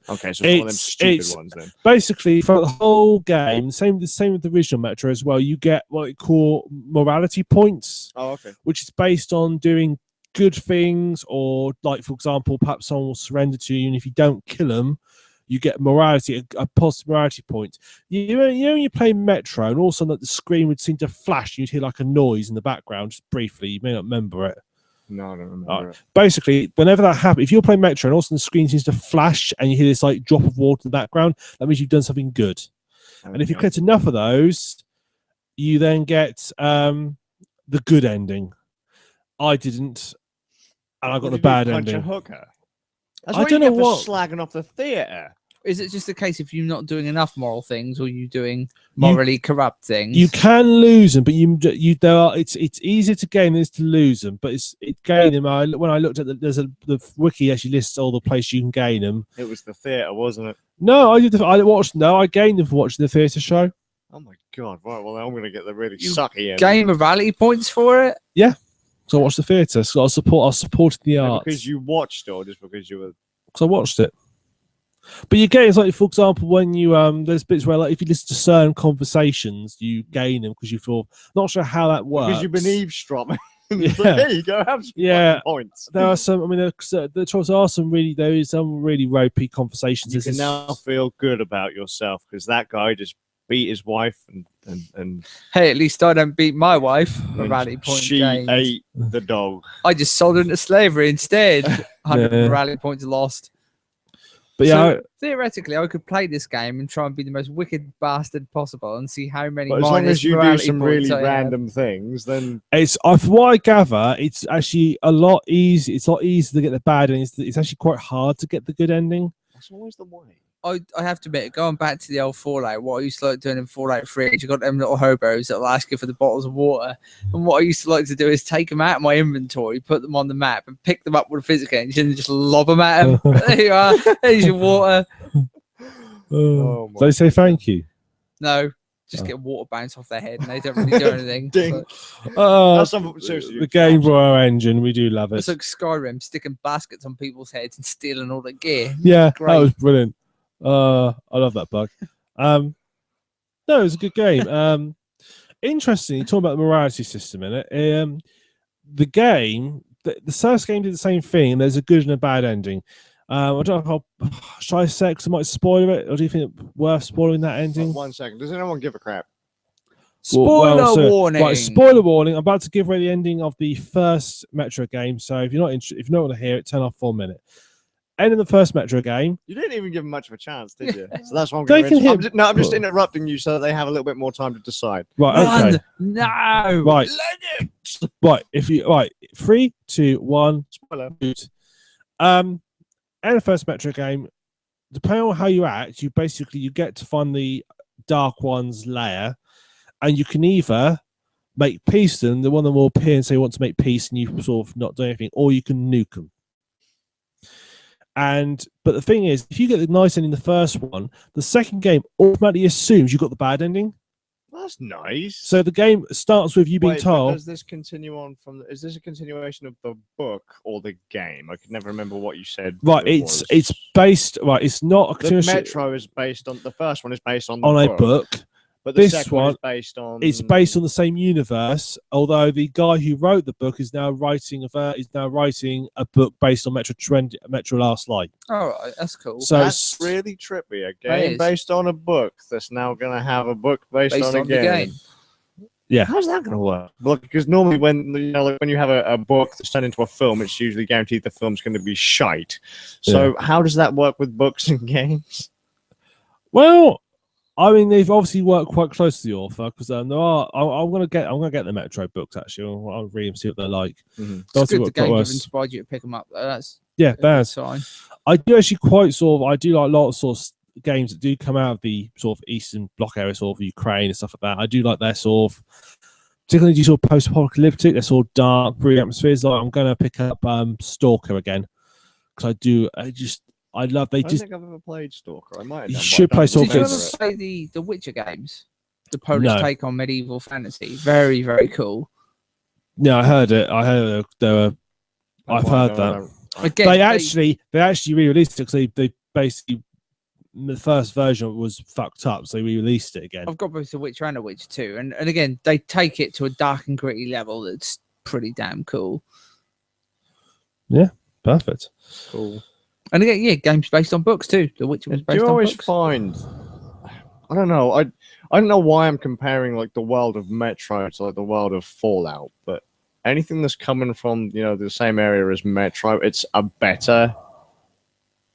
Okay, so it's one of them stupid ones then. Basically, for the whole game, same with the original Metro as well, you get what you call morality points. Oh, okay. Which is based on doing good things, or, like, for example, perhaps someone will surrender to you, and if you don't kill them, you get morality, a positive morality point. You know, when you play Metro, and all of a sudden the screen would seem to flash, and you'd hear like a noise in the background, just briefly. You may not remember it. No, I don't remember it. Basically, whenever that happens, if you're playing Metro, and all of a sudden the screen seems to flash, and you hear this like drop of water in the background, that means you've done something good. And if you get enough of those, you then get the good ending. I didn't, and I got the bad ending. A hooker? That's I don't know what slagging off the theatre. Is it just a case of you not doing enough moral things, or you doing morally corrupt things? You can lose them, but it's easier to gain than it is to lose them. But it's gain them. When I looked at the wiki actually lists all the places you can gain them. It was the theatre, wasn't it? No, I gained them for watching the theatre show. Oh my god! Right, well I'm going to get the really sucky end. Gain morality points for it? Yeah. So I watched the theatre. So I supported the arts. Because you watched it, or just because you were? Because I watched it. But you gain, it's like, for example, when you there's bits where, like, if you listen to certain conversations, you gain them because you feel not sure how that works. Because you've been eavesdropping. Yeah. There you go. Have some points. There are some. I mean, there is some really ropey conversations. You can now feel good about yourself because that guy just beat his wife and hey, at least I don't beat my wife. Morality point. She ate the dog. I just sold her into slavery instead. 100 morality points lost. But so, theoretically, I could play this game and try and be the most wicked bastard possible and see how many. But as long as you do some really random things, then it's. From what I gather, it's actually a lot easy. It's a lot easier to get the bad ending. It's actually quite hard to get the good ending. That's always the way. I have to admit, going back to the old Fallout, what I used to like doing in Fallout 3, you got them little hobos that'll ask you for the bottles of water. And what I used to like to do is take them out of my inventory, put them on the map, and pick them up with a physics engine and just lob them at them. There you are. There's your water. They say thank you. No, just get water bounce off their head, and they don't really do anything. Ding. Seriously, the game for our engine, we do love it. It's like Skyrim, sticking baskets on people's heads and stealing all their gear. Yeah, great. That was brilliant. I love that bug. No, it was a good game. Interesting, talking about the morality system in it. The game, the first game did the same thing, and there's a good and a bad ending. I don't know how. Should I say, because I might spoil it, or do you think it's worth spoiling that ending? 1 second. Does anyone give a crap? Spoiler warning. Right, spoiler warning. I'm about to give away the ending of the first Metro game. So if you're not if you don't want to hear it, turn off for a minute. End of the first Metro game. You didn't even give them much of a chance, did you? So that's what I'm going to I'm just interrupting you so that they have a little bit more time to decide. Right, okay. No. Right. Right. 3, 2, 1. Spoiler. End of the first Metro game. Depending on how you act, you get to find the Dark One's lair, and you can either make peace with them, the one that will appear and say you want to make peace, and you sort of not do anything, or you can nuke them. But the thing is, if you get the nice ending in the first one, the second game automatically assumes you got the bad ending. That's nice. So the game starts with you being told. Does this continue on from? Is this a continuation of the book or the game? I could never remember what you said. Right, it's based. Right, it's not a continuation. The Metro is based on the first one. Is based on a book, But the this second one is based on. It's based on the same universe, although the guy who wrote the book is now writing a book based on Metro Last Light. All right, that's cool. So That's really trippy. A game based on a book that's now going to have a book based on a game. Yeah, how's that going to work? Look, because normally when when you have a book that's turned into a film, it's usually guaranteed the film's going to be shite. So how does that work with books and games? Well, I mean, they've obviously worked quite close to the author because there are. I'm gonna get the Metro books actually. I'll read them, see what they're like. Mm-hmm. It's good the game have inspired you to pick them up. That's bad sign. I do actually I do like a lot of sort of games that do come out of the sort of Eastern Bloc area, sort of Ukraine and stuff like that. I do like their sort of, particularly sort of post-apocalyptic. They're sort of dark, broody atmospheres. Like I'm gonna pick up Stalker again because I love. I don't think I've ever played Stalker. I might have. You should play Stalker. Did you ever play the Witcher games? The Polish take on medieval fantasy. Very, very cool. Yeah, I heard it. I've heard that. Again, they actually re-released it because they basically the first version was fucked up, so they re-released it again. I've got both The Witcher and The Witcher 2, and again they take it to a dark and gritty level that's pretty damn cool. Yeah, perfect. Cool. And again, games based on books too. The Witcher was based on books. Do you always find? I don't know. I don't know why I'm comparing like the world of Metro to like the world of Fallout, but anything that's coming from the same area as Metro, it's a better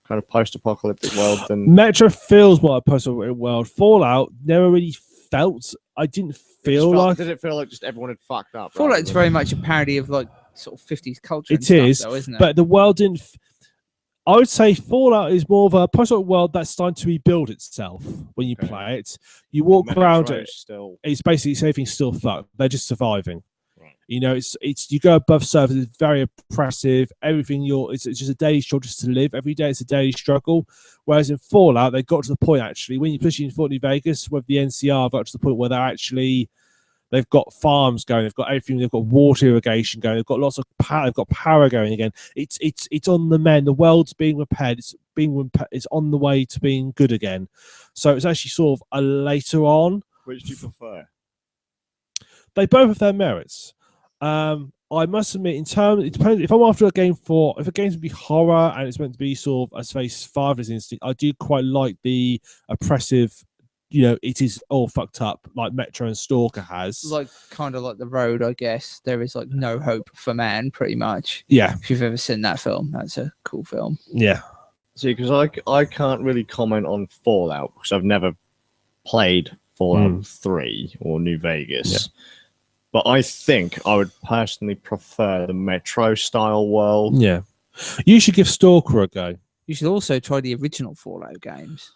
kind of post-apocalyptic world than Metro feels more like a post-apocalyptic world. Fallout never really felt. I didn't feel like. Did it feel like just everyone had fucked up? Fallout is very much a parody of like sort of 50s culture. It is, though, isn't it? But the world didn't. I would say Fallout is more of a post-apocalyptic world that's starting to rebuild itself. When you play it, you walk around it. It's basically everything's still fucked. They're just surviving. Right. It's you go above surface. It's very oppressive. Everything it's just a daily struggle just to live. Every day it's a daily struggle. Whereas in Fallout, they got to the point actually when you push in Fort New Vegas with the NCR, got to the point where they've got farms going. They've got everything. They've got water irrigation going. They've got lots of power. They've got power going again. It's on the mend. The world's being repaired. It's on the way to being good again. So it's actually sort of a later on. Which do you prefer? They both have their merits. I must admit, it depends. If I'm after a game if a game's to be horror and it's meant to be sort of a space father's instinct, I do quite like the oppressive. It is all fucked up like Metro and Stalker has. Like kind of like The Road, I guess. There is like no hope for man, pretty much. Yeah. If you've ever seen that film, that's a cool film. Yeah. See, because I can't really comment on Fallout because I've never played Fallout 3 or New Vegas. Yeah. But I think I would personally prefer the Metro style world. Yeah. You should give Stalker a go. You should also try the original Fallout games.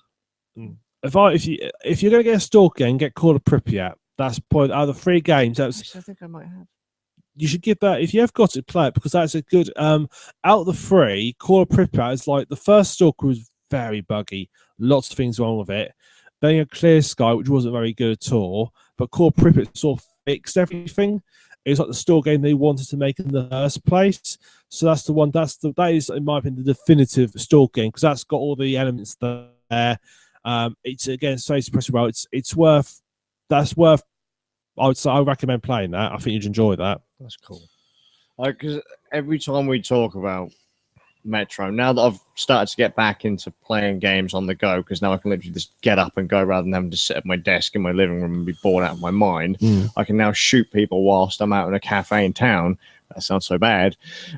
If you're going to get a Stalker game, get Call of Pripyat. That's probably out of the 3 games. I think I might have. You should give that if you have got it, play it because that's a good. Out of the 3, Call of Pripyat is like the first Stalker was very buggy, lots of things wrong with it. Then you had Clear Sky, which wasn't very good at all. But Call of Pripyat sort of fixed everything. It was like the store game they wanted to make in the first place. So that's the one. That is, in my opinion, the definitive store game because that's got all the elements there. It's again so suppressive. Well, it's worth. That's worth. I would say I recommend playing that. I think you'd enjoy that. That's cool. Because every time we talk about Metro, now that I've started to get back into playing games on the go, because now I can literally just get up and go rather than having to sit at my desk in my living room and be bored out of my mind. I can now shoot people whilst I'm out in a cafe in town. That sounds so bad.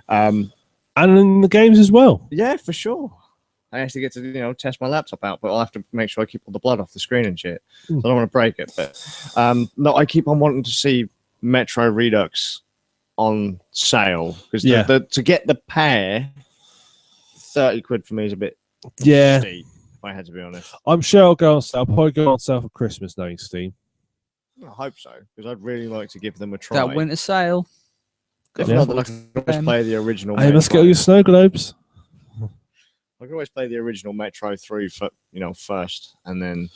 And in the games as well. Yeah, for sure. I actually get to test my laptop out, but I'll have to make sure I keep all the blood off the screen and shit. So I don't want to break it. But no, I keep on wanting to see Metro Redux on sale because to get the pair, 30 quid for me is a bit steep, if I had to be honest. I'm sure I'll go on sale. I'll probably go on sale for Christmas knowing Steam. I hope so because I'd really like to give them a try. That winter sale. If not, then I can always play the original. Hey, let's get all your snow globes. I can always play the original Metro 3 for first, and then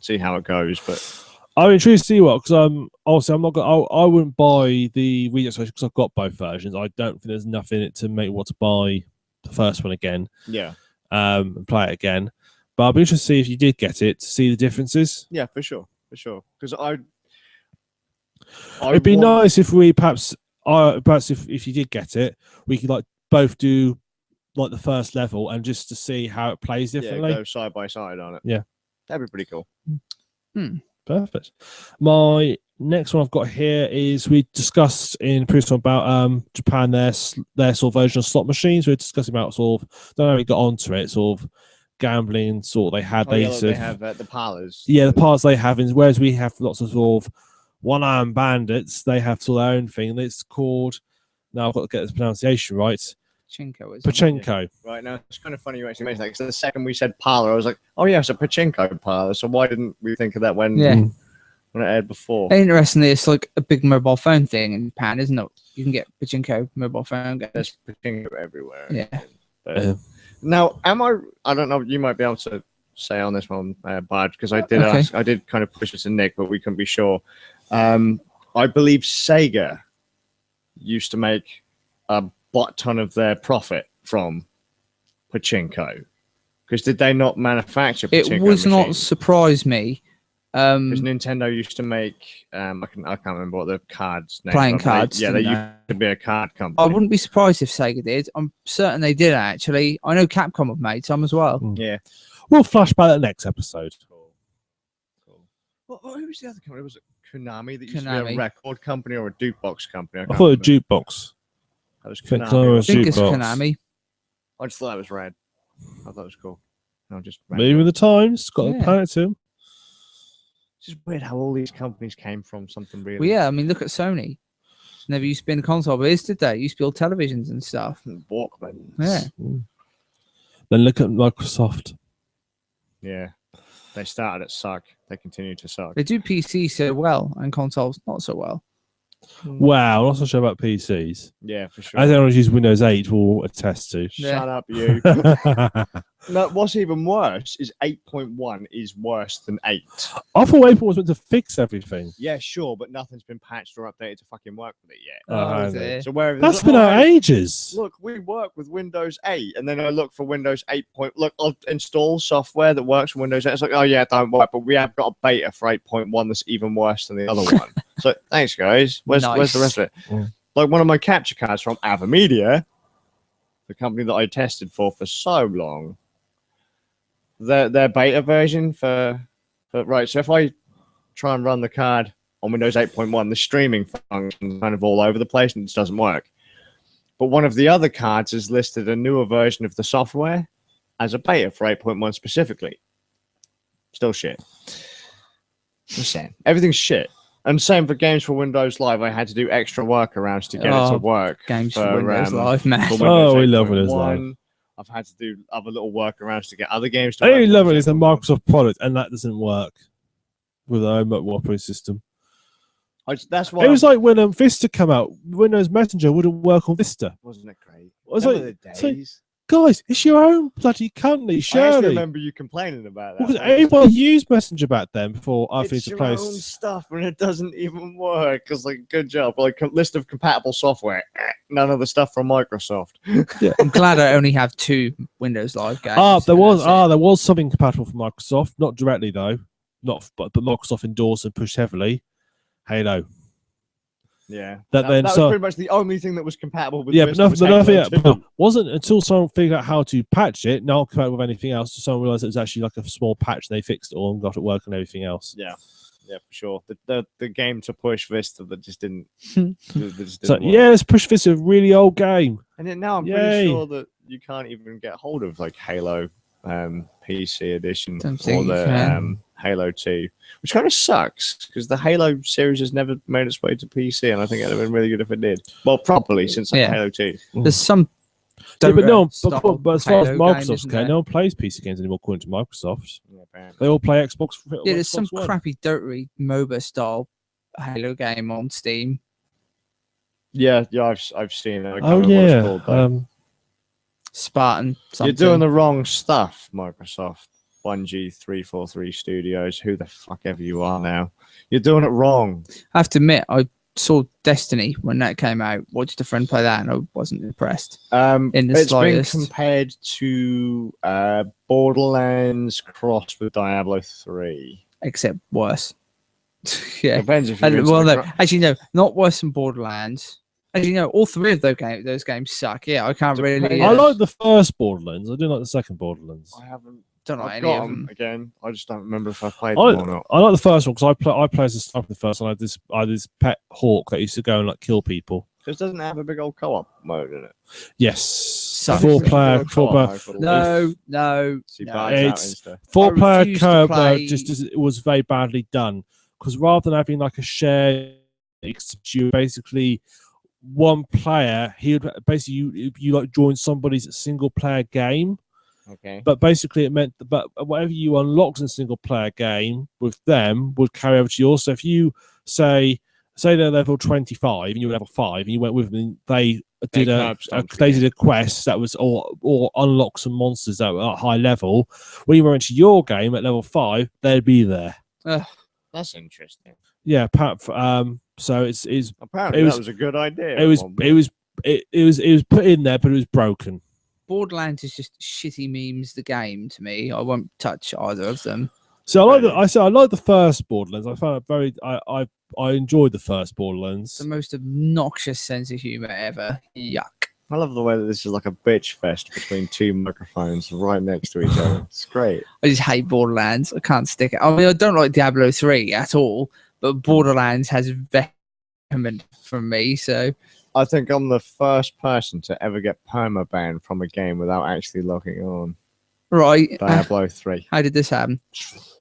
see how it goes. But I'm intrigued to see what because obviously I'm not going. I wouldn't buy the Redux version because I've got both versions. I don't think there's enough in it to make me want to buy the first one again. Yeah. And play it again. But I'll be interested to see if you did get it to see the differences. Yeah, for sure. for sure. Because it'd be nice if we perhaps if you did get it, we could like both do like the first level and just to see how it plays differently. Go side by side on it. Yeah, that'd be pretty cool. Perfect. My next one I've got here is we discussed in previous one about Japan their sort of version of slot machines. We were discussing about sort of, don't know how we got onto it, sort of gambling sort of they had. They have the parlors. Yeah, the parlors they have, whereas we have lots of sort of one-armed bandits. They have sort of their own thing. It's called, now I've got to get this pronunciation right. Pachinko. Yeah. Right, now it's kind of funny you actually mentioned that, because the second we said parlor, I was like, oh yeah, it's a pachinko parlor. So why didn't we think of that when it aired before? Interestingly, it's like a big mobile phone thing in Japan, isn't it? You can get pachinko mobile phone games. There's pachinko everywhere. Yeah. Now, I don't know, you might be able to say on this one, Bud, because I did ask, I did kind of push it to Nick, but we couldn't be sure. I believe Sega used to make a butt ton of their profit from pachinko, because did they not manufacture pachinko it was machines? not surprise me, because Nintendo used to make I can't remember what the cards name playing cards. they used to be a card company. I wouldn't be surprised if Sega did. I'm certain they did, actually. I know Capcom have made some as well. Yeah, we'll flash back that next episode. Cool. Well, who was the other company? Was it Konami that used to be a record company or a jukebox company? I thought it was jukebox. That was Konami. I think it's Konami. I just thought that was red. I thought it was cool. No, just moving the times. Got to planet to. It's just weird how all these companies came from something really. Well, yeah, I mean, look at Sony. Never used to be in the console biz, did they? Used to build televisions and stuff. Walkmans. Yeah. Then look at Microsoft. Yeah. They started at suck. They continue to suck. They do PC so well and consoles not so well. Wow, not so sure about PCs. Yeah, for sure. As anyone who's used Windows 8 will attest to. Shut up, you. No, what's even worse is 8.1 is worse than 8. I thought 8.1 was meant to fix everything. Yeah, sure, but nothing's been patched or updated to fucking work with it yet. So where that's been out ages. Look, we work with Windows 8, and then I look for Windows 8. Look, I'll install software that works for Windows 8. It's like, oh yeah, it don't work, but we have got a beta for 8.1 that's even worse than the other one. So thanks, guys. Where's the rest of it? Like one of my capture cards from Avamedia, the company that I tested for so long. Their beta version for right. So if I try and run the card on Windows 8.1, the streaming function is kind of all over the place and it doesn't work. But one of the other cards has listed a newer version of the software as a beta for 8.1 specifically. Still shit. Just saying. Everything's shit. And same for games for Windows Live. I had to do extra workarounds to get it to work. Games for Windows Live, man. We love Windows Live. I've had to do other little workarounds to get other games to work. I love it. It's a Microsoft product, and that doesn't work with their own operating system. That's why it was like when Vista came out, Windows Messenger wouldn't work on Vista. Wasn't it great? It was like, guys, it's your own bloody company, surely. I actually remember you complaining about that. Because everybody used Messenger back then before I finished the place. It's your own stuff and it doesn't even work. Because, like, good job. Like, list of compatible software. None of the stuff from Microsoft. Yeah. I'm glad I only have 2 Windows Live games. There was something compatible for Microsoft. Not directly, though. But Microsoft endorsed and pushed heavily. Halo. Yeah, that was pretty much the only thing that was compatible with. Yeah, but nothing wasn't until someone figured out how to patch it. Not compatible with anything else. So someone realized it was actually like a small patch. And they fixed it all and got it working and everything else. Yeah, for sure. The game to push Vista that just didn't. Let's push Vista, a really old game. And then now I'm pretty sure that you can't even get hold of like Halo PC edition or the Halo 2, which kind of sucks because the Halo series has never made its way to PC, and I think it would have been really good if it did. Well, properly since Halo 2. There's some. But as far as Microsoft's game, no one plays PC games anymore, according to Microsoft. Yeah, they all play Xbox. Yeah, there's some crappy Dota MOBA style Halo game on Steam. Yeah, I've seen it. Spartan. Something. You're doing the wrong stuff, Microsoft. 1G 343 Studios, who the fuck ever you are now. You're doing it wrong. I have to admit, I saw Destiny when that came out. Watched a friend play that, and I wasn't impressed. It's been compared to Borderlands crossed with Diablo 3. Except worse. Yeah. Depends if you're And, into well, the no, actually, no, not worse than Borderlands. Actually, no, all three of those games suck. Yeah, I can't really. I like the first Borderlands. I do like the second Borderlands. I haven't. Don't like I've any got of them them. again. I just don't remember if I played them or not. I like the first one because I play as a sniper in the first one. I had this pet hawk that used to go and like kill people. This doesn't have a big old co-op mode in it. Yes, Sucks. four player. No. It's 4-player refuse to co-op play- mode. It was very badly done because rather than having like a shared, you basically one player. He would basically you like join somebody's single player game. Okay. But basically, it meant that whatever you unlocked in a single player game with them would carry over to yours. So if you say they're level 25 and you were level 5 and you went with them, they did a quest that was or unlock some monsters that were at high level. When you went into your game at level 5, they'd be there. That's interesting. Yeah. So it's apparently that was a good idea. It was put in there, but it was broken. Borderlands is just shitty memes. The game to me, I won't touch either of them. So I like the first Borderlands. I found it very. I enjoyed the first Borderlands. The most obnoxious sense of humor ever. Yuck. I love the way that this is like a bitch fest between two microphones right next to each other. It's great. I just hate Borderlands. I can't stick it. I mean, I don't like Diablo 3 at all, but Borderlands has vehement from me. So I think I'm the first person to ever get permabanned from a game without actually logging on. right. Diablo 3. How did this happen?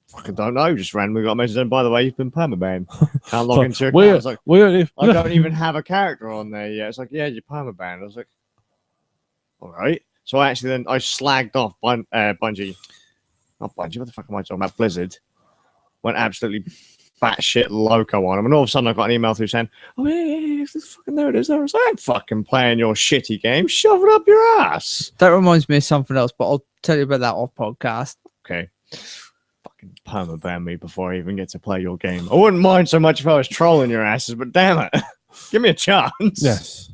Fucking don't know. Just randomly got a message saying, by the way, you've been permabanned. Can't log into your account. I was like, I don't even have a character on there yet. It's like, yeah, you're permabanned. I was like, all right. So I slagged off Bungie. Not Bungie. What the fuck am I talking about? Blizzard. Went absolutely batshit loco on them. And all of a sudden I got an email through saying, oh, yeah, fucking there it is. I was like, I'm fucking playing your shitty game. Shove it up your ass. That reminds me of something else, but I'll tell you about that off podcast. Okay. Fucking permaban me before I even get to play your game. I wouldn't mind so much if I was trolling your asses, but damn it. Give me a chance. Yes.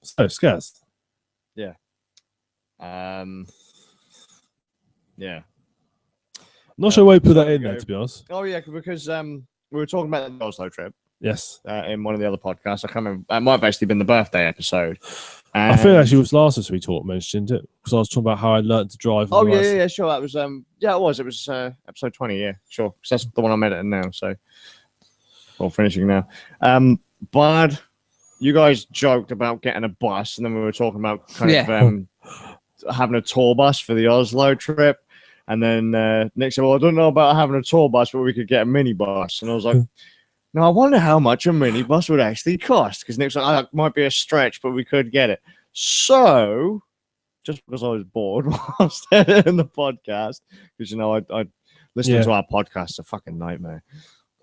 So, Skazz. Yeah. Yeah. Not sure why you put that in there, to be honest. Oh, yeah, because we were talking about the Oslo trip. Yes. In one of the other podcasts. I can't remember. It might have actually been the birthday episode. I think actually it was last as we mentioned it, because I was talking about how I learned to drive. Oh, yeah, sure. That was, yeah, it was. It was episode 20, yeah, sure. Because that's the one I'm editing now, so. Well, finishing now. But you guys joked about getting a bus, and then we were talking about kind of having a tour bus for the Oslo trip. And then Nick said, well, I don't know about having a tour bus, but we could get a minibus. And I was like, no, I wonder how much a minibus would actually cost. Because Nick's like, oh, that might be a stretch, but we could get it. So, just because I was bored whilst editing the podcast, because, you know, I listening to our podcast is a fucking nightmare.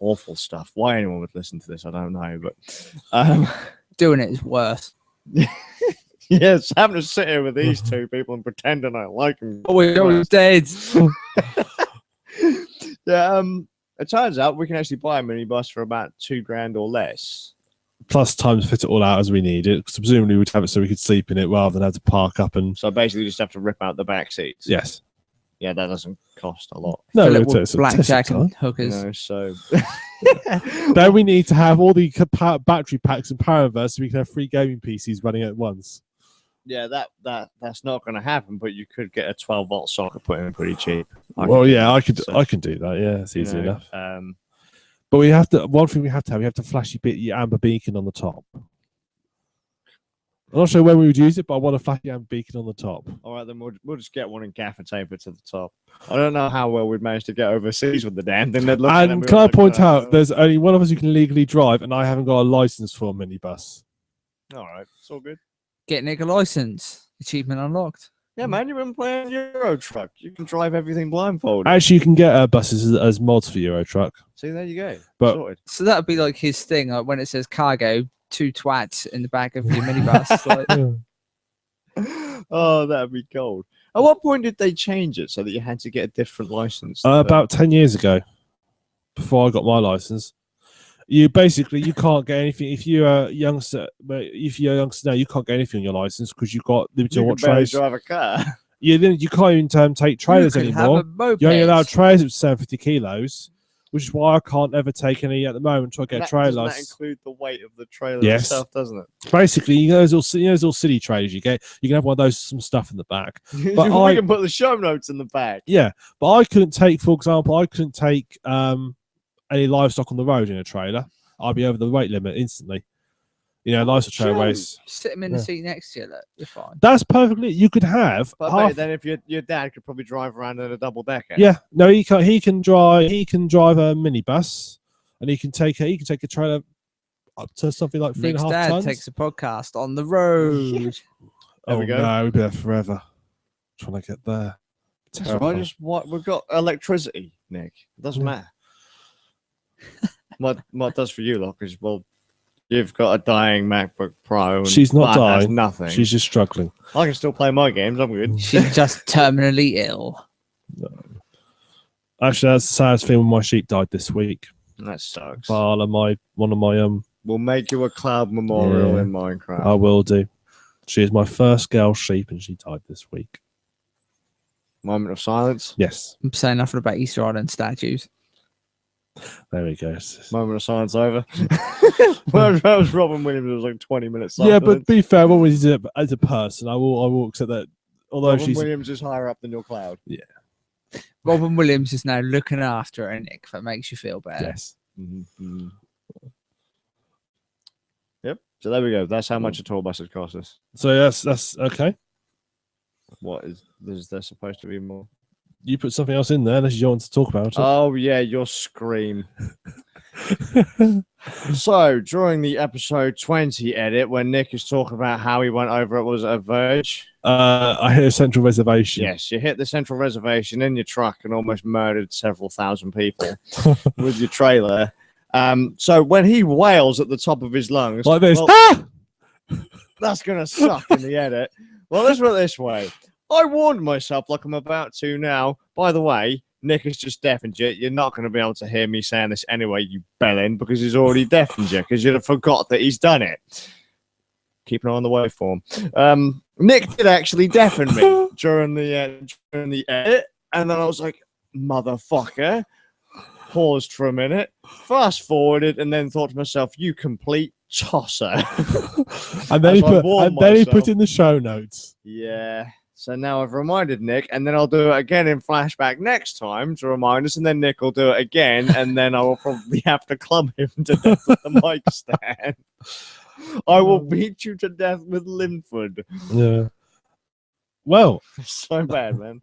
Awful stuff. Why anyone would listen to this, I don't know. But doing it is worse. Yes, having to sit here with these two people and pretending I like them. Oh, we're dead. Yeah, it turns out we can actually buy a minibus for about $2,000 or less. Plus time to fit it all out as we need it. Because presumably we'd have it so we could sleep in it rather than have to park up and. So basically, we just have to rip out the back seats. Yes. Yeah, that doesn't cost a lot. No, it's blackjack and hookers. No, so. Then we need to have all the battery packs and power inverters so we can have 3 gaming PCs running at once. Yeah, that's not going to happen. But you could get a 12-volt socket put in pretty cheap. I can do that. Yeah, it's easy enough. But we have to. One thing we have to flash your amber beacon on the top. I'm not sure when we would use it, but I want a flashy amber beacon on the top. All right, then we'll just get one and gaffer tape it to the top. I don't know how well we'd manage to get overseas with the damn thing. And can I point out, there's only one of us who can legally drive, and I haven't got a license for a minibus. All right, it's all good. Get Nick a license. Achievement unlocked. Yeah, man, you've been playing Eurotruck. You can drive everything blindfolded. Actually, you can get buses as mods for Eurotruck. See, there you go. But sorted. So that would be like his thing, like when it says cargo, 2 twats in the back of your minibus. Oh, that'd be cold. At what point did they change it so that you had to get a different license? About 10 years ago, before I got my license. You can't get anything if you're a youngster. But if you're a youngster now, you can't get anything on your license because you've got limited on what trays. Drive a car. You can't even take trailers anymore. You're only allowed trailers of 750 kilos. which is why I can't ever take any at the moment until I get a trailer. Doesn't that include the weight of the trailer Yes. itself, doesn't it? Basically, you know those little city trailers you get. You can have one of those with some stuff in the back. But we can put the show notes in the back. Yeah, but I couldn't take, for example, any livestock on the road in a trailer. I'd be over the weight limit instantly. You know, livestock trailer weighs. Sit him in the seat next to you. Look, you're fine. That's perfectly. You could have. But then, if your dad could probably drive around in a double decker. Yeah, no, he can. He can drive a minibus, and he can take a trailer up to something like 3.5 dad tons. takes a podcast on the road. There we go. No, we'll be there forever. Trying to get there. We've got electricity, Nick. It doesn't matter. What it does for you, lot, is you've got a dying MacBook Pro. And she's not dying. Nothing. She's just struggling. I can still play my games. I'm good. She's just terminally ill. No. Actually, that's the saddest thing when my sheep died this week. That sucks. One of my We'll make you a cloud memorial in Minecraft. I will do. She is my first girl sheep, and she died this week. Moment of silence. Yes. I'm saying nothing about Easter Island statues. There we go. Moment of silence over. That was Robin Williams. It was like 20 minutes. Silence. Yeah, but be fair, what was it as a person? I will accept that. Although Robin Williams is higher up than your cloud. Yeah. Robin Williams is now looking after her, Nick. If that makes you feel better. Yes. Mm-hmm. Yep. So there we go. That's how much a tour bus has cost us. So that's okay. What is there supposed to be more? You put something else in there unless you don't want to talk about it. Oh, yeah, your scream. So, during the episode 20 edit, when Nick is talking about how he went over, it was a Verge. I hit a central reservation. Yes, you hit the central reservation in your truck and almost murdered several thousand people with your trailer. So, when he wails at the top of his lungs... Like this. That's going to suck in the edit. Well, let's put it this way. I warned myself like I'm about to now. By the way, Nick has just deafened you. You're not going to be able to hear me saying this anyway, you bellend, because he's already deafened you, because you'd have forgot that he's done it. Keep an eye on the waveform. Nick did actually deafen me during the edit, and then I was like, motherfucker. Paused for a minute, fast forwarded, and then thought to myself, you complete tosser. And then he put in the show notes. Yeah. So now I've reminded Nick, and then I'll do it again in flashback next time to remind us, and then Nick will do it again, and then I will probably have to club him to death with the mic stand. I will beat you to death with Linford. Yeah. Well. So bad, man.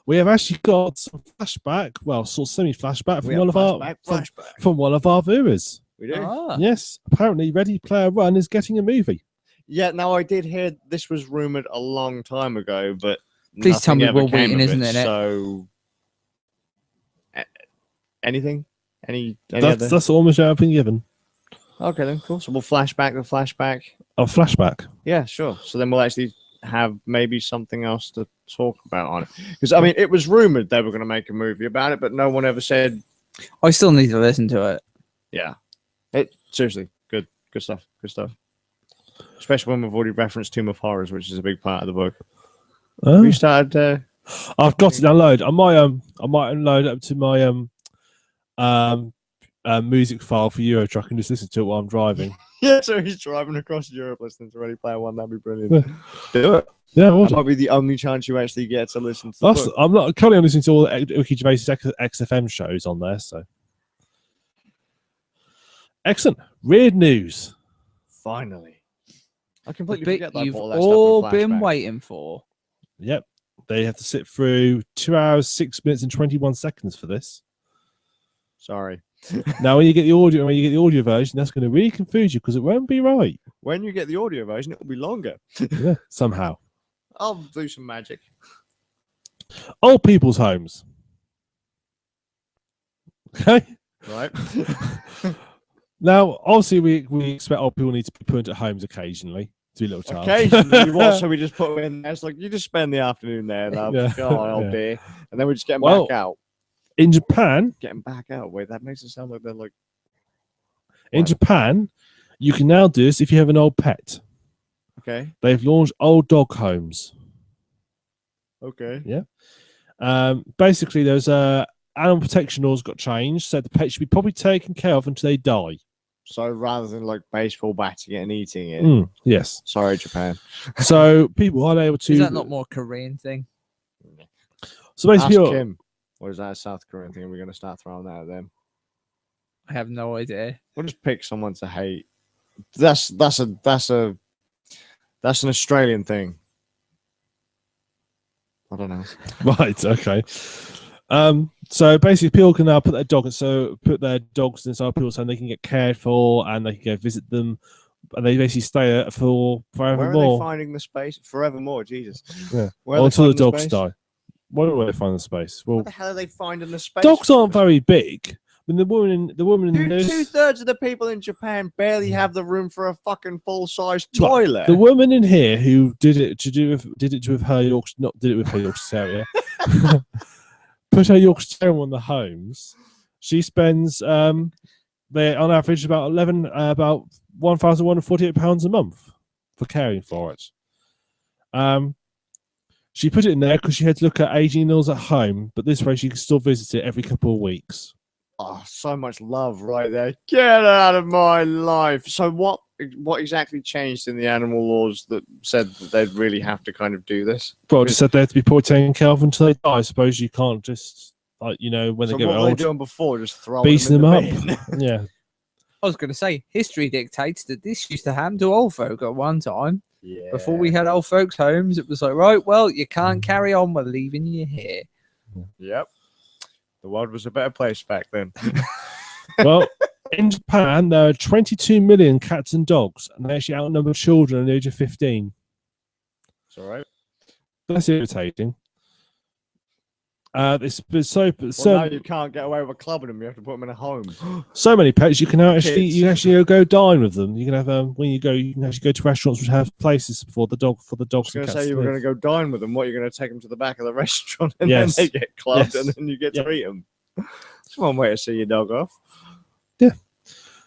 We have actually got some flashback, well, sort of semi-flashback from one of our viewers. We do? Yes. Apparently Ready Player One is getting a movie. Yeah, now I did hear this was rumored a long time ago, but please tell me Will Wheaton isn't in it. So, anything? Any that's almost I've been given. Okay, then cool. So we'll flashback the flashback. Oh, flashback. Yeah, sure. So then we'll actually have maybe something else to talk about on it, because I mean, it was rumored they were going to make a movie about it, but no one ever said. I still need to listen to it. Yeah, seriously good stuff. Good stuff. Especially when we've already referenced Tomb of Horrors, which is a big part of the book. Oh. We started. I've got to download. I might upload it up to my music file for Eurotruck and just listen to it while I'm driving. Yeah, so he's driving across Europe listening to Ready Player One. That'd be brilliant. Do it. Yeah, that might be the only chance you actually get to listen to. I'm not currently listening to all the Ricky Gervais' XFM shows on there. So excellent. Weird news. Finally. I completely forget that you've all been waiting for. Yep. They have to sit through 2 hours, 6 minutes, and 21 seconds for this. Sorry. Now, when you get the audio version, that's going to really confuse you because it won't be right. When you get the audio version, it will be longer. Yeah, somehow. I'll do some magic. Old people's homes. Okay. Right. Now, obviously, we expect old people need to be put into homes occasionally to be little child. Occasionally, so we just put them in there. It's like you just spend the afternoon there, love. Yeah. Go on, old dear, and then we just get them back out. In Japan, getting back out. Wait, that makes it sound like they're like. In Japan, you can now do this if you have an old pet. Okay. They've launched old dog homes. Okay. Yeah. Basically, there's animal protection laws got changed, so the pet should be probably taken care of until they die. So rather than like baseball batting it and eating it. Yes. Sorry, Japan. So people aren't able to. Is that not more a Korean thing? So basically, Ask Kim. Or is that a South Korean thing? We're going to start throwing that at them. I have no idea. We'll just pick someone to hate. That's an Australian thing. I don't know. Right. Okay. So basically, people can now put their dogs inside people's home. They can get cared for, and they can go visit them, and they basically stay there for forevermore. Where are they finding the space? Forevermore, Jesus. Yeah. Until the dogs die. Where they find the space? Well, what the hell are they finding the space? Dogs aren't very big. I mean, the woman in this. 2/3 of the people in Japan barely have the room for a fucking full-size toilet. The woman in here who did it with her Yorkshire, not did it with her Yorkshire Terrier. Put her Yorkshire Terrier on the homes. She spends they on average about £1,148 a month for caring for it. She put it in there because she had to look at aging meals at home, but this way she can still visit it every couple of weeks. Oh, so much love right there. Get out of my life. So what exactly changed in the animal laws that said that they'd really have to kind of do this? Well, it just said they have to be probably taken care of until they die. I suppose you can't just, like, when they get old. What were they doing before? Just beating them up? Yeah. I was going to say, history dictates that this used to happen to old folk at one time. Yeah. Before we had old folks' homes, it was like, right, well, you can't carry on. We're leaving you here. Yep. The world was a better place back then. Well, in Japan, there are 22 million cats and dogs, and they actually outnumber children at the age of 15. It's all right. That's irritating. Now you can't get away with clubbing them. You have to put them in a home. So many pets. You can actually go dine with them. You can have when you can actually go to restaurants which have places for the dogs. I was going to say you were going to go dine with them. What, you're going to take them to the back of the restaurant and then they get clubbed and then you get to eat them. That's one way to see your dog off. Yeah,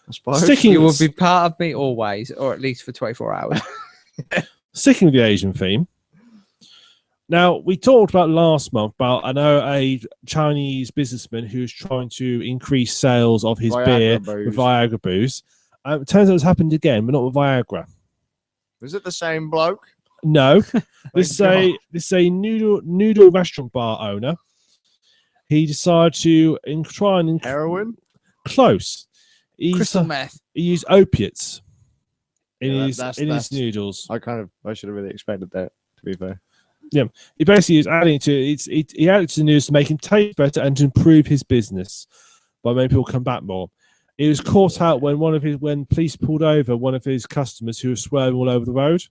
I suppose. You will be part of me always, or at least for 24 hours. Sticking with the Asian theme. Now, we talked about last month about, a Chinese businessman who's trying to increase sales of his beer with Viagra booze. It turns out it's happened again, but not with Viagra. Is it the same bloke? No. This is a noodle restaurant bar owner. He decided to try and... Heroin? Close. Crystal meth. He used opiates in his noodles. I should have really expected that, to be fair. Yeah, he basically is adding he added to the news to make him taste better and to improve his business by making people come back more. He was caught out when police pulled over one of his customers who was swerving all over the road,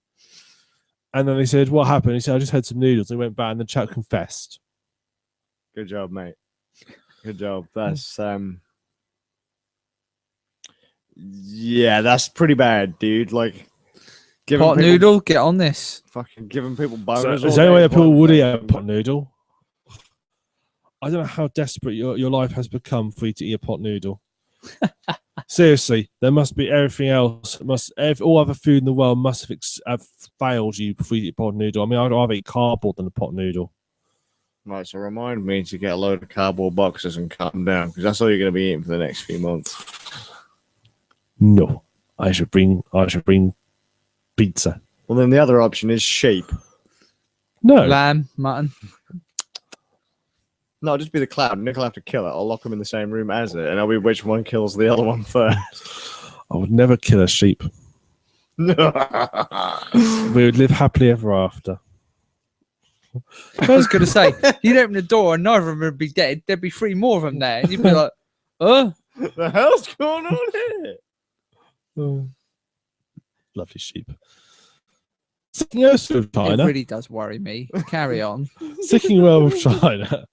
and then they said, "What happened?" He said, "I just had some noodles." And he went back, and the chap confessed. Good job, mate. Good job. That's yeah, that's pretty bad, dude. Like. Pot noodle, get on this. Fucking giving people boners. So is there any way that people would eat a pot noodle? I don't know how desperate your life has become for you to eat a pot noodle. Seriously, there must be everything else. All other food in the world must have failed you before you eat a pot noodle. I mean, I'd rather eat cardboard than a pot noodle. Right, so remind me to get a load of cardboard boxes and cut them down, because that's all you're going to be eating for the next few months. No, I should bring pizza. Well, then the other option is sheep. No. Lamb, mutton. No, it'll just be the cloud. Nick will have to kill it. I'll lock them in the same room as it, and it'll be which one kills the other one first. I would never kill a sheep. We would live happily ever after. I was going to say, you'd open the door and neither of them would be dead. There'd be 3 more of them there. And you'd be like, what the hell's going on here? Oh. Lovely sheep. Sticking also with China. It really does worry me. Carry on. Sticking well with China.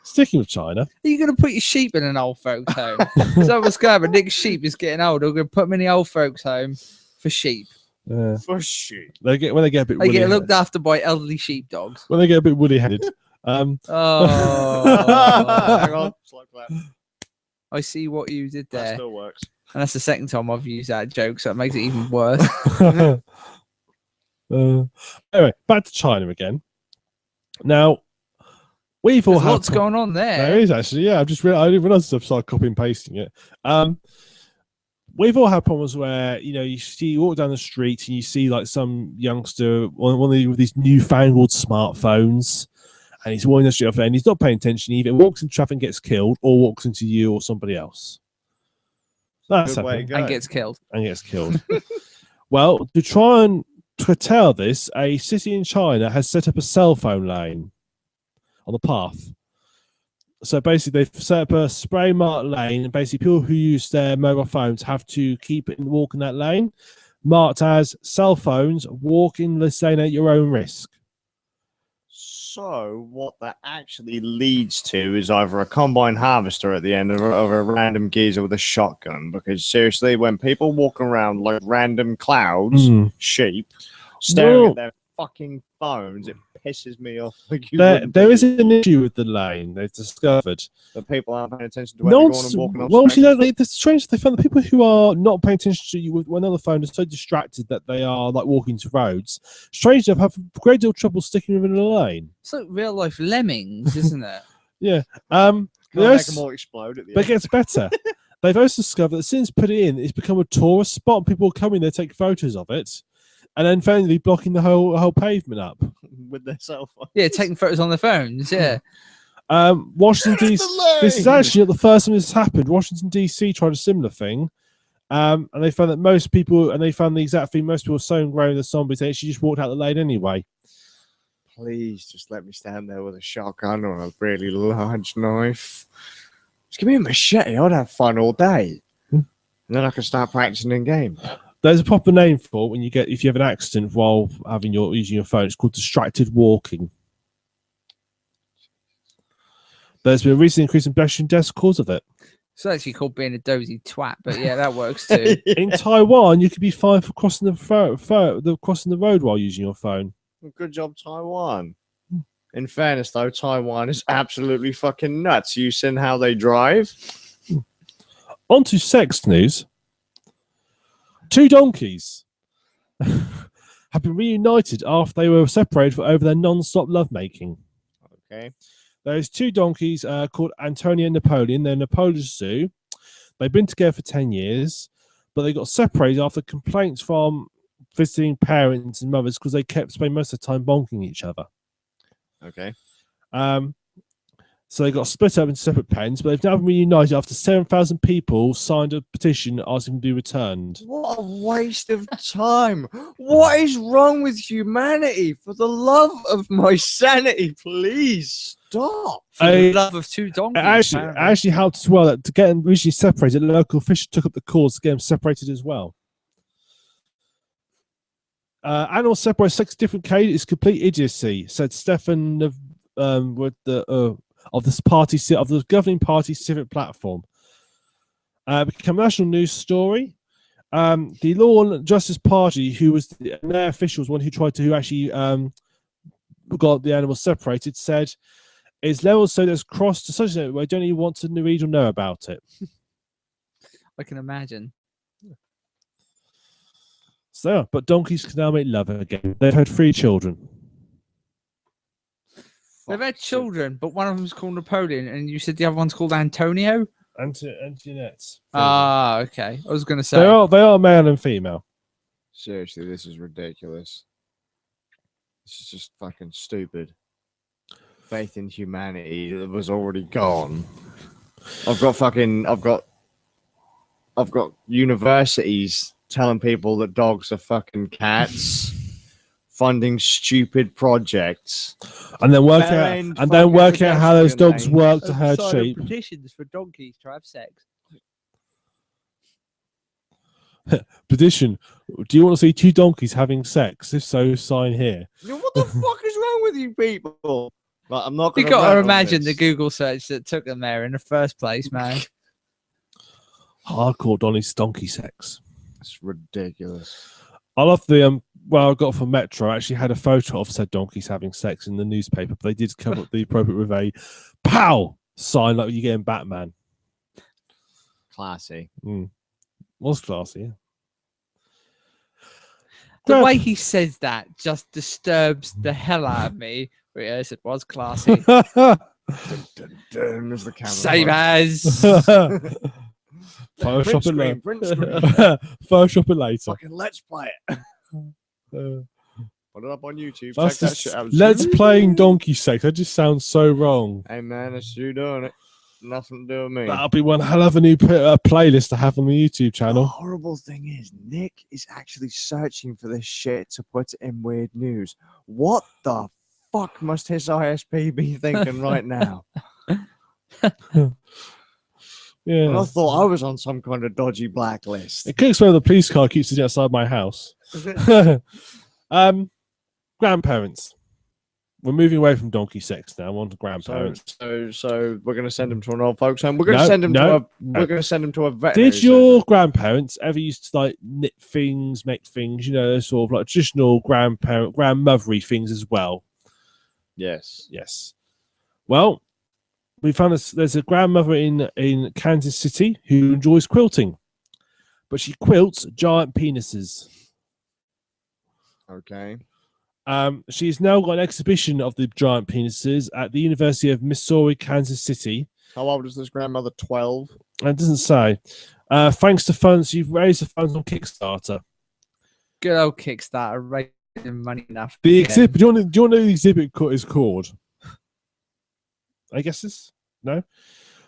Sticking with China. Are you going to put your sheep in an old folks' home? Is that what's going on? Nick's sheep is getting old. We're going to put them in the old folks' home for sheep. For sheep. When they get a bit woolly. They get looked after by elderly sheepdogs. When they get a bit woolly-headed. Hang on. I see what you did there. That still works. And that's the second time I've used that joke, so it makes it even worse. Anyway, back to China again. Now, We've all There's had lots going on there. There is actually, yeah. I didn't realize I've started copying and pasting it. We've all had problems where you walk down the street and you see like some youngster with these newfangled smartphones, and he's walking the street off there and he's not paying attention. Either walks into traffic and gets killed, or walks into you or somebody else. That's happened. And gets killed. Well, to try and curtail this, a city in China has set up a cell phone lane on the path. So basically, they've set up a spray marked lane, and basically, people who use their mobile phones have to keep it and walk in that lane, marked as cell phones, walk in this lane at your own risk. So what that actually leads to is either a combine harvester at the end of a random geezer with a shotgun. Because seriously, when people walk around like random clouds, sheep, staring at their fucking phones, it pisses me off. Like there is an issue with the lane they've discovered. That people aren't paying attention to where they're going and walking off. The strange they found the people who are not paying attention to you with one other phone are so distracted that they are like walking to roads. Strange enough, have a great deal of trouble sticking within a lane. It's like real life lemmings, isn't it? Yeah. Make them all explode at the but it gets better. They've also discovered that since put it in, it's become a tourist spot. People come in there, take photos of it. And then finally blocking the whole pavement up with their cell phone. Yeah, taking photos on their phones. Yeah. Washington DC. This is actually not the first time this has happened. Washington DC tried a similar thing, and they found that most people, and they found the exact thing. Most people are so ingrained in the zombies, they actually just walked out the lane anyway. Please, just let me stand there with a shotgun or a really large knife. Just give me a machete. I'd have fun all day, and then I can start practicing in game. There's a proper name for it when if you have an accident while using your phone. It's called distracted walking. There's been a recent increase in pedestrian deaths because of it. It's actually called being a dozy twat, but yeah, that works too. In Taiwan, you could be fined for crossing the road while using your phone. Good job, Taiwan. In fairness, though, Taiwan is absolutely fucking nuts. You seen how they drive? On to sex news. 2 donkeys have been reunited after they were separated over their non-stop lovemaking. Okay. There's 2 donkeys called Antonia and Napoleon. They're in Napoleon Zoo. They've been together for 10 years, but they got separated after complaints from visiting parents and mothers because they kept spending most of the time bonking each other. Okay. So they got split up into separate pens, but they've now been reunited after 7,000 people signed a petition asking them to be returned. What a waste of time. What is wrong with humanity? For the love of my sanity, please stop. For the love of 2 donkeys. It actually helped as well that to get them originally separated, the local official took up the cause to get them separated as well. Animals separate 6 different cages is complete idiocy, said Stefan with of the governing party civic platform. Become a national news story. The Law and Justice Party, who was their officials, one who tried to actually got the animals separated, said it's levels so that's crossed to such a where I don't even want to read or know about it. I can imagine. So, but donkeys can now make love again. They've had 3 children. They've had children, but one of them's called Napoleon, and you said the other one's called Antonio? Antoinette. Ah, okay. I was going to say. They are male and female. Seriously, this is ridiculous. This is just fucking stupid. Faith in humanity was already gone. I've got universities telling people that dogs are fucking cats. Funding stupid projects, and then work out how those dogs work to herd sheep. Petitions for donkeys to have sex. Petition: do you want to see 2 donkeys having sex? If so, sign here. What the fuck is wrong with you people? Like, I'm not. You got to imagine the Google search that took them there in the first place, man. Hardcore donkey sex. It's ridiculous. I love the I got from Metro. I actually had a photo of said donkeys having sex in the newspaper, but they did cover up the appropriate with a pow sign like you get in Batman. Classy. Was classy, yeah. The way he says that just disturbs the hell out of me. Yes, it was classy. There's the camera. Save as. Photoshop it later. Print screen. Photoshop it later. Fucking let's play it. Put it up on YouTube. That's Check that shit out. Let's playing donkey sex. That just sounds so wrong. Hey man, it's you doing it. Nothing to do with me. That'll be one hell of a new playlist to have on the YouTube channel. The horrible thing is, Nick is actually searching for this shit to put it in weird news. What the fuck must his ISP be thinking right now? Yeah. And I thought I was on some kind of dodgy blacklist. It could explain why the police car keeps sitting outside my house. Grandparents. We're moving away from donkey sex now. On to grandparents. So we're going to send him to an old folks home. We're going to send him to a veterinary. Did your grandparents ever used to like knit things, make things? You know, sort of like traditional grandmothery things as well. Yes. Yes. Well, we found there's a grandmother in Kansas City who enjoys quilting, but she quilts giant penises. Okay. She's now got an exhibition of the giant penises at the University of Missouri, Kansas City. How old is this grandmother? 12? It doesn't say. Thanks to funds, you've raised the funds on Kickstarter. Good old Kickstarter, raising money enough. The exhibit. Do you want to know the exhibit is called? I guess this. No.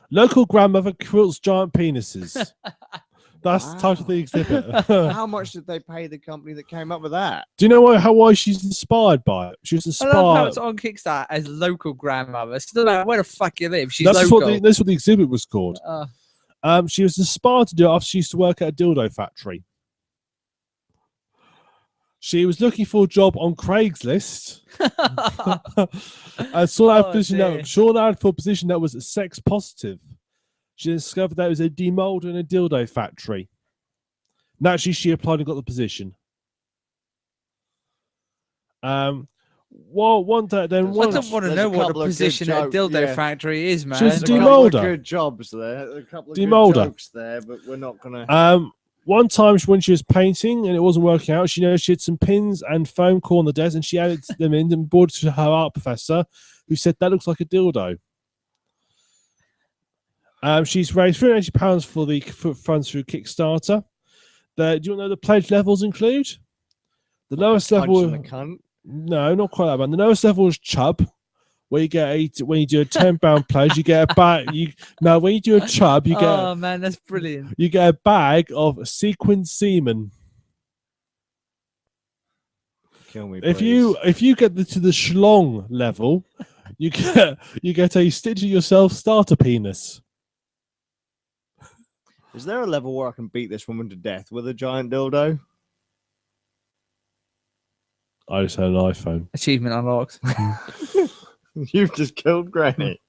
Local grandmother quilts giant penises. That's the title of the exhibit. How much did they pay the company that came up with that? Do you know why she's inspired by it? She was inspired. I love how it's on Kickstarter as local grandmother. Still know where the fuck you live. She's that's local. That's what the exhibit was called. She was inspired to do it after she used to work at a dildo factory. She was looking for a job on Craigslist and saw that for a position that was sex positive. She discovered that it was a demolder in a dildo factory. Naturally, she applied and got the position. One day, then I don't want to know what the position at a dildo factory is, man. She's a There's demolder. good jobs there. A couple of Demolder. good jokes there, but we're not gonna. One time when she was painting and it wasn't working out, she noticed she had some pins and foam core on the desk, and she added them in and brought it to her art professor, who said that looks like a dildo. She's raised £380 for the funds through Kickstarter. Do you want to know the pledge levels include? The lowest level. No, not quite that bad. The lowest level is chub, where you get when you do a £10 pledge, you get a bag. Now, when you do a chub, you get. Oh man, that's brilliant. You get a bag of sequined semen. Kill me, if you get to the schlong level, you get a stitch it yourself starter penis. Is there a level where I can beat this woman to death with a giant dildo? I just had an iPhone. Achievement unlocked. You've just killed Granny.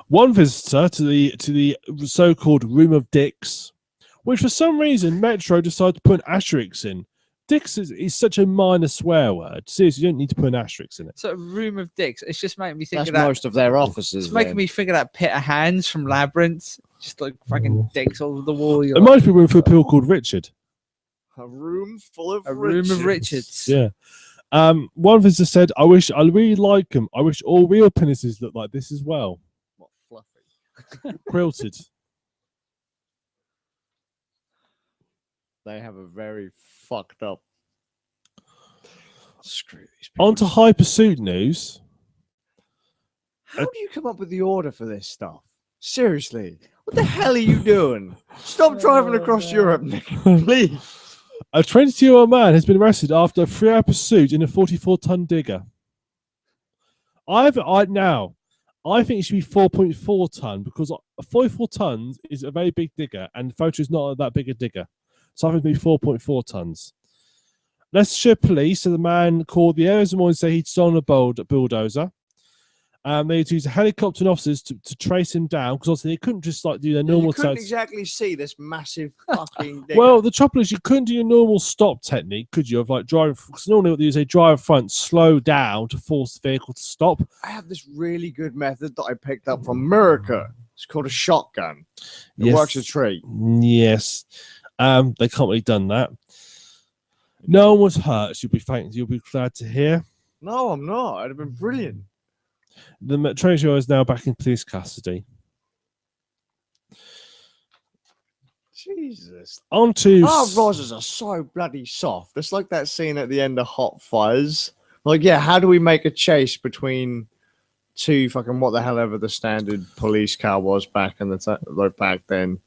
One visitor to the so-called Room of Dicks, which for some reason Metro decided to put an asterisk in. Dicks is such a minor swear word. Seriously, you don't need to put an asterisk in it. So, Room of Dicks. It's just making me think That's of that. most of their offices. It's making me think of that pit of hands from Labyrinth. Just like fucking dicks all over the wall. It might be room for people called Richard. A room full of room of Richards. Yeah. One visitor said, I really like them. I wish all real penises looked like this as well. What, fluffy? Quilted. They have a very fucked up. Screw these people. On to High Pursuit news. How do you come up with the order for this stuff? Seriously. What the hell are you doing? Stop driving across Europe, Nick. Please. A 22-year-old man has been arrested after a 3-hour pursuit in a 44-ton digger. I think it should be 4.4 ton because 44 tons is a very big digger, and the photo is not that big a digger. So I think it would be 4.4 tons. Leicestershire police, so the man called the area this morning to say he'd stolen a bulldozer. They had to use a helicopter and officers to trace him down because obviously they couldn't just like do their normal. You couldn't exactly see this massive fucking digger. Well, the trouble is you couldn't do your normal stop technique, could you? Of like driving, because normally what they do is they drive front, slow down to force the vehicle to stop. I have this really good method that I picked up from America. It's called a shotgun. It works a treat. Yes. They can't really done that. No one was hurt. You'll be glad to hear. No, I'm not. It'd have been brilliant. The treasure is now back in police custody. Jesus. On to Our roses are so bloody soft. It's like that scene at the end of Hot Fuzz. Like, yeah, how do we make a chase between two fucking what the hell ever the standard police car was back in the like back then?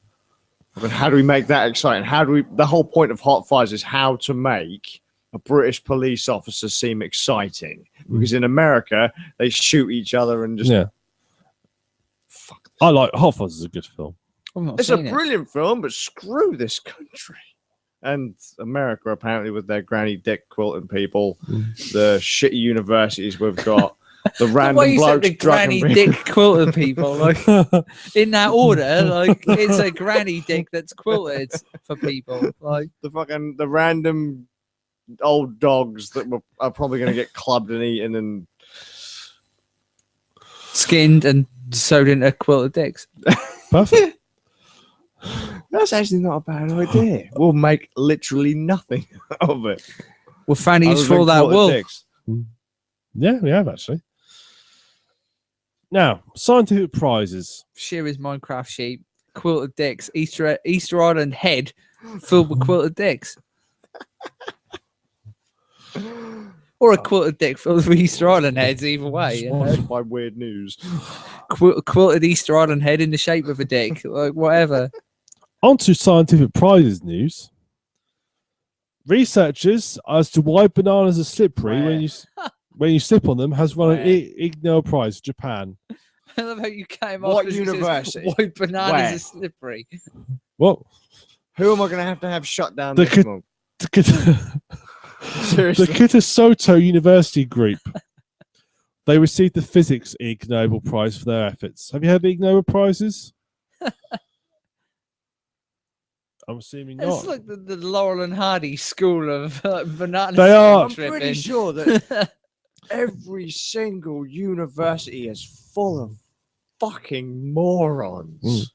But how do we make that exciting? How do we? The whole point of Hot Fuzz is how to make a British police officer seem exciting. Because in America they shoot each other and just fuck. I like Hot Fuzz is a good film. It's a brilliant film, but screw this country and America. Apparently, with their granny dick quilting people, the shitty universities we've got, the random blokes, the granny dick quilting people, like in that order, like it's a granny dick that's quilted for people, like the random old dogs that are probably going to get clubbed and eaten and skinned and sewed into quilted dicks. Perfect. That's actually not a bad idea. We'll make literally nothing of it. Well, fannies for all that wool. Dicks. Yeah, we have actually. Now, scientific prizes. Shearer's Minecraft sheep, quilted dicks, Easter Island head filled with quilted dicks. Or a quilted dick filled with Easter Island heads, either way. Sponsored by Weird News. Quilted Easter Island head in the shape of a dick, like whatever. On to scientific prizes news. Researchers as to why bananas are slippery when you slip on them has won an Ig Nobel Prize, Japan. I love how you came off. What university? Why bananas are slippery? What? Who am I going to have shut down this month? The Kitasoto University group. They received the physics Ig Nobel Prize for their efforts. Have you heard the Ig Nobel Prizes? I'm assuming not. It's like the Laurel and Hardy school of banana. They are. I'm pretty sure that every single university is full of fucking morons.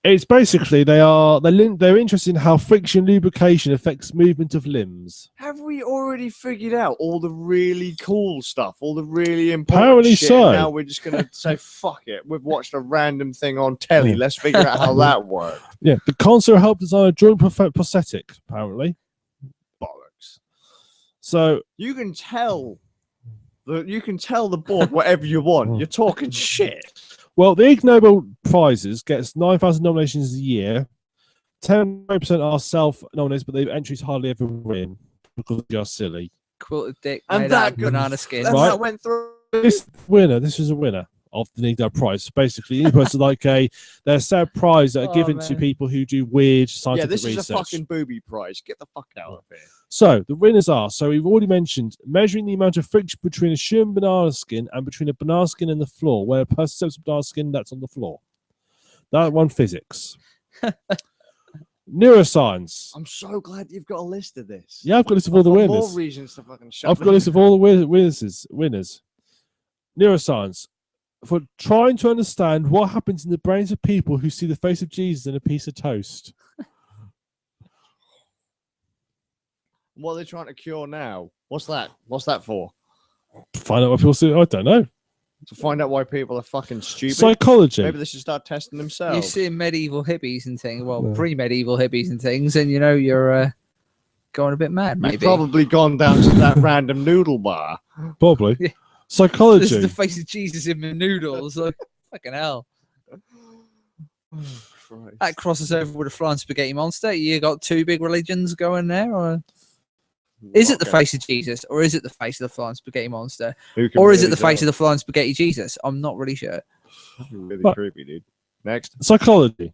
It's basically they're interested in how friction lubrication affects movement of limbs. Have we already figured out all the really cool stuff, all the really important Apparently shit? so. Now we're just gonna say fuck it. We've watched a random thing on telly. Let's figure out how that works. Yeah, the console helped design a joint prosthetic. Apparently, bollocks. So you can tell the board whatever you want. You're talking shit. Well, the Ig Nobel Prizes gets 9,000 nominations a year. 10% are self-nominated, but the entries hardly ever win because they're silly. Quilted dick and made that out of banana skin. And that went through. This was a winner of the Ig Nobel Prize. Basically, it's like they're sad prize that are given to people who do weird scientific research. Yeah, this is a fucking booby prize. Get the fuck out of here. So the winners are, we've already mentioned, measuring the amount of friction between a human banana skin and between a banana skin and the floor. Where a person steps a banana skin, that's on the floor. That one, physics. Neuroscience. I'm so glad you've got a list of this. Yeah, I've got a list of all the winners. More reasons to fucking shut I've got a list of all the winners. Neuroscience. For trying to understand what happens in the brains of people who see the face of Jesus in a piece of toast. What are they trying to cure now? What's that? What's that for? Find out what people see. I don't know. To find out why people are fucking stupid. Psychology. Maybe they should start testing themselves. You see medieval hippies and things. Well, pre-medieval hippies and things, and you're going a bit mad. Maybe you've probably gone down to that random noodle bar. Probably. Yeah. Psychology. This is the face of Jesus in the noodles. Like, fucking hell. That crosses over with a flying spaghetti monster. You got two big religions going there, or is it the face of Jesus, or is it the face of the flying spaghetti monster, or is it the face of the flying spaghetti Jesus? I'm not really sure. Really creepy, dude. Next. Psychology.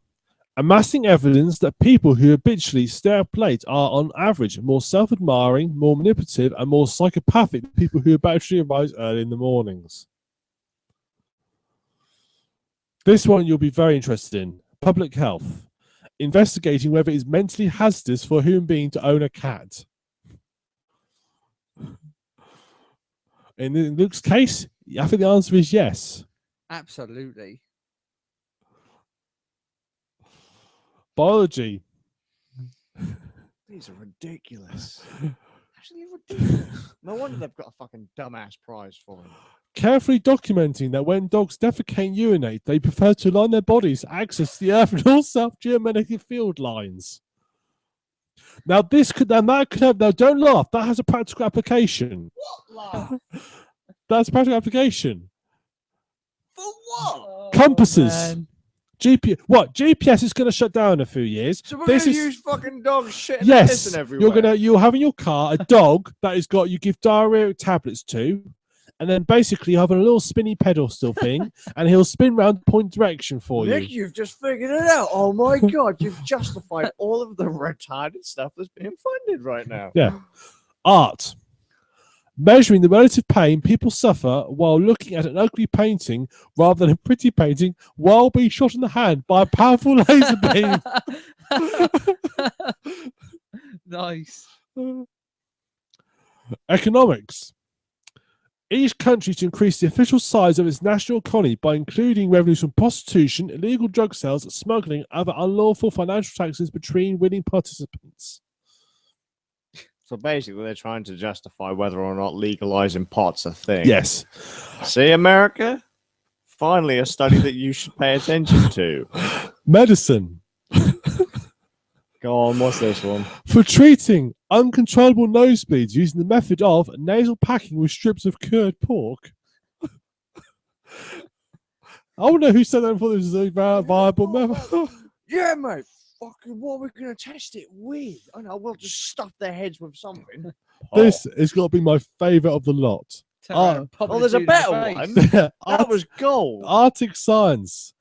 Amassing evidence that people who habitually stare at plates are, on average, more self-admiring, more manipulative, and more psychopathic than people who habitually arise early in the mornings. This one you'll be very interested in. Public health. Investigating whether it is mentally hazardous for a human being to own a cat. In Luke's case, I think the answer is yes. Absolutely. Biology. These are ridiculous. Actually, ridiculous. No wonder they've got a fucking dumbass prize for them. Carefully documenting that when dogs defecate and urinate, they prefer to align their bodies to access the Earth and North South geomagnetic field lines. Now, this could, and that could have, now don't laugh, that has a practical application. What laugh? That's a practical application. For what? Compasses. Man. GPS. What? GPS is going to shut down in a few years. So we're going to use fucking dog shit and yes, pissing everywhere. you'll have in your car a dog that has got, you give diarrhea tablets to, and then basically you have a little spinny pedal still thing, and he'll spin round point direction for Nick, you. you've just figured it out. Oh my god, you've justified all of the retarded stuff that's being funded right now. Yeah. Art. Measuring the relative pain people suffer while looking at an ugly painting rather than a pretty painting while being shot in the hand by a powerful laser beam. Nice. Economics. Each country to increase the official size of its national economy by including revenues from prostitution, illegal drug sales, smuggling, and other unlawful financial taxes between willing participants. So basically, they're trying to justify whether or not legalizing pot's a thing. Yes. See, America? Finally, a study that you should pay attention to. Medicine. Go on, what's this one? For treating uncontrollable nosebleeds using the method of nasal packing with strips of cured pork. I don't know who said that before this is a viable method. Yeah, mate. Fucking what are we going to test it with? I know, we'll just stuff their heads with something. This has got to be my favourite of the lot. Oh, there's a better one. That was gold. Arctic science.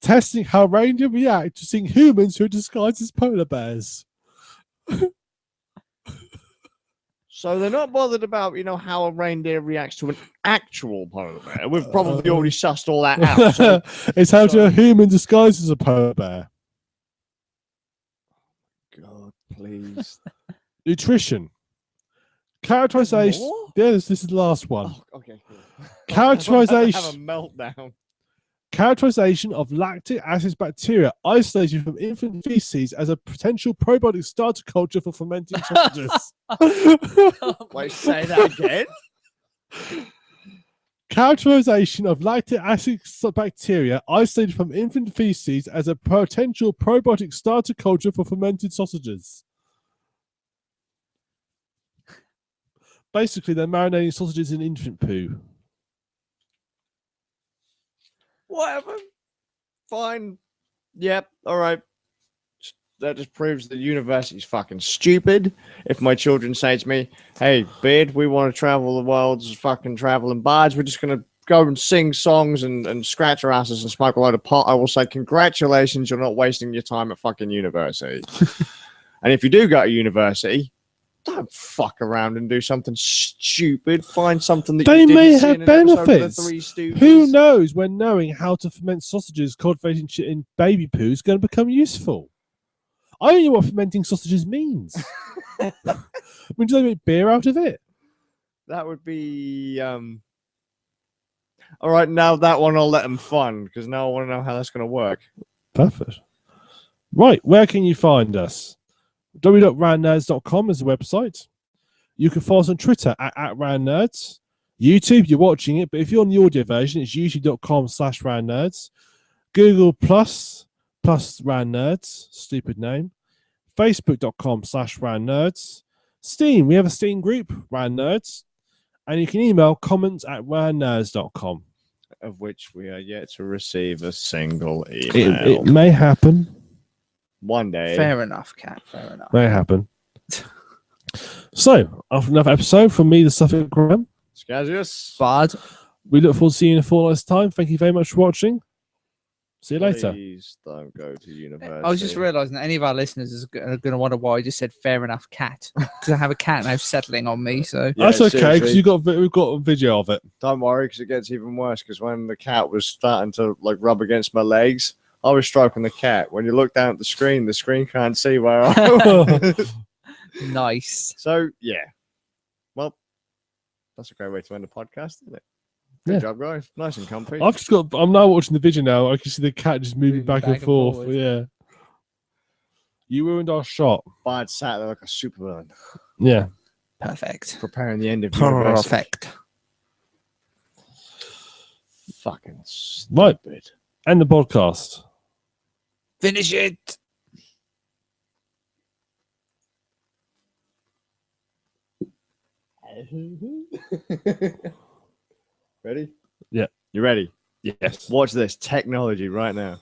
Testing how reindeer react to seeing humans who are disguised as polar bears. So they're not bothered about, how a reindeer reacts to an actual polar bear. We've probably already sussed all that out. So it's how to a human disguised as a polar bear. God, please. Nutrition. Characterization. Yes, this is the last one. Oh, okay, cool. Characterization. Have a meltdown. Characterization of lactic acid bacteria isolated from infant feces as a potential probiotic starter culture for fermenting sausages. Wait, say that again? Characterization of lactic acid bacteria isolated from infant feces as a potential probiotic starter culture for fermented sausages. Basically, they're marinating sausages in infant poo. Whatever. Fine. Yep. All right. That just proves that university's fucking stupid. If my children say to me, hey, Beard, we want to travel the world's fucking traveling bards, we're just going to go and sing songs and scratch our asses and smoke a load of pot, I will say, congratulations, you're not wasting your time at fucking university. And if you do go to university, don't fuck around and do something stupid. Find something that they you didn't may see have in an episode of benefits. The Three Stooges. Who knows when knowing how to ferment sausages, cultivating shit in baby poo is going to become useful. I don't know what fermenting sausages means. I mean, do they make beer out of it? That would be all right. Now that one I'll let them fund because now I want to know how that's going to work. Perfect. Right, where can you find us? www.randnerds.com is the website. You can follow us on Twitter at @randnerds. YouTube, you're watching it, but if you're on the audio version, it's youtube.com/randnerds. Google plus randnerds, stupid name. Facebook.com/randnerds. Steam, we have a Steam group, randnerds. And you can email comments@randnerds.com. Of which we are yet to receive a single email. It may happen. One day. Fair enough, Cat. Fair enough. May happen. So, after another episode from me, TheSuffolkRam, Skazz, Bard. we look forward to seeing you in a fortnight's time. Thank you very much for watching. See you later. Please don't go to university. I was just realising that any of our listeners are going to wonder why I just said fair enough, Cat. Because I have a cat now settling on me. So That's okay, because seriously. we've got a video of it. Don't worry, because it gets even worse. Because when the cat was starting to rub against my legs, I was stroking the cat. When you look down at the screen can't see where I am. nice. So yeah, well, that's a great way to end the podcast, isn't it? Good job, guys. Nice and comfy. I'm now watching the video now. I can see the cat just moving back and forth. forward. Yeah. You ruined our shot. Bard sat there like a supervillain. Yeah. Perfect. Preparing the end of university. Perfect. Fucking stupid. End the podcast. Finish it. Ready? Yeah. You ready? Yes. Watch this technology right now.